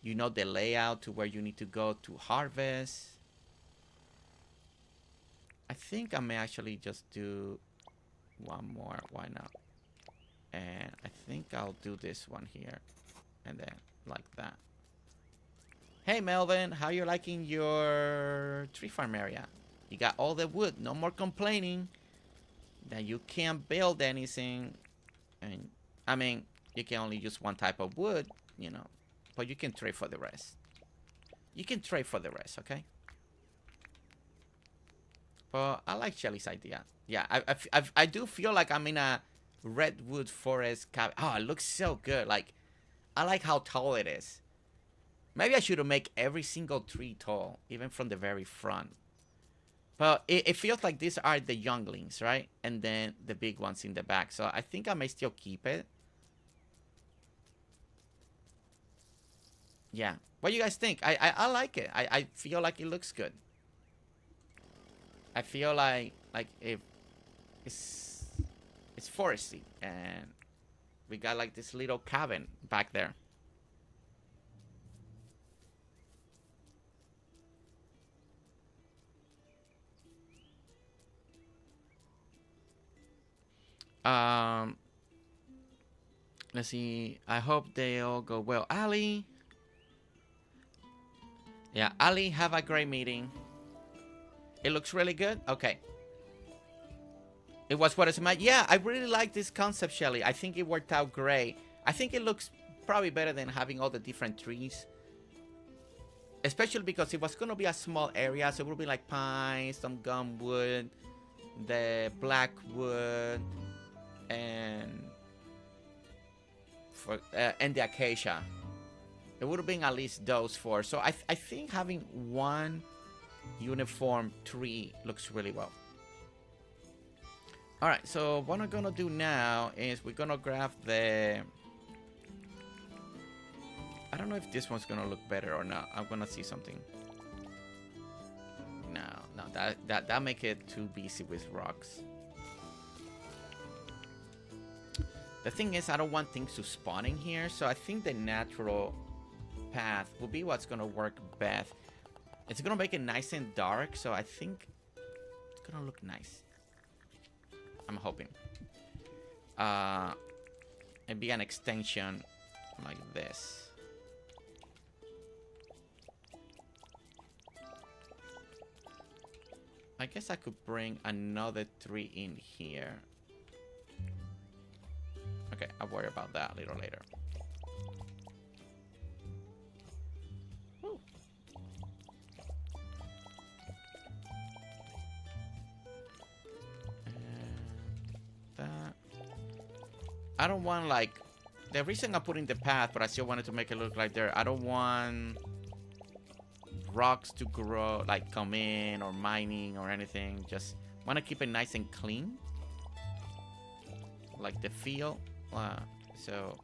you know the layout to where you need to go to harvest. I think I may actually just do one more. Why not? And I think I'll do this one here. And then like that. Hey, Melvin, how you liking your tree farm area? You got all the wood. No more complaining that you can't build anything. And I mean, you can only use one type of wood, you know. But you can trade for the rest. You can trade for the rest, okay? But I like Shelly's idea. Yeah, I do feel like I'm in a redwood forest cabin. Oh, it looks so good. Like, I like how tall it is. Maybe I should make every single tree tall, even from the very front. But it feels like these are the younglings, right? And then the big ones in the back. So I think I may still keep it. Yeah. What do you guys think? I like it. I feel like it looks good. I feel like if it's foresty, and we got like this little cabin back there. Let's see. I hope they all go well. Alli, Yeah, Alli, have a great meeting. It looks really good. Okay. It was what it's about. Yeah, I really like this concept, Shelly. I think it worked out great. I think it looks probably better than having all the different trees. Especially because it was going to be a small area. So it would be like pine, some gumwood, the blackwood, and the acacia. It would have been at least those four. So I think having one uniform tree looks really well. All right, so what I'm gonna do now is we're gonna grab the... I don't know if this one's gonna look better or not. I'm gonna see something. No, that make it too busy with rocks. The thing is, I don't want things to spawn in here, so I think the natural path will be what's gonna work best. It's gonna make it nice and dark, so I think it's gonna look nice. I'm hoping. It'd be an extension like this. I guess I could bring another tree in here. Okay, I'll worry about that a little later. Woo. That. I don't want, like, the reason I put in the path, but I still wanted to make it look like there. I don't want rocks to grow, like come in or mining or anything. Just want to keep it nice and clean, like the feel. So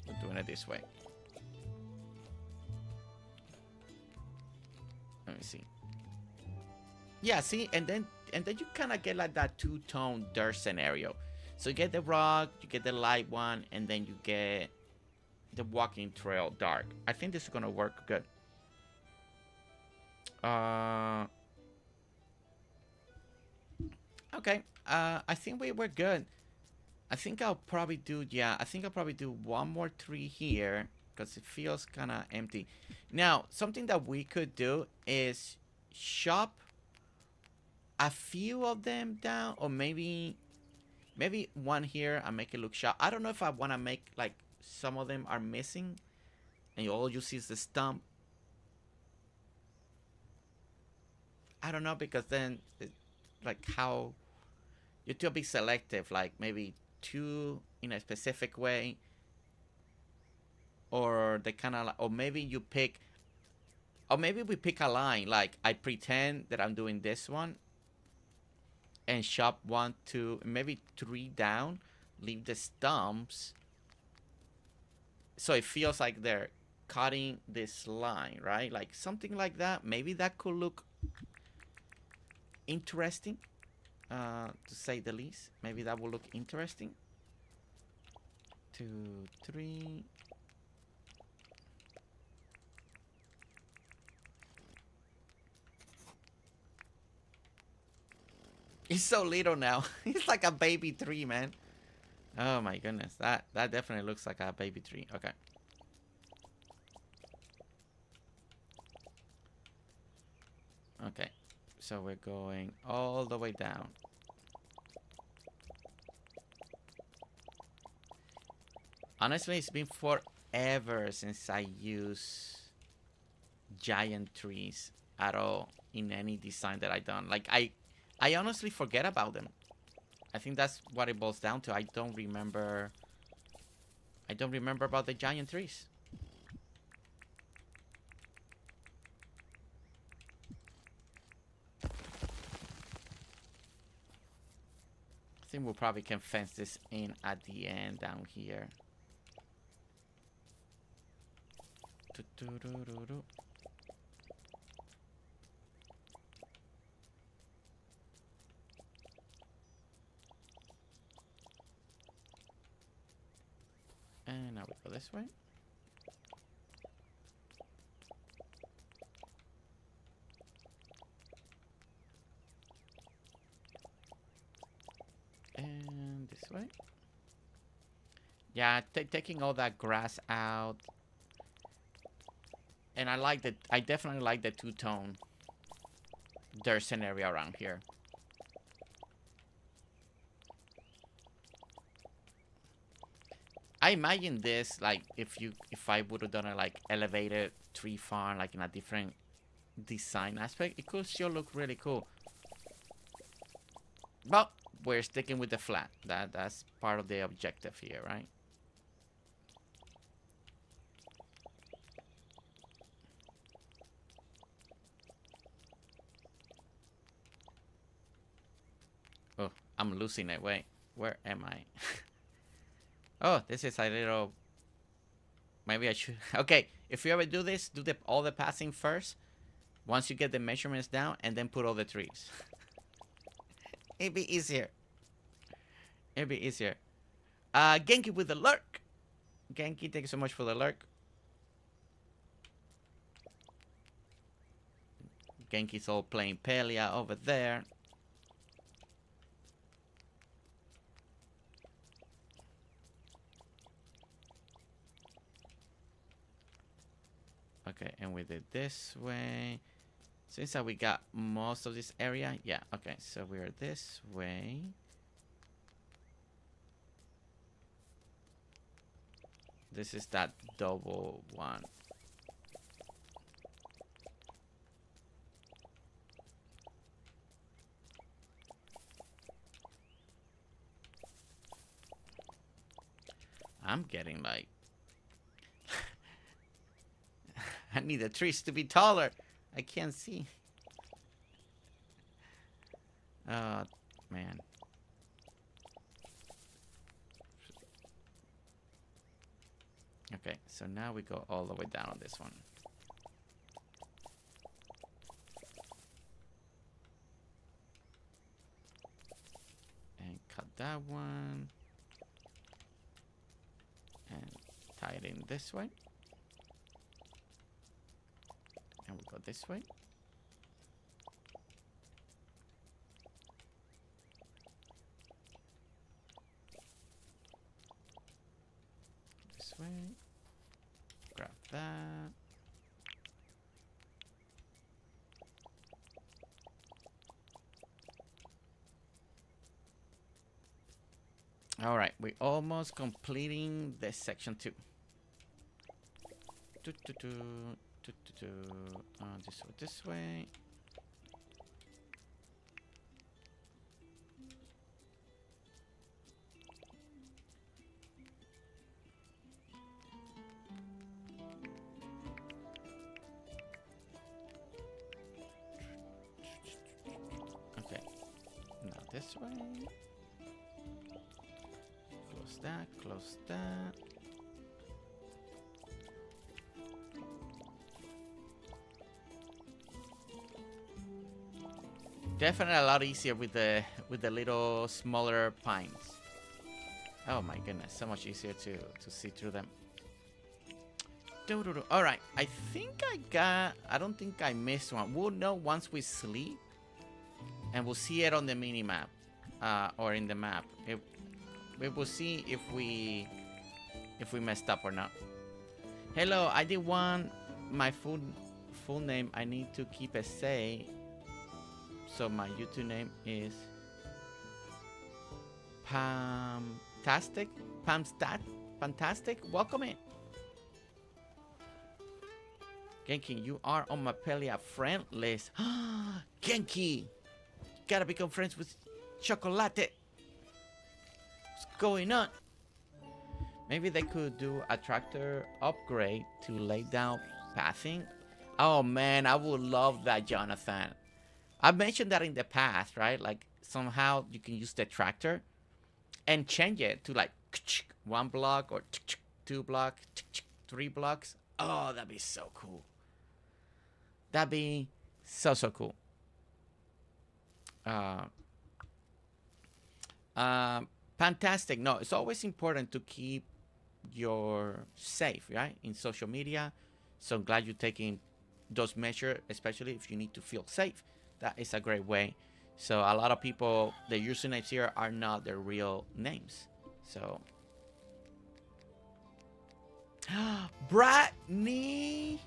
we're doing it this way. Let me see. Yeah, see, and then you kind of get like that two-tone dirt scenario. So you get the rock, you get the light one, and then you get the walking trail dark. I think this is gonna work good. Okay. I think we're good. I think I'll probably do, yeah, I think I'll probably do one more tree here because it feels kind of empty. Now, something that we could do is chop a few of them down, or maybe one here and make it look sharp. I don't know if I want to make, like, some of them are missing and all you see is the stump. I don't know, because then, like, how you have to be selective, like maybe two in a specific way, or they kind of, or maybe you pick, or maybe we pick a line, like I pretend that I'm doing this one and chop 1, 2, maybe 3 down, leave the stumps so it feels like they're cutting this line, right? Like something like that. Maybe that could look interesting, to say the least. Maybe that will look interesting. 2, 3. He's so little now. He's like a baby tree, man. Oh my goodness. That definitely looks like a baby tree. Okay. Okay. So we're going all the way down. Honestly, it's been forever since I used giant trees at all in any design that I've done. Like, I honestly forget about them. I think that's what it boils down to. I don't remember about the giant trees. I think we probably can fence this in at the end down here. And now we go this way. And this way. Yeah, taking all that grass out. And I like that. I definitely like the two-tone dirt scenario around here. I imagine this like if I would have done a like elevated tree farm like in a different design aspect, it could still look really cool. But we're sticking with the flat. That's part of the objective here, right? Oh, I'm losing it. Wait, where am I? Oh, this is a little... Maybe I should... Okay, if you ever do this, do all the passing first. Once you get the measurements down, and then put all the trees. It'd be easier. It'd be easier. Genki with the lurk. Genki, thank you so much for the lurk. Genki's all playing Pelia over there. Okay, and we did this way. Since we got most of this area, yeah, okay, so we're this way. This is that double one. I'm getting like... I need the trees to be taller. I can't see. Oh, man. Okay, so now we go all the way down on this one. And cut that one. And tie it in this way. And we go this way. This way. Grab that. All right, we're almost completing this section 2. This way. Okay, now this way. Close that, close that. Definitely a lot easier with the little smaller pines. Oh my goodness, so much easier to see through them. All right, I think I don't think I missed one. We'll know once we sleep, and we'll see it on the mini map, or in the map. We will see if we messed up or not. Hello, I did want my full name. I need to keep it safe. So my YouTube name is Pamtastic. Fantastic. Welcome in. Genki, you are on my Pelia friend list. Genki, gotta become friends with Chocolate. What's going on? Maybe they could do a tractor upgrade to lay down pathing. Oh man, I would love that, Jonathan. I mentioned that in the past, right? Like somehow you can use the tractor and change it to like 1 block or 2 blocks, 3 blocks. Oh, that'd be so cool. That'd be so cool. Fantastic. No, it's always important to keep your safe, right? In social media. So I'm glad you're taking those measures, especially if you need to feel safe. That is a great way. So a lot of people, the usernames here are not their real names. So Bratney,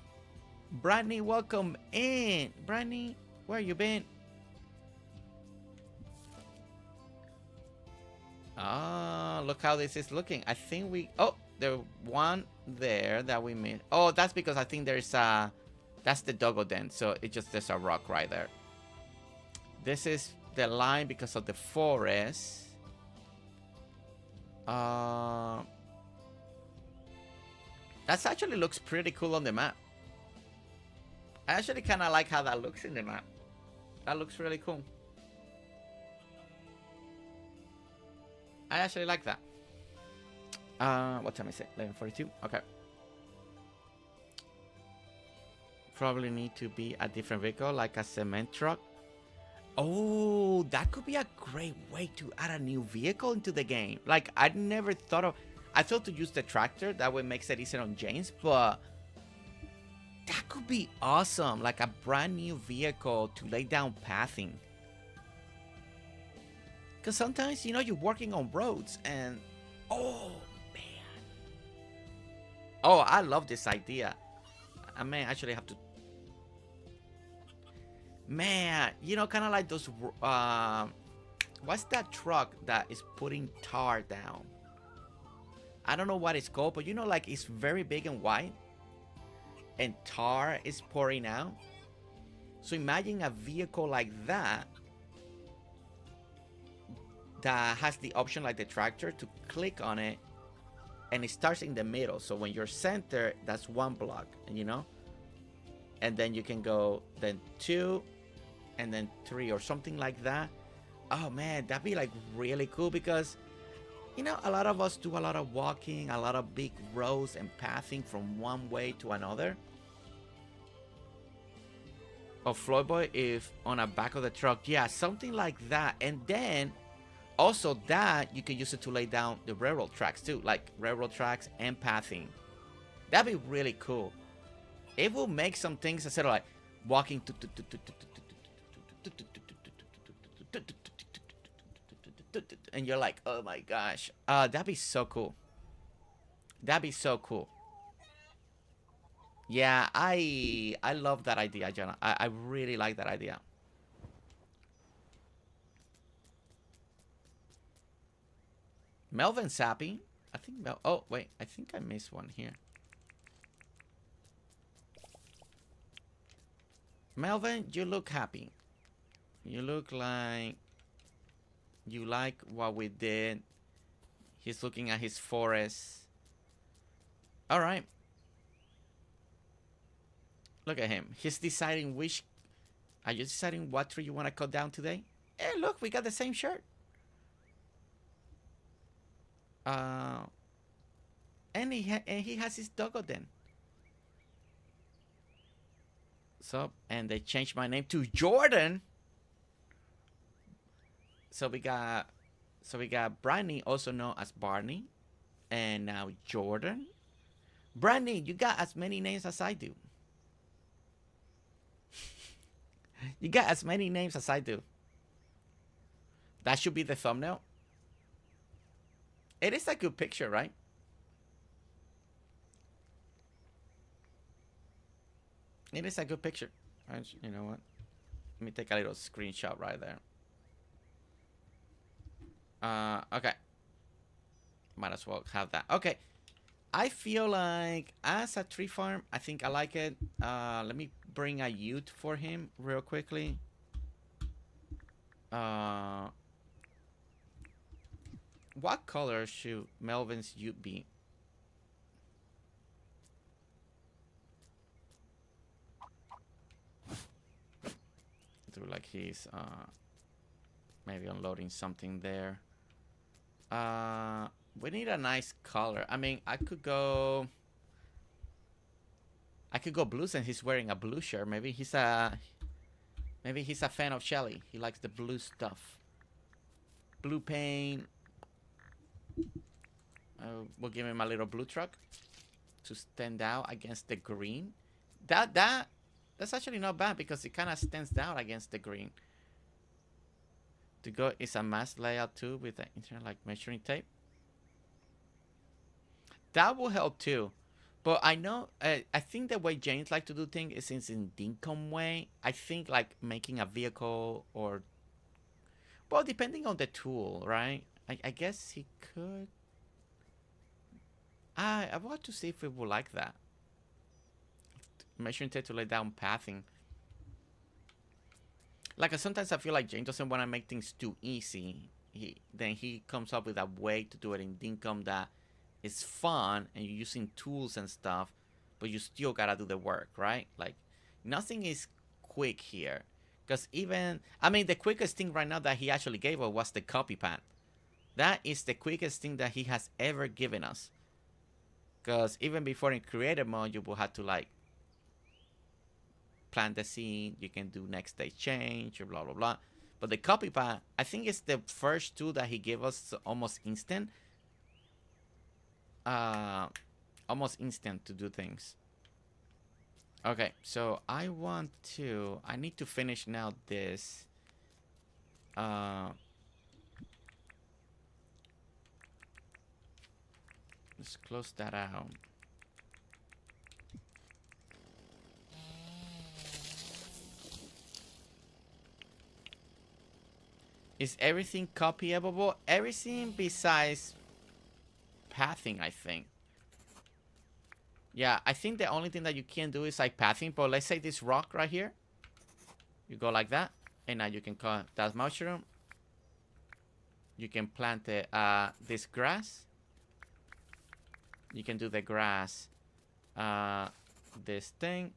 Brittany, welcome in. Brittany, where you been? Ah, look how this is looking. I think we... Oh, the one there that we made. Oh, that's because I think there's a... That's the doggo den. So it just... There's a rock right there. This is the line because of the forest. That actually looks pretty cool on the map. I actually kind of like how that looks in the map. That looks really cool. I actually like that. What time is it? 11:42. Okay. Probably need to be a different vehicle, like a cement truck. Oh, that could be a great way to add a new vehicle into the game. Like, I'd never thought of... I thought to use the tractor. That way makes it easier on James, but... That could be awesome. Like a brand new vehicle to lay down pathing. Because sometimes, you know, you're working on roads and... Oh, man. Oh, I love this idea. I may actually have to... Man, you know, kind of like those... what's that truck that is putting tar down? I don't know what it's called, but you know, like it's very big and wide. And tar is pouring out. So imagine a vehicle like that. That has the option like the tractor to click on it. And it starts in the middle. So when you're center, that's one block. And you know. And then you can go then 2. And then 3 or something like that. Oh man, that'd be like really cool because, you know, a lot of us do a lot of walking, a lot of big roads and pathing from one way to another. Or Floyd Boy if on the back of the truck. Yeah, something like that. And then also that you can use it to lay down the railroad tracks too. Like railroad tracks and pathing. That'd be really cool. It will make some things instead of like walking and you're like, oh my gosh, that'd be so cool. That'd be so cool. Yeah, I love that idea, Jenna. I really like that idea. Melvin's happy. I think oh wait, I think I missed one here. Melvin, you look happy. You look like you like what we did. He's looking at his forest. All right. Look at him. He's deciding which... Are you deciding what tree you want to cut down today? Hey, look, we got the same shirt. And he has his doggo then. So, and they changed my name to Jordan. So we got Brandy, also known as Barney, and now Jordan. Brandy, you got as many names as I do. You got as many names as I do. That should be the thumbnail. It is a good picture, right? It is a good picture. You know what? Let me take a little screenshot right there. Okay. Might as well have that. Okay. I feel like as a tree farm, I think I like it. Let me bring a ute for him real quickly. What color should Melvin's ute be? Do like he's maybe unloading something there. We need a nice color. I mean, I could go blue since he's wearing a blue shirt. Maybe he's a fan of Shelly. He likes the blue stuff. Blue paint. We'll give him a little blue truck to stand out against the green. That's actually not bad because it kind of stands out against the green. To go is a mask layout too with the internet like measuring tape. That will help too. But I know, I think the way James like to do things is in Dinkum way. I think like making a vehicle or, well, depending on the tool, right? I guess he could. I want to see if we would like that. Measuring tape to lay down pathing. Like sometimes I feel like James doesn't want to make things too easy. Then he comes up with a way to do it in Dinkum that is fun and you're using tools and stuff, but you still gotta do the work, right? Like nothing is quick here. Because even, I mean, the quickest thing right now that he actually gave us was the copy pad. That is the quickest thing that he has ever given us. Because even before in creative mode, you will have to like plant the seed, you can do next day change or blah blah blah. But the copy pad, I think it's the first tool that he gave us almost instant. Almost instant to do things. Okay, so I need to finish now this. Let's close that out. Is everything copyable? Everything besides pathing, I think. Yeah, I think the only thing that you can do is like pathing. But let's say this rock right here. You go like that. And now you can cut that mushroom. You can plant this grass. You can do the grass. This thing.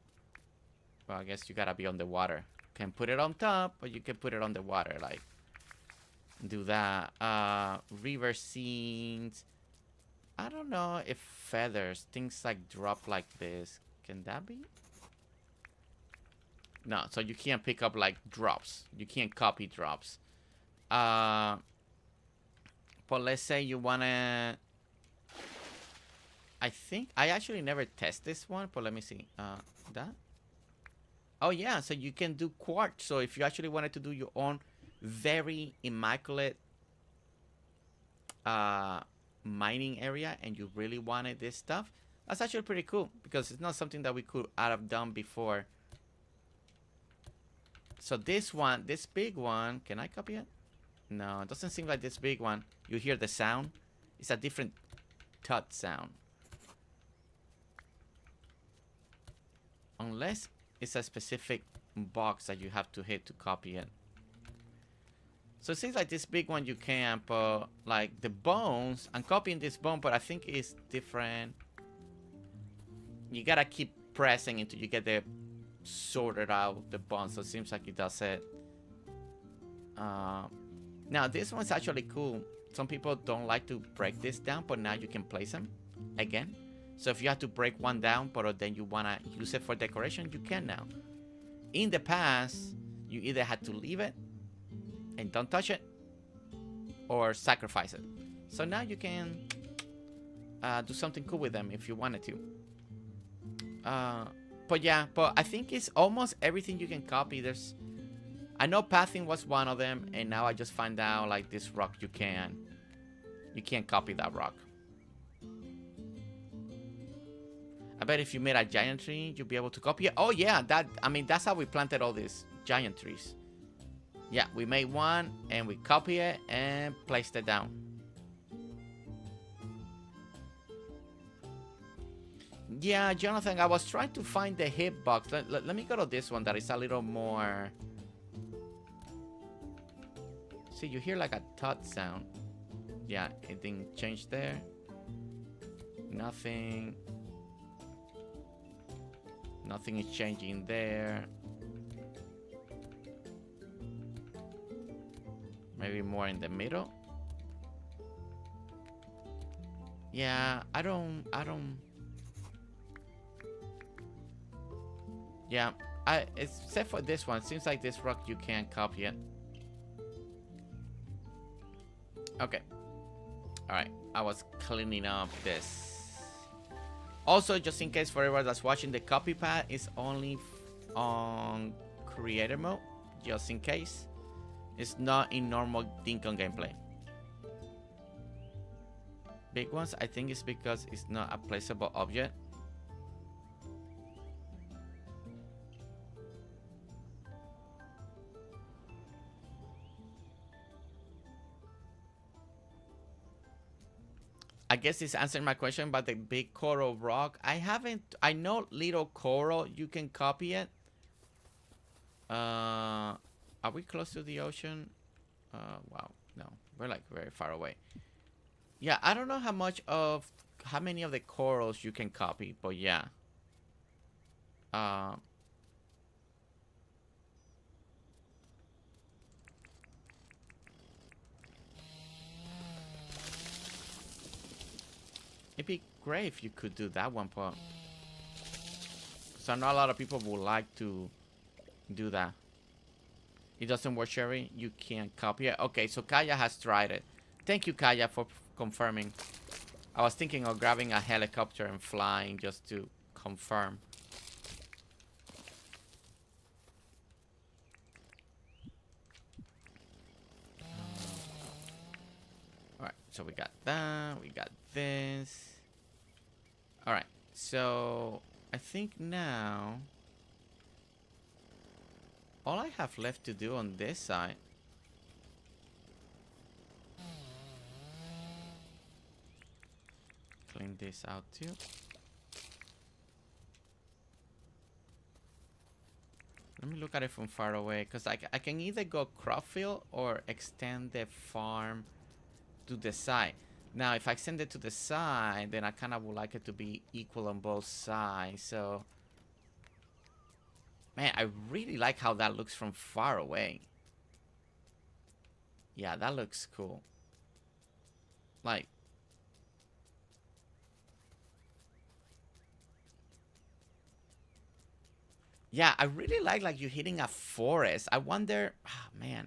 Well, I guess you gotta be on the water. Can put it on top, but you can put it on the water. Like, do that. River scenes. I don't know if feathers, things like drop like this. Can that be? No, so you can't pick up like drops. You can't copy drops. But let's say you wanna... I think I actually never test this one, but let me see. That? Oh yeah, so you can do quartz. So if you actually wanted to do your own very immaculate mining area and you really wanted this stuff, that's actually pretty cool because it's not something that we could have done before. So this one, this big one, can I copy it? No, it doesn't seem like this big one. You hear the sound? It's a different tut sound. Unless it's a specific box that you have to hit to copy it. So it seems like this big one you can, but like the bones, I'm copying this bone, but I think it's different. You gotta keep pressing until you get the sorted out the bones. So it seems like it does it. Now this one's actually cool. Some people don't like to break this down, but now you can place them again. So if you have to break one down, but then you wanna use it for decoration, you can now. In the past, you either had to leave it and don't touch it, or sacrifice it. So now you can do something cool with them if you wanted to. But yeah, but I think it's almost everything you can copy. There's, I know pathing was one of them, and now I just find out like this rock you can't copy that rock. I bet if you made a giant tree, you'll be able to copy it. Oh yeah, I mean that's how we planted all these giant trees. Yeah, we made one and we copy it and placed it down. Yeah, Jonathan, I was trying to find the hitbox. Let me go to this one that is a little more... See, you hear like a tut sound. Yeah, it didn't change there. Nothing. Nothing is changing there. Maybe more in the middle. Yeah, I don't. Yeah, except for this one. Seems like this rock you can't copy it. Okay. Alright, I was cleaning up this. Also, just in case for everyone that's watching, the copy pad is only on creator mode. Just in case. It's not in normal Dinkum gameplay. Big ones, I think it's because it's not a placeable object. I guess it's answering my question about the big coral rock. I know little coral, you can copy it. Are we close to the ocean? Wow, no, we're like very far away. Yeah, I don't know how many of the corals you can copy, but yeah. It'd be great if you could do that one part. So I know a lot of people would like to do that. It doesn't work, Sherry. You can't copy it. Okay, so Kaya has tried it. Thank you, Kaya, for confirming. I was thinking of grabbing a helicopter and flying just to confirm. Alright, so we got that. We got this. Alright, so I think now all I have left to do on this side clean this out too. Let me look at it from far away, because I can either go crop field or extend the farm to the side. Now if I extend it to the side, then I kind of would like it to be equal on both sides. So man, I really like how that looks from far away. Yeah, that looks cool. Like, yeah, I really like you hitting a forest. I wonder, oh, man.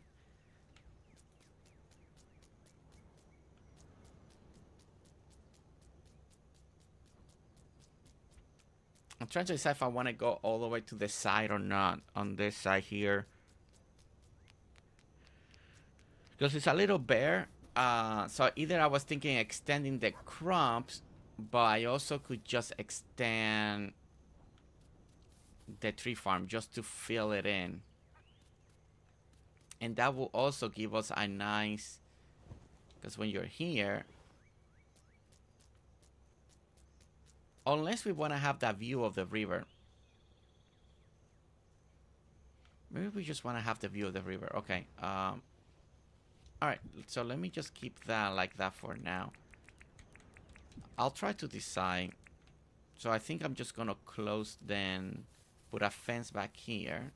I'm trying to decide if I want to go all the way to the side or not on this side here. Because it's a little bare. So either I was thinking extending the crops, but I also could just extend the tree farm just to fill it in. And that will also give us a nice, because when you're here, unless we want to have that view of the river. Maybe we just want to have the view of the river. Okay. Alright, so let me just keep that like that for now. I'll try to decide. So I think I'm just going to close then, put a fence back here.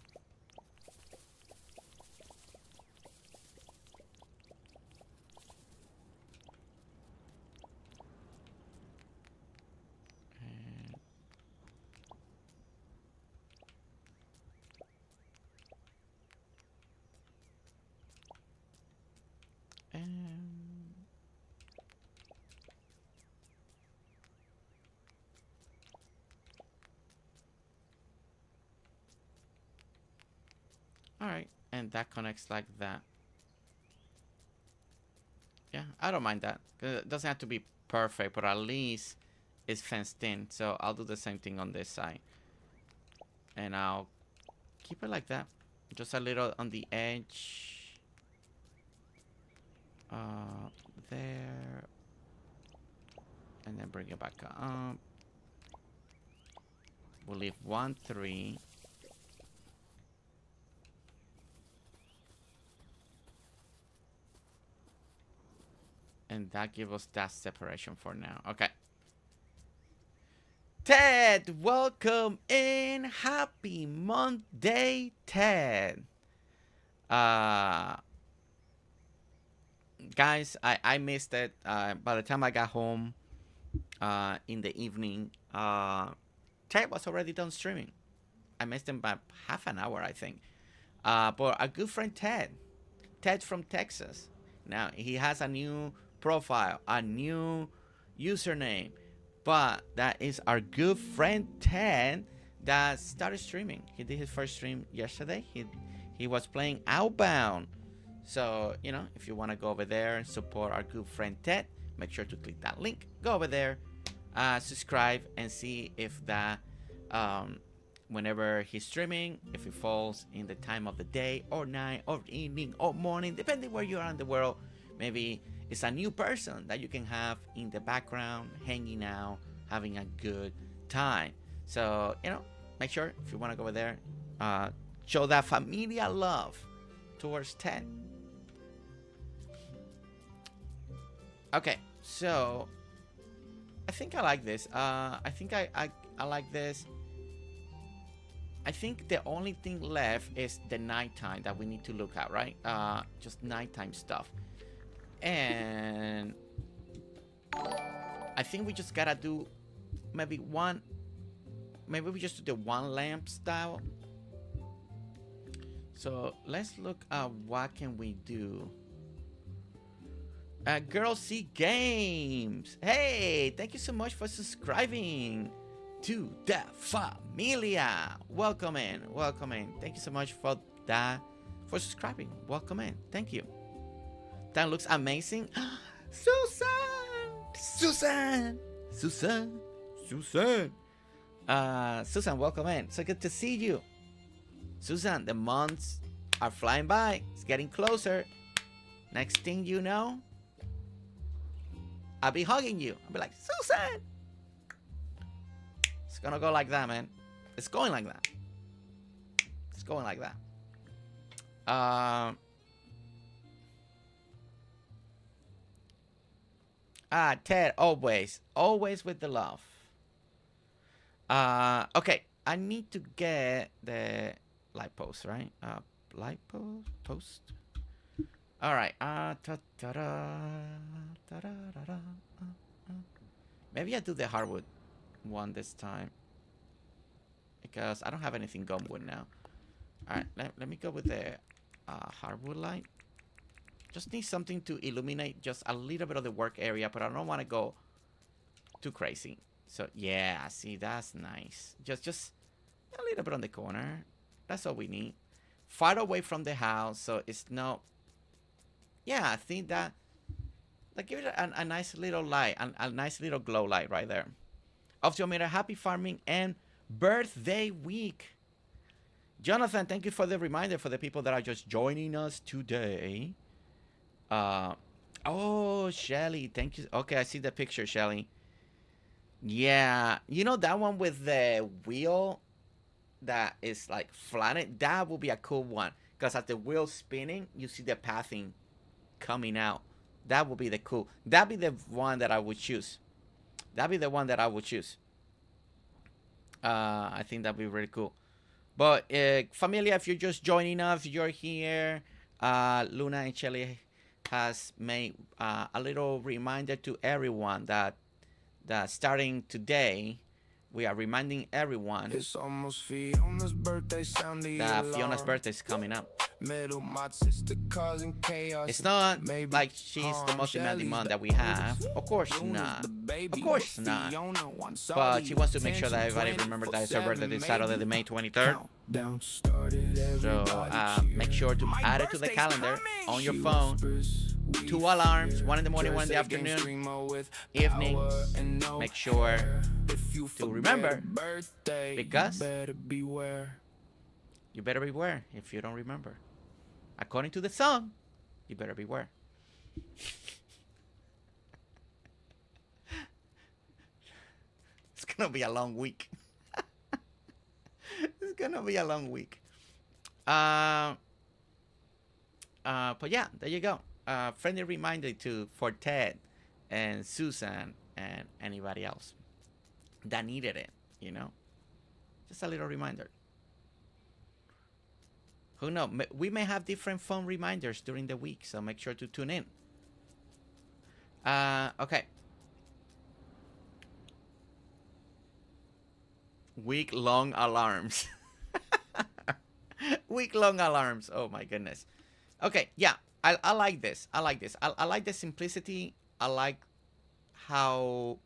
Alright, and that connects like that. Yeah, I don't mind that. It doesn't have to be perfect, but at least it's fenced in. So I'll do the same thing on this side. And I'll keep it like that. Just a little on the edge. There. And then bring it back up. We'll leave 1, 3. And that gives us that separation for now. Okay. Ted, welcome in. Happy Monday, Ted. Guys, I missed it. By the time I got home in the evening, Ted was already done streaming. I missed him by half an hour, I think. But our good friend Ted from Texas. Now, he has a new profile, a new username, but that is our good friend Ted that started streaming. He did his first stream yesterday. He was playing Outbound. So, you know, if you want to go over there and support our good friend Ted, make sure to click that link. Go over there, subscribe, and see if that whenever he's streaming, if it falls in the time of the day or night or evening or morning, depending where you are in the world, Maybe it's a new person that you can have in the background, hanging out, having a good time. So, you know, make sure if you want to go over there, show that familia love towards Ted. Okay, so I think I like this. I think I like this. I think the only thing left is the nighttime that we need to look at, right? Just nighttime stuff. And I think we just gotta do maybe we just do the one lamp style. So let's look at what can we do. GerseGames. Hey, thank you so much for subscribing to the familia. Welcome in. Welcome in. Thank you so much for that, for subscribing. Welcome in. Thank you. That looks amazing. Susan, Susan, welcome in. So good to see you. Susan, the months are flying by. It's getting closer. Next thing you know, I'll be hugging you. I'll be like, Susan. It's gonna go like that, man. It's going like that. It's going like that. Ted, always with the love. Okay, I need to get the light post, right? Light post. All right. Maybe I do the hardwood one this time because I don't have anything gumwood now. All right, let me go with the hardwood light. Just need something to illuminate just a little bit of the work area, but I don't want to go too crazy. So yeah, see, that's nice. Just a little bit on the corner. That's all we need. Far away from the house, so it's not. Yeah, I think that. Like, give it a nice little light, a nice little glow light right there. Optiometer, happy farming and birthday week. Jonathan, thank you for the reminder for the people that are just joining us today. Oh, Shelly, thank you. Okay, I see the picture, Shelly. Yeah, you know that one with the wheel that is like flattened? That will be a cool one. Because as the wheel's spinning, you see the pathing coming out. That would be the cool. That'd be the one that I would choose. That'd be the one that I would choose. I think that'd be really cool. But familia, if you're just joining us, you're here. Luna and Shelly has made a little reminder to everyone that starting today, we are reminding everyone It's almost Fiona's birthday, sound the that alarm. Fiona's birthday is coming up. Middle, my sister causing chaos. It's not Maybe like she's the most demanding mom that we have. Of course not. Of course not. But she wants to make sure that everybody remembers that it's her birthday this Saturday, the May 23rd. So make sure to add it to the calendar on your phone. 2 alarms, 1 in the morning, 1 in the afternoon, evening. Make sure to remember, because you better beware if you don't remember. According to the song, you better beware. It's gonna be a long week. It's gonna be a long week. But yeah, there you go. Friendly reminder for Ted and Susan and anybody else that needed it, you know. Just a little reminder. Who knows? We may have different phone reminders during the week, so make sure to tune in. Okay. Week-long alarms. Week-long alarms. Oh my goodness. Okay, yeah. I like this. I like this. I like the simplicity. I like how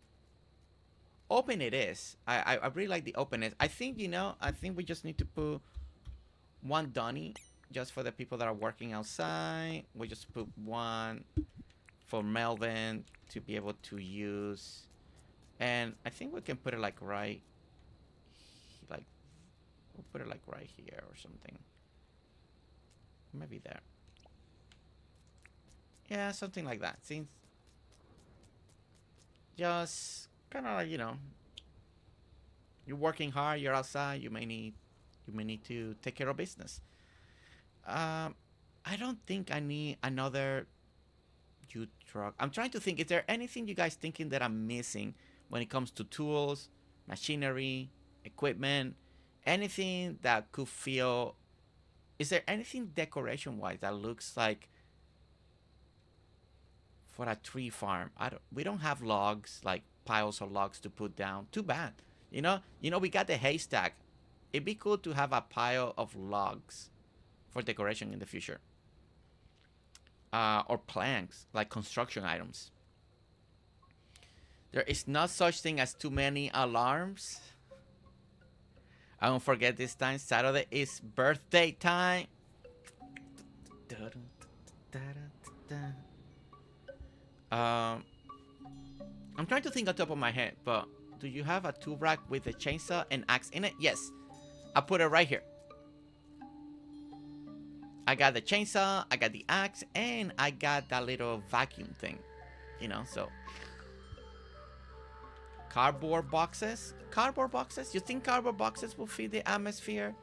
open it is. I really like the openness. I think, you know, I think we just need to put 1 dunny just for the people that are working outside. We just put 1 for Melvin to be able to use. And I think we can put it like we'll put it like right here or something. Maybe there. Yeah, something like that. See? Just kind of like, you know, you're working hard, you're outside, you may need to take care of business. I don't think I need another jute truck. I'm trying to think, is there anything you guys thinking that I'm missing when it comes to tools, machinery, equipment, anything that could feel... Is there anything decoration-wise that looks like for a tree farm? We don't have logs, like piles of logs to put down. Too bad. You know, we got the haystack. It'd be cool to have a pile of logs for decoration in the future. Or planks, like construction items. There is not such thing as too many alarms. I don't forget this time. Saturday is birthday time. I'm trying to think on top of my head, but do you have a tool rack with a chainsaw and axe in it? Yes. I put it right here. I got the chainsaw, I got the axe, and I got that little vacuum thing. You know, so... Cardboard boxes? Cardboard boxes? You think cardboard boxes will fit the atmosphere?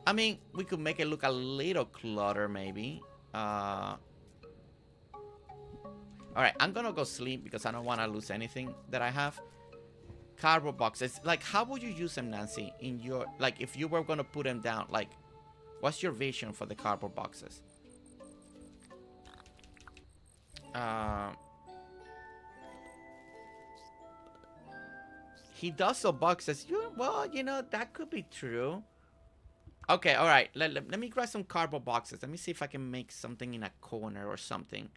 I mean, we could make it look a little cluttered, maybe. Alright, I'm gonna go sleep because I don't want to lose anything that I have. Cardboard boxes. Like, how would you use them, Nancy? In your... Like, if you were gonna put them down, like... What's your vision for the cardboard boxes? He does sell boxes. Well, you know, that could be true. Okay, all right. Let me grab some cardboard boxes. Let me see if I can make something in a corner or something.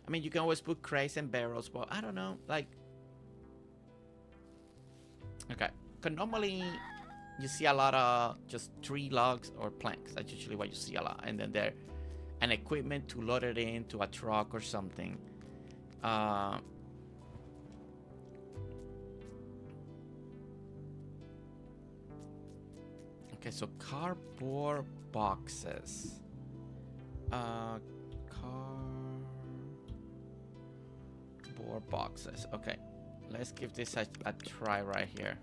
I mean, you can always put crates and barrels, but I don't know. Like... Okay, because normally you see a lot of just tree logs or planks. That's usually what you see a lot. And then there, an equipment to load it into a truck or something. Okay, so cardboard boxes. Cardboard boxes. Okay. Let's give this a try right here.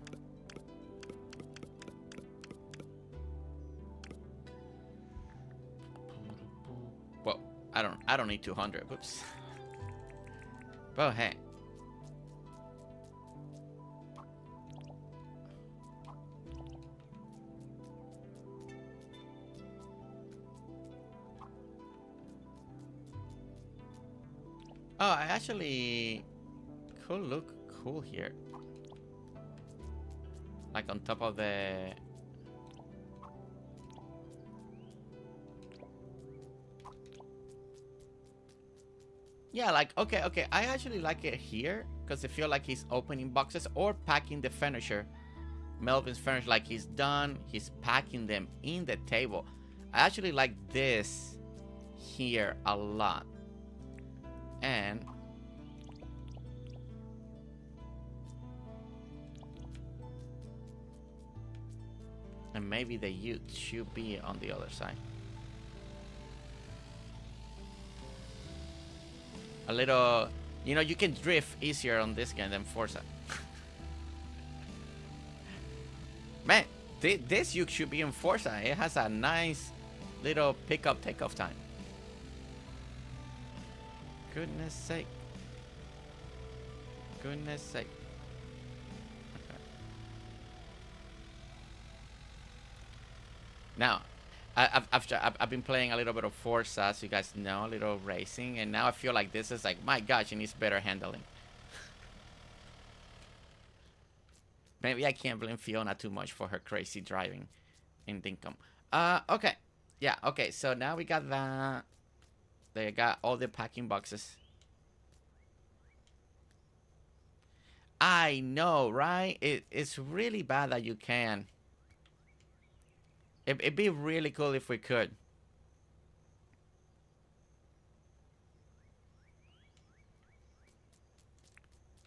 Well, I don't need 200. Whoops. Well, hey. Oh, I actually could look cool here, like on top of the... Yeah, like, okay, I actually like it here because I feel like he's opening boxes or packing the furniture, Melvin's furniture. Like, he's done, he's packing them in the table. I actually like this here a lot. And maybe the youth should be on the other side. A little, you know, you can drift easier on this game than Forza. Man, this youth should be in Forza. It has a nice little pickup takeoff time. Goodness sake. Goodness sake. Okay. Now, I've been playing a little bit of Forza, as you guys know, a little racing, and now I feel like this is like, my gosh, it needs better handling. Maybe I can't blame Fiona too much for her crazy driving in Dinkum. Okay. Yeah, okay, so now we got that. They got all the packing boxes. I know, right? It's really bad that you can. It'd be really cool if we could.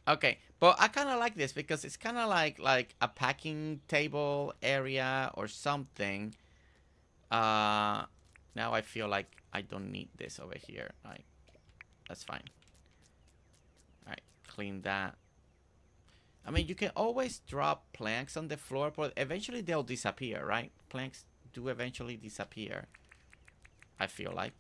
Okay, but I kind of like this because it's kind of like a packing table area or something. Now I feel like I don't need this over here. Like, that's fine. All right, clean that. I mean, you can always drop planks on the floor, but eventually they'll disappear, right? Planks do eventually disappear, I feel like.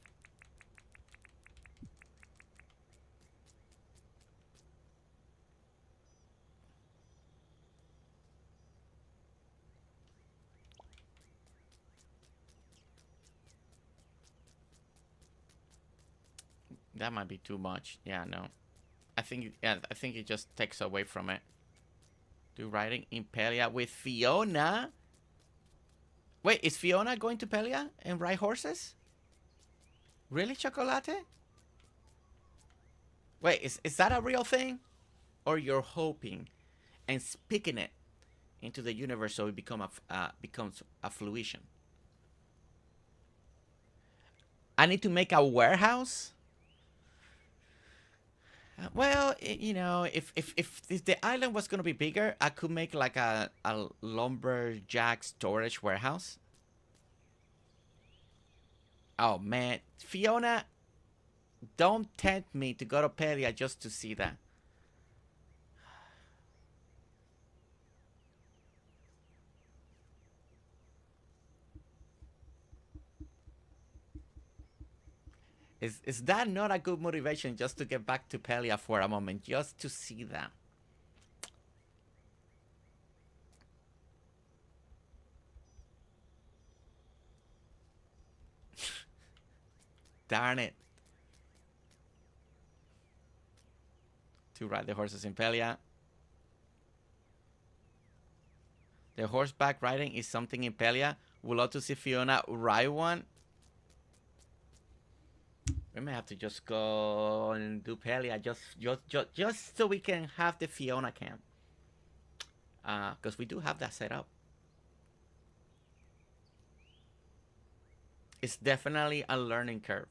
That might be too much. Yeah, no. I think it just takes away from it. Do riding in Pelia with Fiona? Wait, is Fiona going to Pelia and ride horses? Really, Chocolate? Wait, is that a real thing? Or you're hoping and speaking it into the universe so it becomes a fruition? I need to make a warehouse? Well, you know, if the island was gonna be bigger, I could make like a lumberjack storage warehouse. Oh man, Fiona, don't tempt me to go to Pelia just to see that. Is that not a good motivation just to get back to Pelia for a moment, just to see that? Darn it. To ride the horses in Pelia. The horseback riding is something in Pelia. Would love to see Fiona ride one. We may have to just go and do Pelia just so we can have the Fiona camp. Because we do have that set up. It's definitely a learning curve.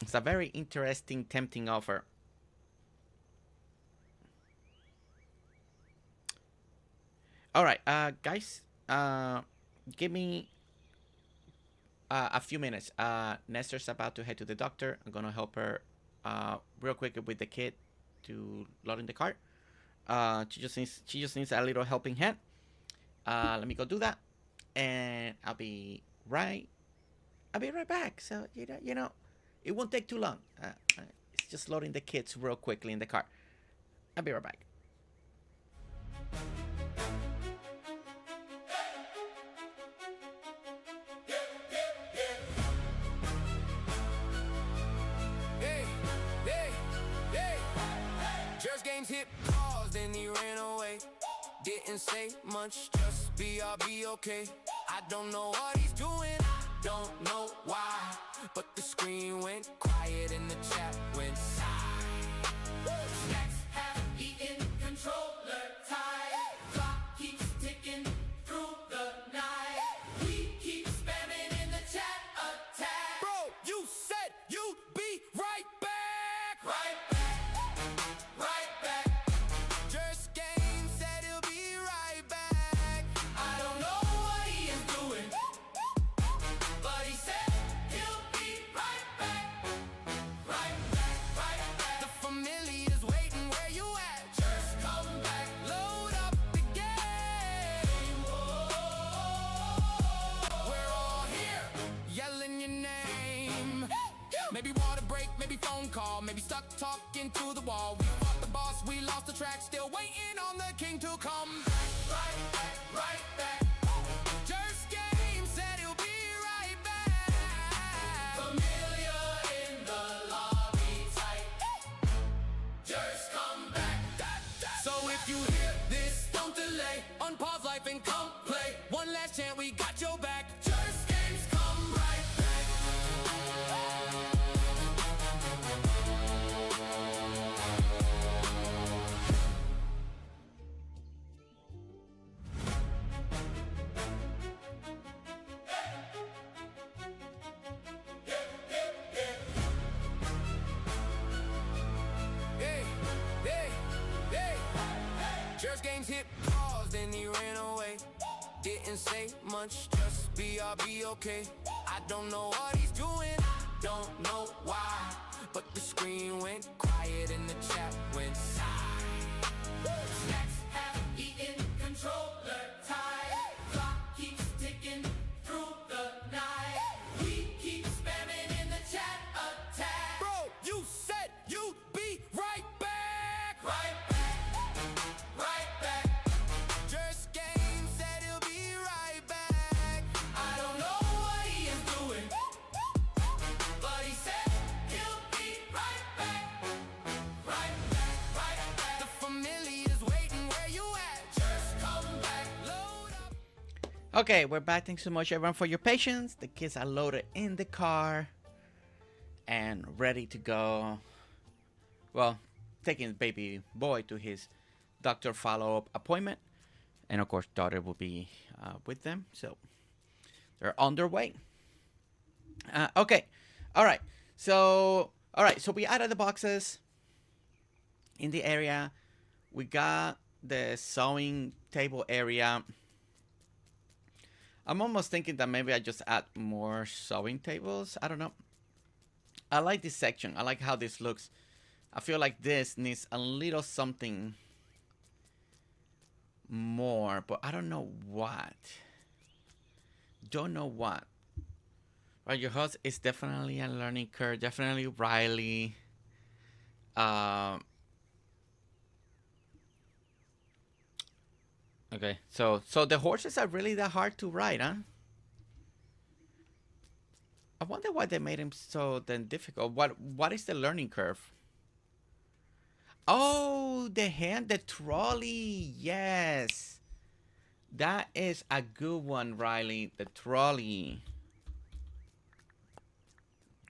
It's a very interesting, tempting offer. All right, guys, give me a few minutes. Nestor's about to head to the doctor. I'm gonna help her real quick with the kid to load in the cart. She just needs a little helping hand. Let me go do that, and I'll be right back. So you know, it won't take too long. It's just loading the kids real quickly in the car. I'll be right back. GerseGames hit pause, then he ran away. Didn't say much, just BRB okay. I don't know what he's doing, don't know why, but the screen went quiet and the chat went silent. Snacks have eaten, controller tied. Clock keeps ticking through the night. We keep spamming in the chat attack. Bro, you said you'd be right back. Right back. Maybe water break, maybe phone call, maybe stuck talking to the wall. We fought the boss, we lost the track, still waiting on the king to come back. Right back. GerseGames said he'll be right back. Familiar in the lobby tight. Just come back. So if you hear this, don't delay. Unpause life and come play. One last chance, we got your back. GerseGames, come right back. Didn't say much, just be okay. I don't know what he's doing, don't know why, but the screen went quiet and the chat went silent. Snacks have eaten, controller tied. Clock keeps ticking through the night. We keep spamming in the chat attack. Bro, you said you'd be right back. Right back, right back. GerseGames said he'll be right back. I don't know what he is doing, but he said he'll be right back. Right back, right back. The familiar's waiting, where you at? Just come back, load up. Okay, we're back. Thanks so much, everyone, for your patience. The kids are loaded in the car and ready to go. Well, taking baby boy to his doctor follow-up appointment. And, of course, daughter will be with them. So, they're on their way. Okay. All right. So we added the boxes in the area. We got the sewing table area. I'm almost thinking that maybe I just add more sewing tables. I don't know. I like this section. I like how this looks. I feel like this needs a little something more, but I don't know what. Don't know what. Right, your host is definitely a learning curve. Definitely Riley. Okay, so the horses are really that hard to ride, huh? I wonder why they made him so then difficult. What is the learning curve? Oh, the trolley. Yes. That is a good one, Riley. The trolley.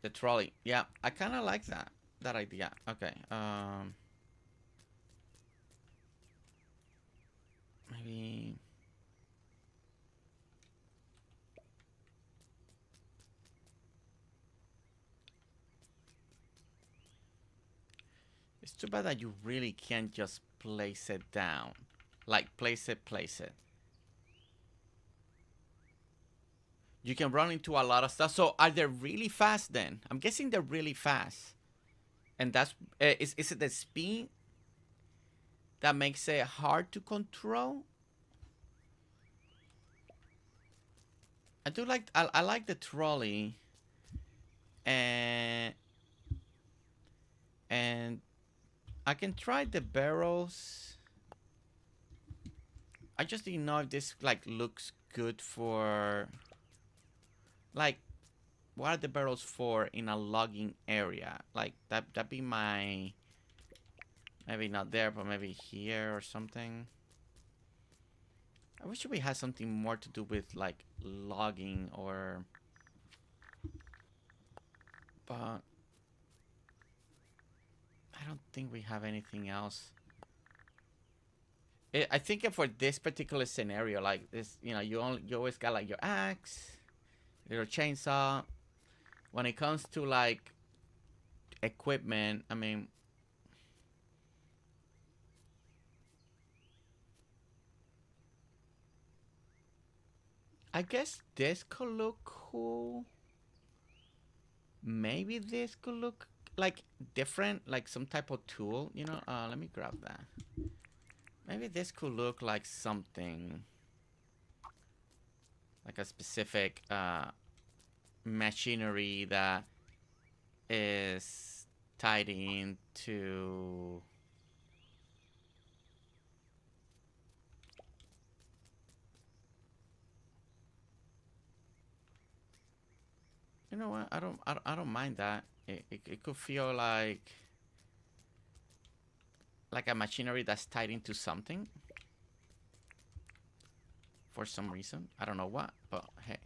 The trolley. Yeah, I kind of like that idea. Okay. Maybe. It's too bad that you really can't just place it down. Like, place it. You can run into a lot of stuff. So, are they really fast then? I'm guessing they're really fast. And that's... is it the speed that makes it hard to control? I do like... I like the trolley. And I can try the barrels. I just didn't know if this like looks good for like what are the barrels for in a logging area? Like that'd be my maybe not there, but maybe here or something. I wish we had something more to do with like logging or but I don't think we have anything else. I think for this particular scenario, like this, you know, you always got like your axe, your chainsaw. When it comes to like equipment, I mean, I guess this could look cool. Maybe this could look like different, like some type of tool, you know. Let me grab that. Maybe this could look like something like a specific machinery that is tied into you know what, I don't mind that. It could feel like a machinery that's tied into something for some reason. I don't know what, but hey,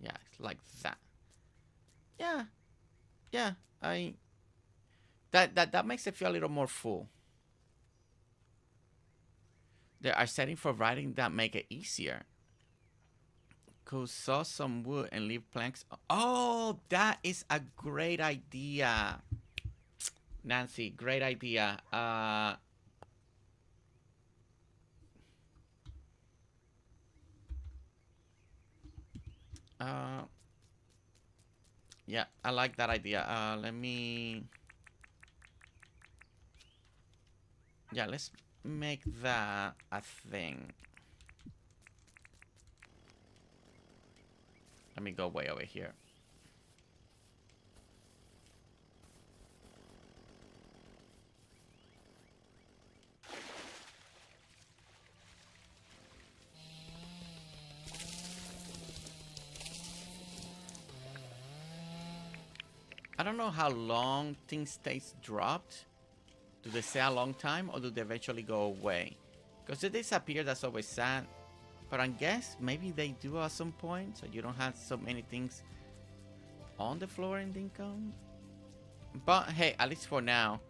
yeah, it's like that. Yeah, yeah. That makes it feel a little more full. There are settings for writing that make it easier. Could saw some wood and leave planks. Oh, that is a great idea, Nancy. Great idea. Yeah, I like that idea. Let me... Yeah, let's make that a thing. Let me go way over here. I don't know how long things stays dropped. Do they stay a long time or do they eventually go away? Because they disappear, that's always sad. But I guess maybe they do at some point, so you don't have so many things on the floor in Dinkum. But hey, at least for now,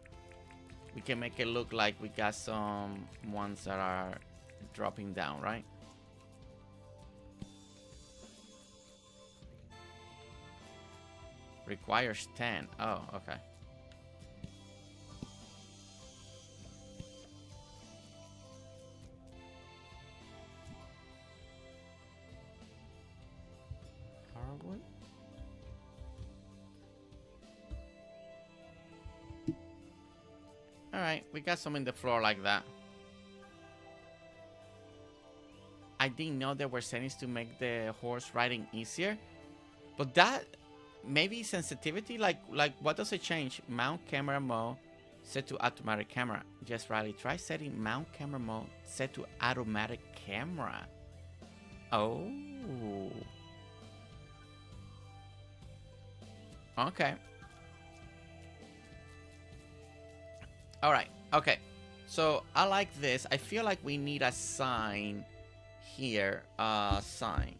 we can make it look like we got some ones that are dropping down, right? Requires 10. Oh, okay. Hardwood? Alright, we got some in the floor like that. I didn't know there were settings to make the horse riding easier. But that... Maybe sensitivity, like what does it change? Mount camera mode set to automatic camera. Yes, Riley, try setting mount camera mode set to automatic camera. Oh. Okay. All right. Okay. So I like this. I feel like we need a sign here. Sign.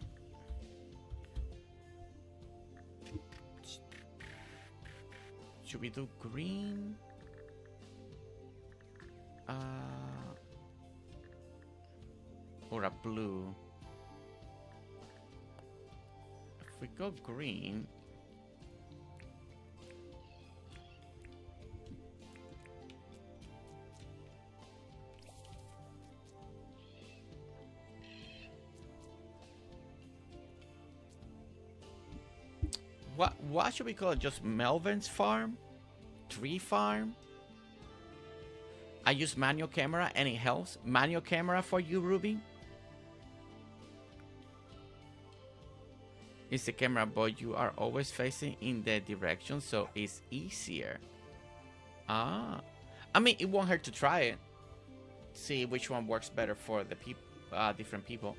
Should we do green? Or a blue? If we go green... What should we call it? Just Melvin's farm? Tree farm? I use manual camera and it helps. Manual camera for you, Ruby? It's the camera, but you are always facing in the direction, so it's easier. Ah. I mean, it won't hurt to try it. See which one works better for the different people.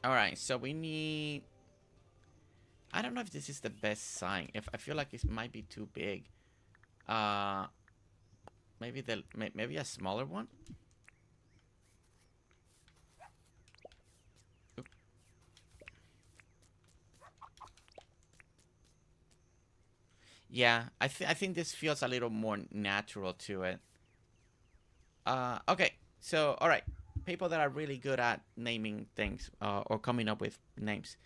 Alright, so we need... I don't know if this is the best sign. If I feel like it might be too big. Maybe a smaller one? Oop. Yeah, I think this feels a little more natural to it. Okay, so, alright. People that are really good at naming things or coming up with names.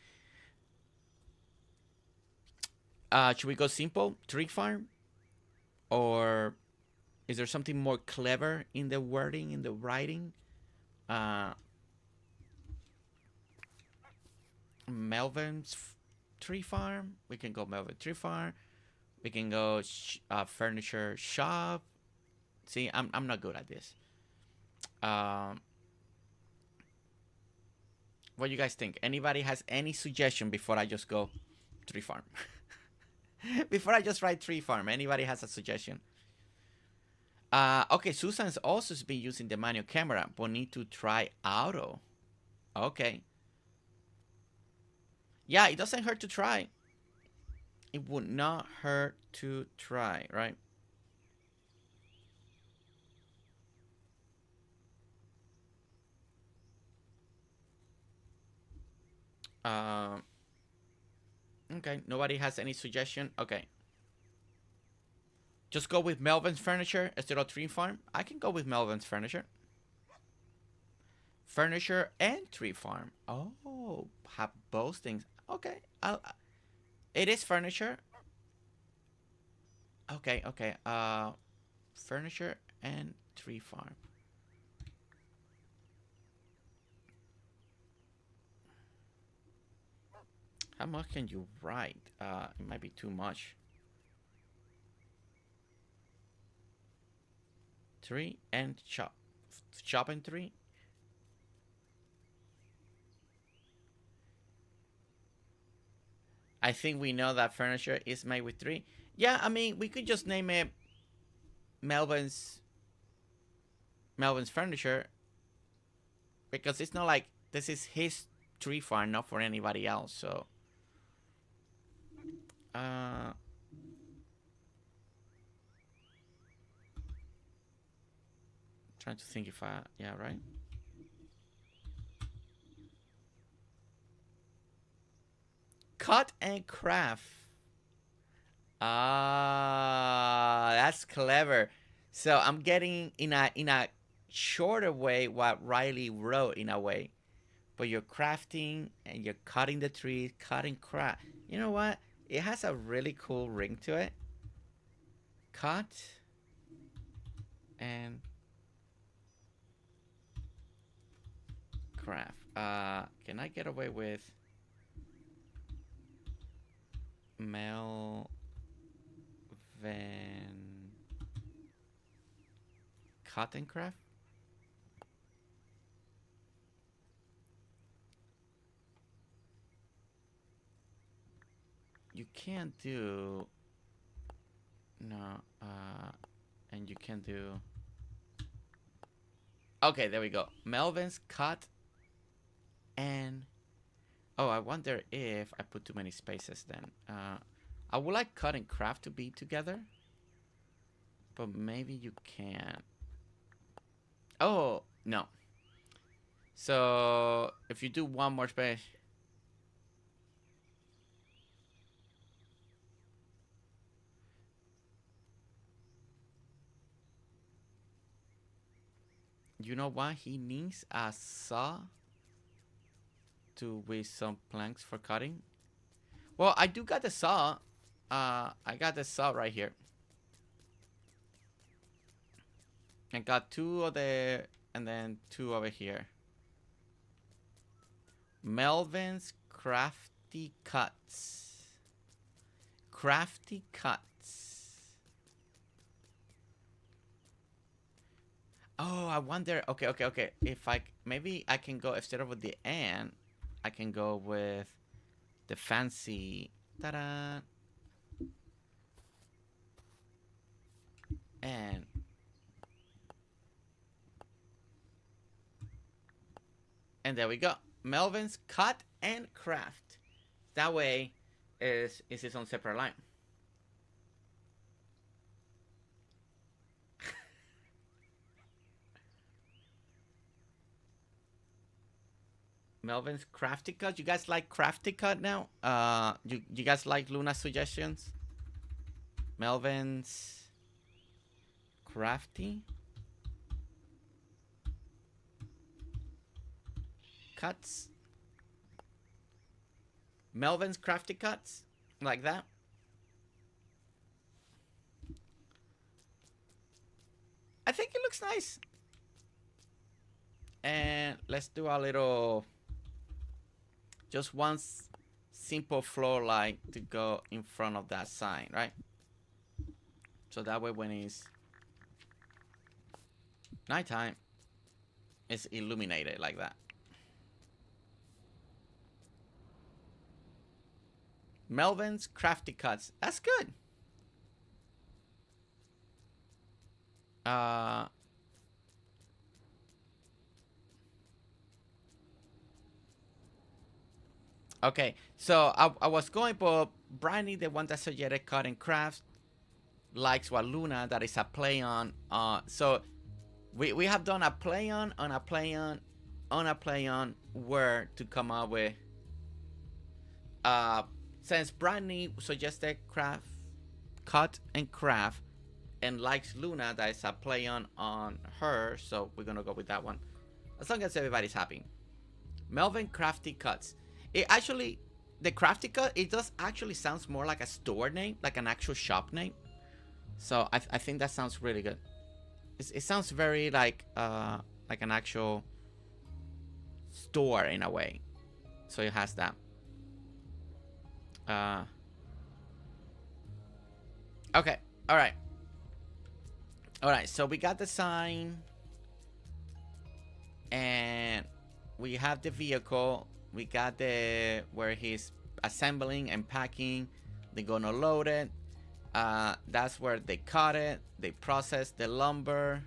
Should we go simple? Tree farm? Or is there something more clever in the wording, in the writing? Melvin's tree farm? We can go Melvin tree farm. We can go furniture shop. See, I'm not good at this. What do you guys think? Anybody has any suggestion before I just go tree farm? Before I just write tree farm, anybody has a suggestion? Okay, Susan's also been using the manual camera, but need to try auto. Okay. Yeah, it doesn't hurt to try. It would not hurt to try, right? Okay, nobody has any suggestion. Okay. Just go with Melvin's furniture instead of tree farm. I can go with Melvin's furniture. Furniture and tree farm. Oh, have both things. Okay. It is furniture. Okay. Furniture and tree farm. How much can you write? It might be too much. 3 and shop. Shop and 3. I think we know that furniture is made with 3. Yeah, I mean, we could just name it Melvin's furniture, because it's not like this is his tree farm, not for anybody else. So trying to think if yeah, right. Cut and craft. Ah, that's clever. So I'm getting in a shorter way what Riley wrote in a way. But you're crafting and you're cutting the trees, cutting craft. You know what? It has a really cool ring to it. Cut and craft. Can I get away with Melvin cut and craft? You can't do no and you can do okay, there we go. Melvin's cut and oh, I wonder if I put too many spaces then. I would like cut and craft to be together, but maybe you can't. Oh, no. So if you do one more space. You know what? He needs a saw to with some planks for cutting. Well, I do got the saw. I got the saw right here. I got 2 of the and then 2 over here. Melvin's crafty cuts. Crafty cuts. Oh, I wonder. Okay. If maybe I can go instead of with the and, I can go with the fancy. Ta-da! And there we go. Melvin's cut and craft. That way is its own separate line. Melvin's crafty cut. You guys like crafty cut now? You guys like Luna's suggestions? Melvin's crafty cuts. Melvin's crafty cuts, like that. I think it looks nice. And let's do a little, just one simple floor light to go in front of that sign, right? So that way when it's nighttime, it's illuminated like that. Melvin's crafty cuts. That's good. Okay, so I was going, but Bryony, the one that suggested cut and craft, likes what Luna, that is a play on. So we have done a play on a play on a play on where to come up with. Since Bryony suggested cut and craft, and likes Luna, that is a play on her, so we're gonna go with that one. As long as everybody's happy. Melvin crafty cuts. It actually, the crafty cut, it does actually sounds more like a store name, like an actual shop name. So I think that sounds really good. It sounds very like an actual store in a way. So it has that. Okay. All right. All right. So we got the sign. And we have the vehicle. We got the where he's assembling and packing. They're gonna load it. That's where they cut it. They process the lumber.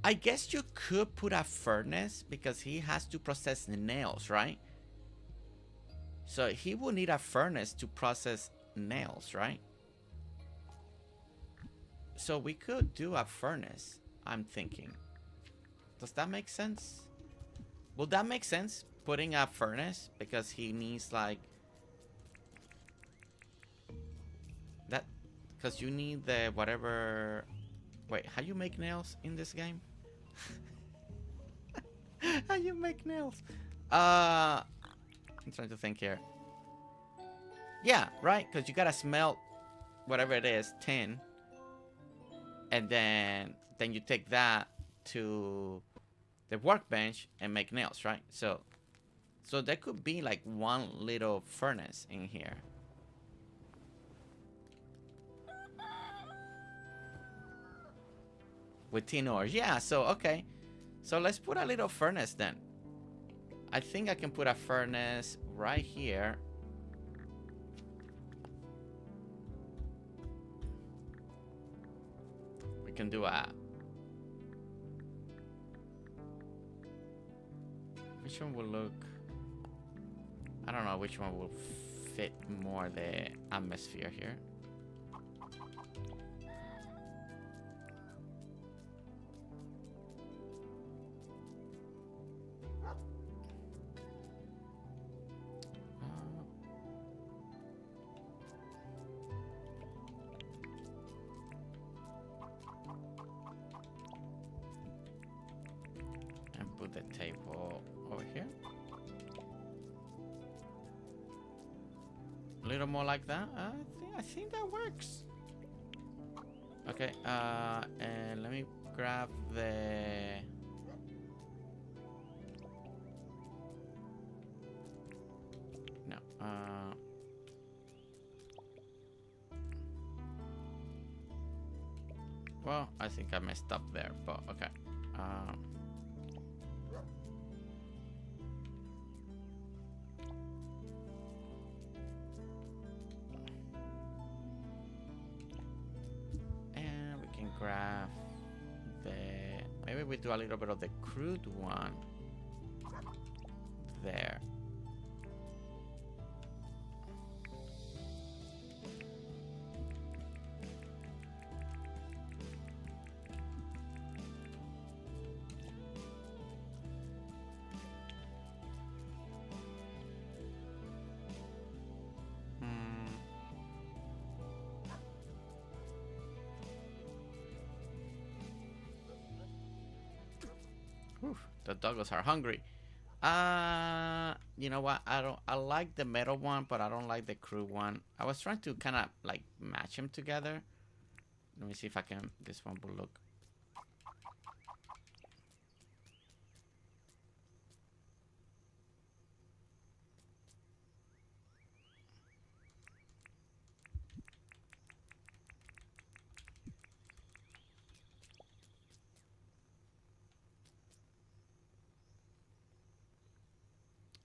I guess you could put a furnace because he has to process the nails, right? So he will need a furnace to process nails, right? So we could do a furnace, I'm thinking. Does that make sense? Will that make sense? Putting a furnace because he needs like that, because you need the whatever. Wait, how you make nails in this game? How you make nails? I'm trying to think here. Yeah, right, because you gotta smelt whatever it is, tin, and then you take that to the workbench and make nails, right? So there could be like one little furnace in here. With tin ores. Yeah, so okay. So let's put a little furnace then. I think I can put a furnace right here. We can do a... Which one will look... I don't know which one will fit more the atmosphere here. And put the table over here. A little more like that. I think that works. Okay, and let me grab the... No, well, I think I messed up there, but okay. And we can grab the... Maybe we do a little bit of the crude one there. The doggos are hungry. You know what? I like the metal one, but I don't like the crude one. I was trying to kind of like match them together. Let me see if I can. This one will look.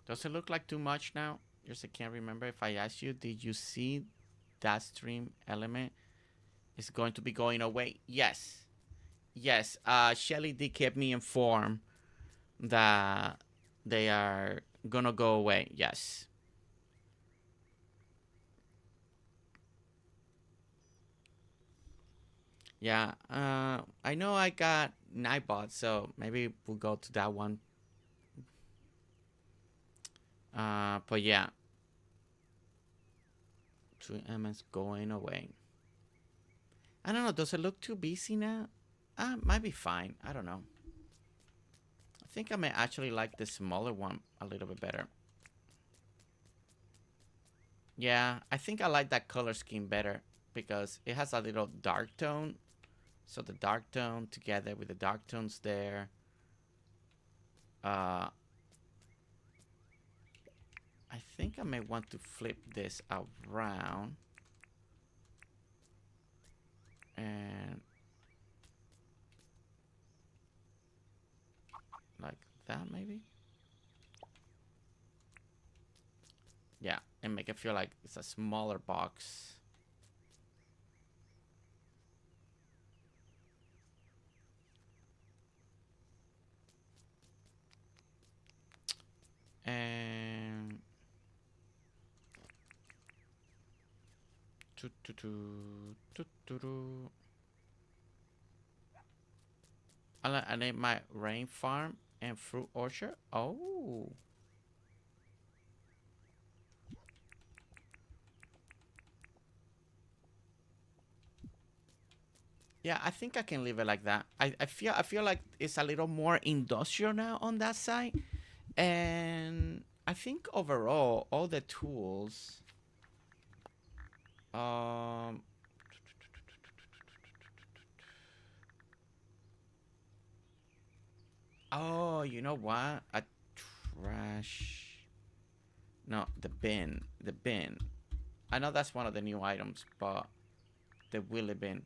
Does it look like too much now? Just I can't remember if I asked you, did you see that stream element is going to be going away? Yes. Yes. Shelly did keep me informed that they are gonna go away. Yes. Yeah. I know I got Nightbot, so maybe we'll go to that one. But yeah, 2M's going away. I don't know. Does it look too busy now? Might be fine. I don't know. I think I may actually like the smaller one a little bit better. Yeah, I think I like that color scheme better because it has a little dark tone. So the dark tone together with the dark tones there. I think I may want to flip this around. And like that maybe. Yeah, and make it feel like it's a smaller box. And I need my rain farm and fruit orchard. Oh. Yeah, I think I can leave it like that. I feel like it's a little more industrial now on that side. And I think overall all the tools oh, you know what? A trash. No, the bin. The bin. I know that's one of the new items, but the wheelie bin.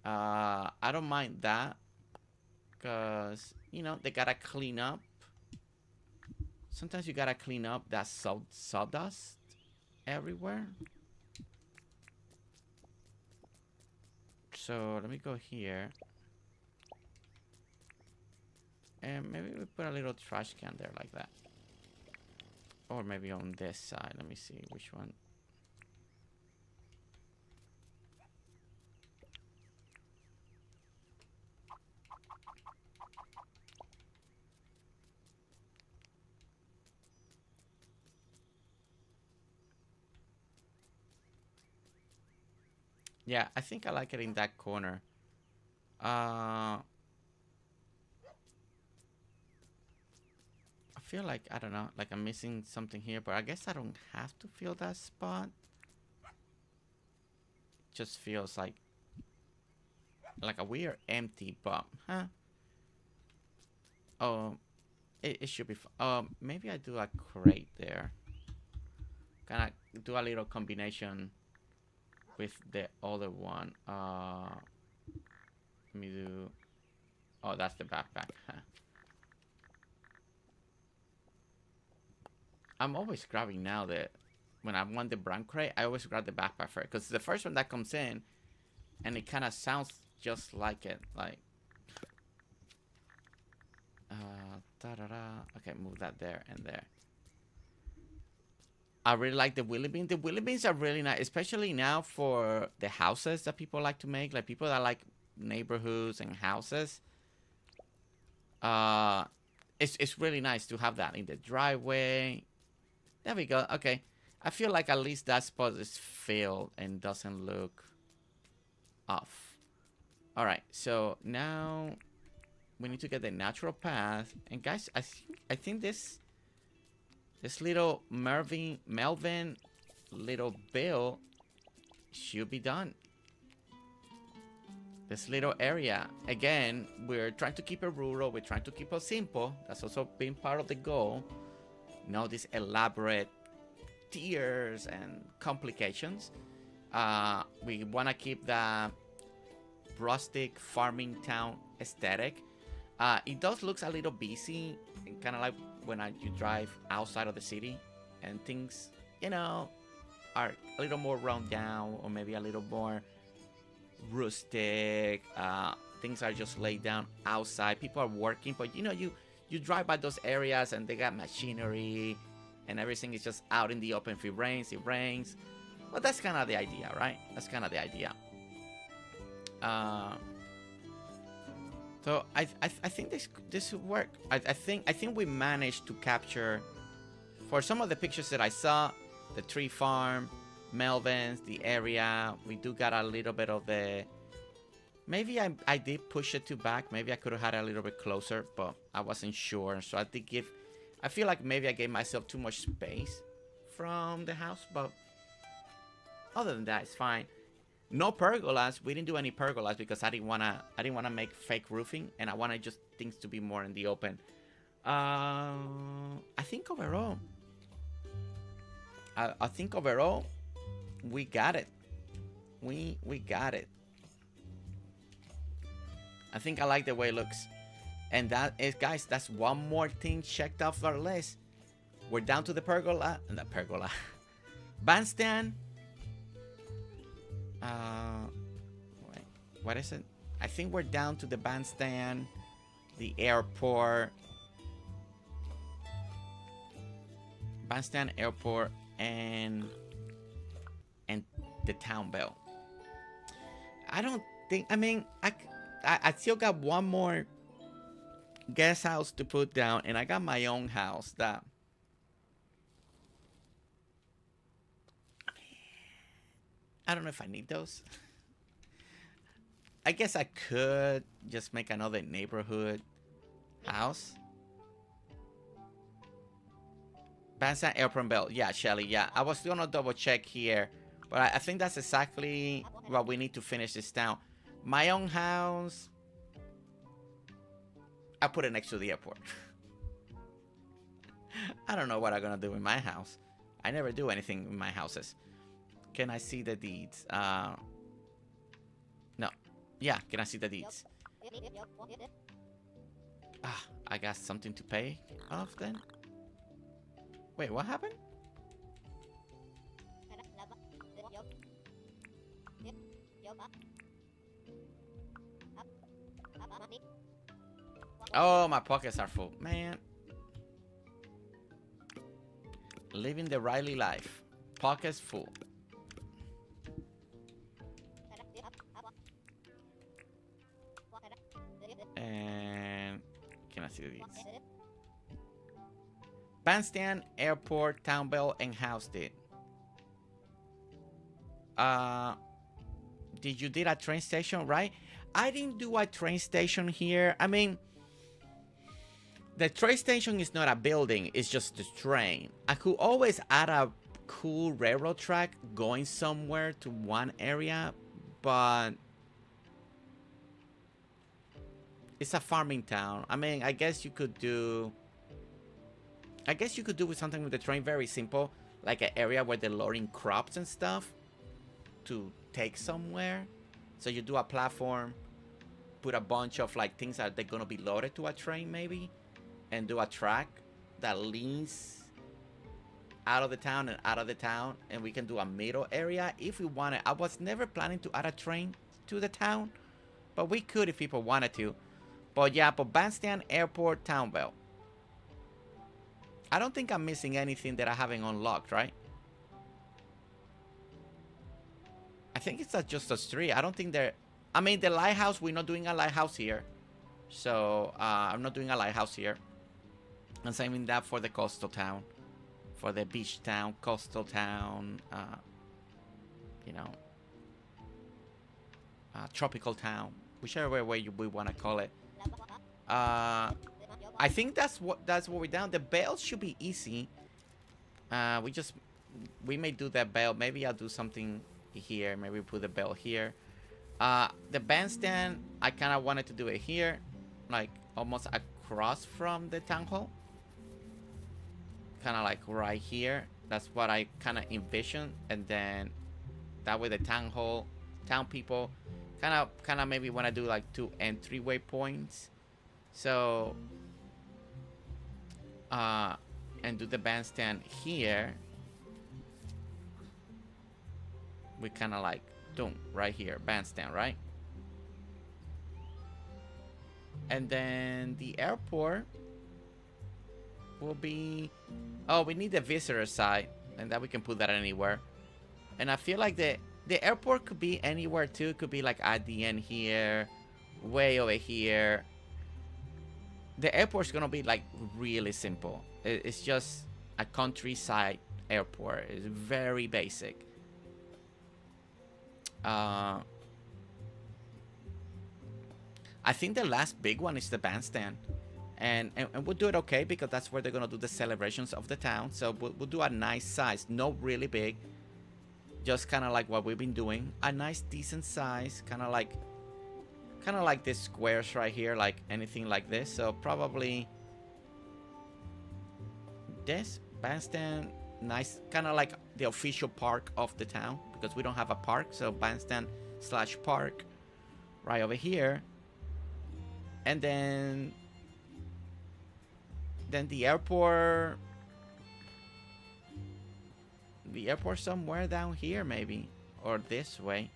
I don't mind that. Because, you know, they gotta clean up. Sometimes you gotta clean up that sawdust everywhere. So let me go here. And maybe we put a little trash can there like that. Or maybe on this side. Let me see which one. Yeah, I think I like it in that corner. I feel like, I don't know, like I'm missing something here, but I guess I don't have to fill that spot. Just feels like a weird empty bump, huh? Oh, it should be, maybe I do a crate there. Can I do a little combination with the other one? Let me do, oh, that's the backpack, huh? I'm always grabbing now when I want the brown crate, I always grab the backpack first. Because the first one that comes in, and it kind of sounds just like it. Like, okay, move that there and there. I really like the wheelie beans. The wheelie beans are really nice, especially now for the houses that people like to make. Like people that like neighborhoods and houses. It's really nice to have that in the driveway. There we go. Okay. I feel like at least that spot is filled and doesn't look off. All right. So now we need to get the natural path. And guys, I think this little Melvin little bill should be done. This little area. Again, we're trying to keep it rural. We're trying to keep it simple. That's also been part of the goal. No, these elaborate tiers and complications. We want to keep the rustic farming town aesthetic. It does look a little busy, kind of like when you drive outside of the city and things, you know, are a little more run down or maybe a little more rustic. Things are just laid down outside. People are working, but you know, you drive by those areas and they got machinery and everything is just out in the open. If it rains, it rains. But that's kind of the idea, right? That's kind of the idea. So I think this would work. I think we managed to capture, for some of the pictures that I saw, the tree farm, Melvin's, the area. We do got a little bit of the. Maybe I did push it too back. Maybe I could have had it a little bit closer, but I wasn't sure. So I did give. I feel like maybe I gave myself too much space from the house, but other than that, it's fine. No pergolas. We didn't do any pergolas because I didn't wanna make fake roofing, and I wanted just things to be more in the open. I think overall, I think overall, we got it. We got it. I think I like the way it looks. And that is, guys, that's one more thing checked off our list. We're down to the pergola. The pergola. Bandstand. Wait, what is it? I think we're down to the bandstand, the airport. Bandstand, airport, and the town bell. I don't think, I mean, I still got one more guest house to put down, and I got my own house that I don't know if I need those. I guess I could just make another neighborhood house. Bandstand, airport, bell. Yeah, Shelly, yeah. I was gonna double check here, but I think that's exactly what we need to finish this town. My own house, I put it next to the airport. I don't know what I'm gonna do in my house. I never do anything in my houses. Can I see the deeds? No. Yeah, can I see the deeds? Ah, I got something to pay off then? Wait, what happened? Oh, my pockets are full. Man. Living the Riley life. Pockets full. And can I see the deeds? Bandstand, airport, town bell, and house deed. Did you did a train station, right? I didn't do a train station here. I mean, the train station is not a building, it's just a train. I could always add a cool railroad track going somewhere to one area, but it's a farming town. I mean, I guess you could do with something with the train, very simple, like an area where they're loading crops and stuff to take somewhere. So you do a platform, put a bunch of like things that they're gonna be loaded to a train maybe, and do a track that leans out of the town and out of the town, and we can do a middle area if we wanted. I was never planning to add a train to the town, but we could if people wanted to. But yeah, but bandstand, airport, town bell. I don't think I'm missing anything that I haven't unlocked, right? I think it's just a street. I don't think there... I mean, the lighthouse, we're not doing a lighthouse here. So, I'm not doing a lighthouse here. I'm saving that for the coastal town. For the beach town, coastal town, you know, tropical town. Whichever way we want to call it. I think that's what we're down. The bell should be easy. We may do that bell. Maybe I'll do something here. Maybe put the bell here. The bandstand, I kind of wanted to do it here, like almost across from the town hall. Kind of like right here. That's what I kind of envisioned, and then that way the town hall, town people, kind of maybe want to do like 2 entryway points. So, and do the bandstand here. We kind of like, boom, right here, bandstand, right? And then the airport will be, oh, we need the visitor side, and that we can put that anywhere. And I feel like the airport could be anywhere too. It could be like at the end here, way over here. The airport's gonna be like really simple. It's just a countryside airport. It's very basic. I think the last big one is the bandstand, and we'll do it okay because that's where they're gonna do the celebrations of the town. So we'll do a nice size, not really big, just kind of like what we've been doing. A nice decent size, kind of like this squares right here, like anything like this. So probably this bandstand nice, kind of like the official park of the town, because we don't have a park. So bandstand/park right over here. And then the airport. The airport somewhere down here, maybe, or this way,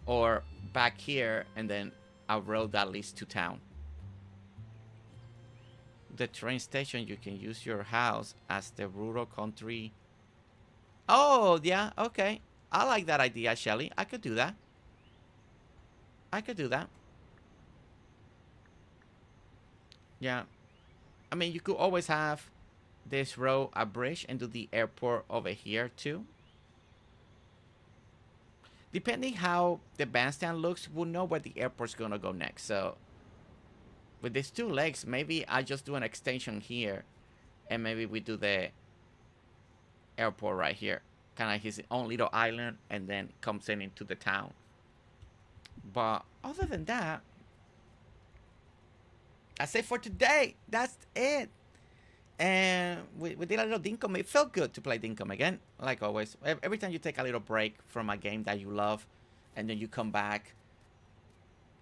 or back here, and then a road that leads to town. The train station, you can use your house as the rural country. Oh, yeah, okay. I like that idea, Shelly. I could do that. I could do that. Yeah. I mean, you could always have this road a bridge into the airport over here too. Depending how the bandstand looks, we'll know where the airport's gonna go next. So with these two legs, maybe I just do an extension here, and maybe we do the airport right here, kind of his own little island, and then comes in into the town. But other than that, that's it for today. That's it. And we did a little Dinkum. It felt good to play Dinkum again, like always. Every time you take a little break from a game that you love, and then you come back,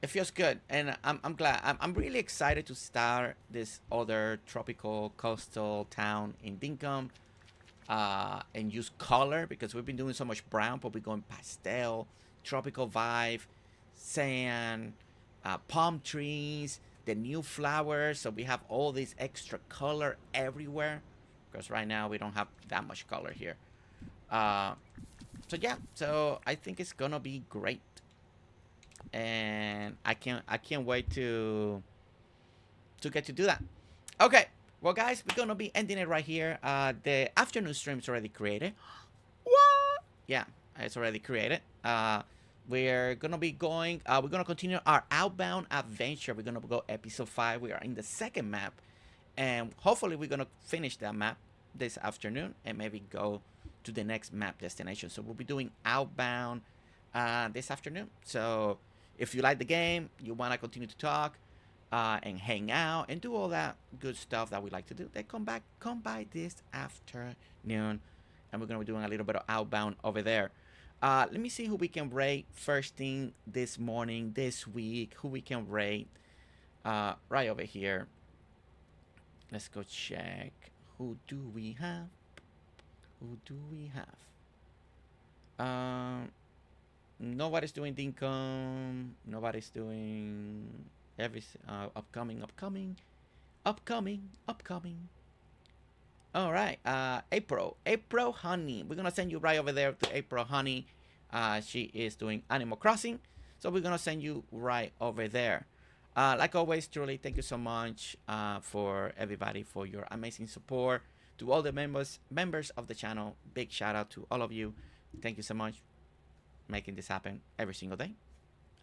it feels good. And I'm glad. I'm really excited to start this other tropical coastal town in Dinkum, and use color, because we've been doing so much brown, but we're going pastel, tropical vibe, sand, palm trees, the new flowers. So we have all this extra color everywhere, because right now we don't have that much color here. So yeah, so I think it's gonna be great, and I can't wait to get to do that. Okay, well guys, we're gonna be ending it right here. The afternoon stream's already created. What? Yeah, it's already created. We're gonna be going, we're gonna continue our outbound adventure. We're gonna go episode 5. We are in the second map, and hopefully we're gonna finish that map this afternoon and maybe go to the next map destination. So we'll be doing outbound this afternoon. So if you like the game, you want to continue to talk and hang out and do all that good stuff that we like to do, then come by this afternoon, and we're gonna be doing a little bit of outbound over there. Let me see who we can rate first thing this morning, this week. Who we can rate right over here. Let's go check. Who do we have? Who do we have? Nobody's doing Dinkum. Nobody's doing upcoming. All right, April Honey. We're gonna send you right over there to April Honey. She is doing Animal Crossing, so we're gonna send you right over there. Like always, truly, thank you so much for everybody, for your amazing support. To all the members of the channel, big shout out to all of you. Thank you so much, making this happen every single day.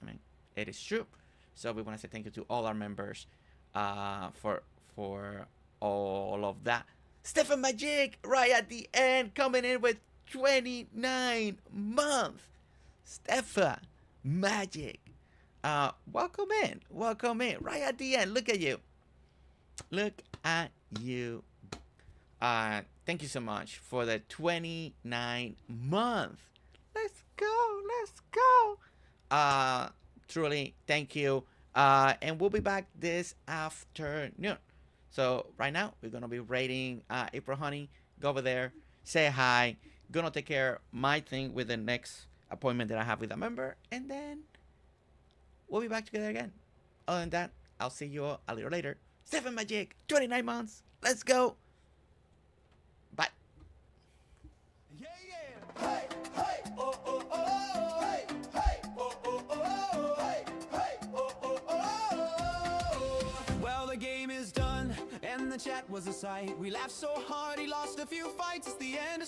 I mean, it is true. So we want to say thank you to all our members for all of that. Stephamajig right at the end, coming in with 29 months. Stephamajig, welcome in right at the end. Look at you. Thank you so much for the 29 months. Let's go. Truly, thank you. And we'll be back this afternoon. So right now, we're going to be rating April Honey. Go over there, say hi. Gonna take care of my thing with the next appointment that I have with a member. And then we'll be back together again. Other than that, I'll see you all a little later. Stephamajig, 29 months. Let's go. Bye. Yeah, yeah. Hey, hey, oh, oh, oh, hey, hey, oh, oh, oh, hey, hey, oh, oh, oh. Well, the game is done, and the chat was a sight. We laughed so hard, he lost a few fights. It's the end of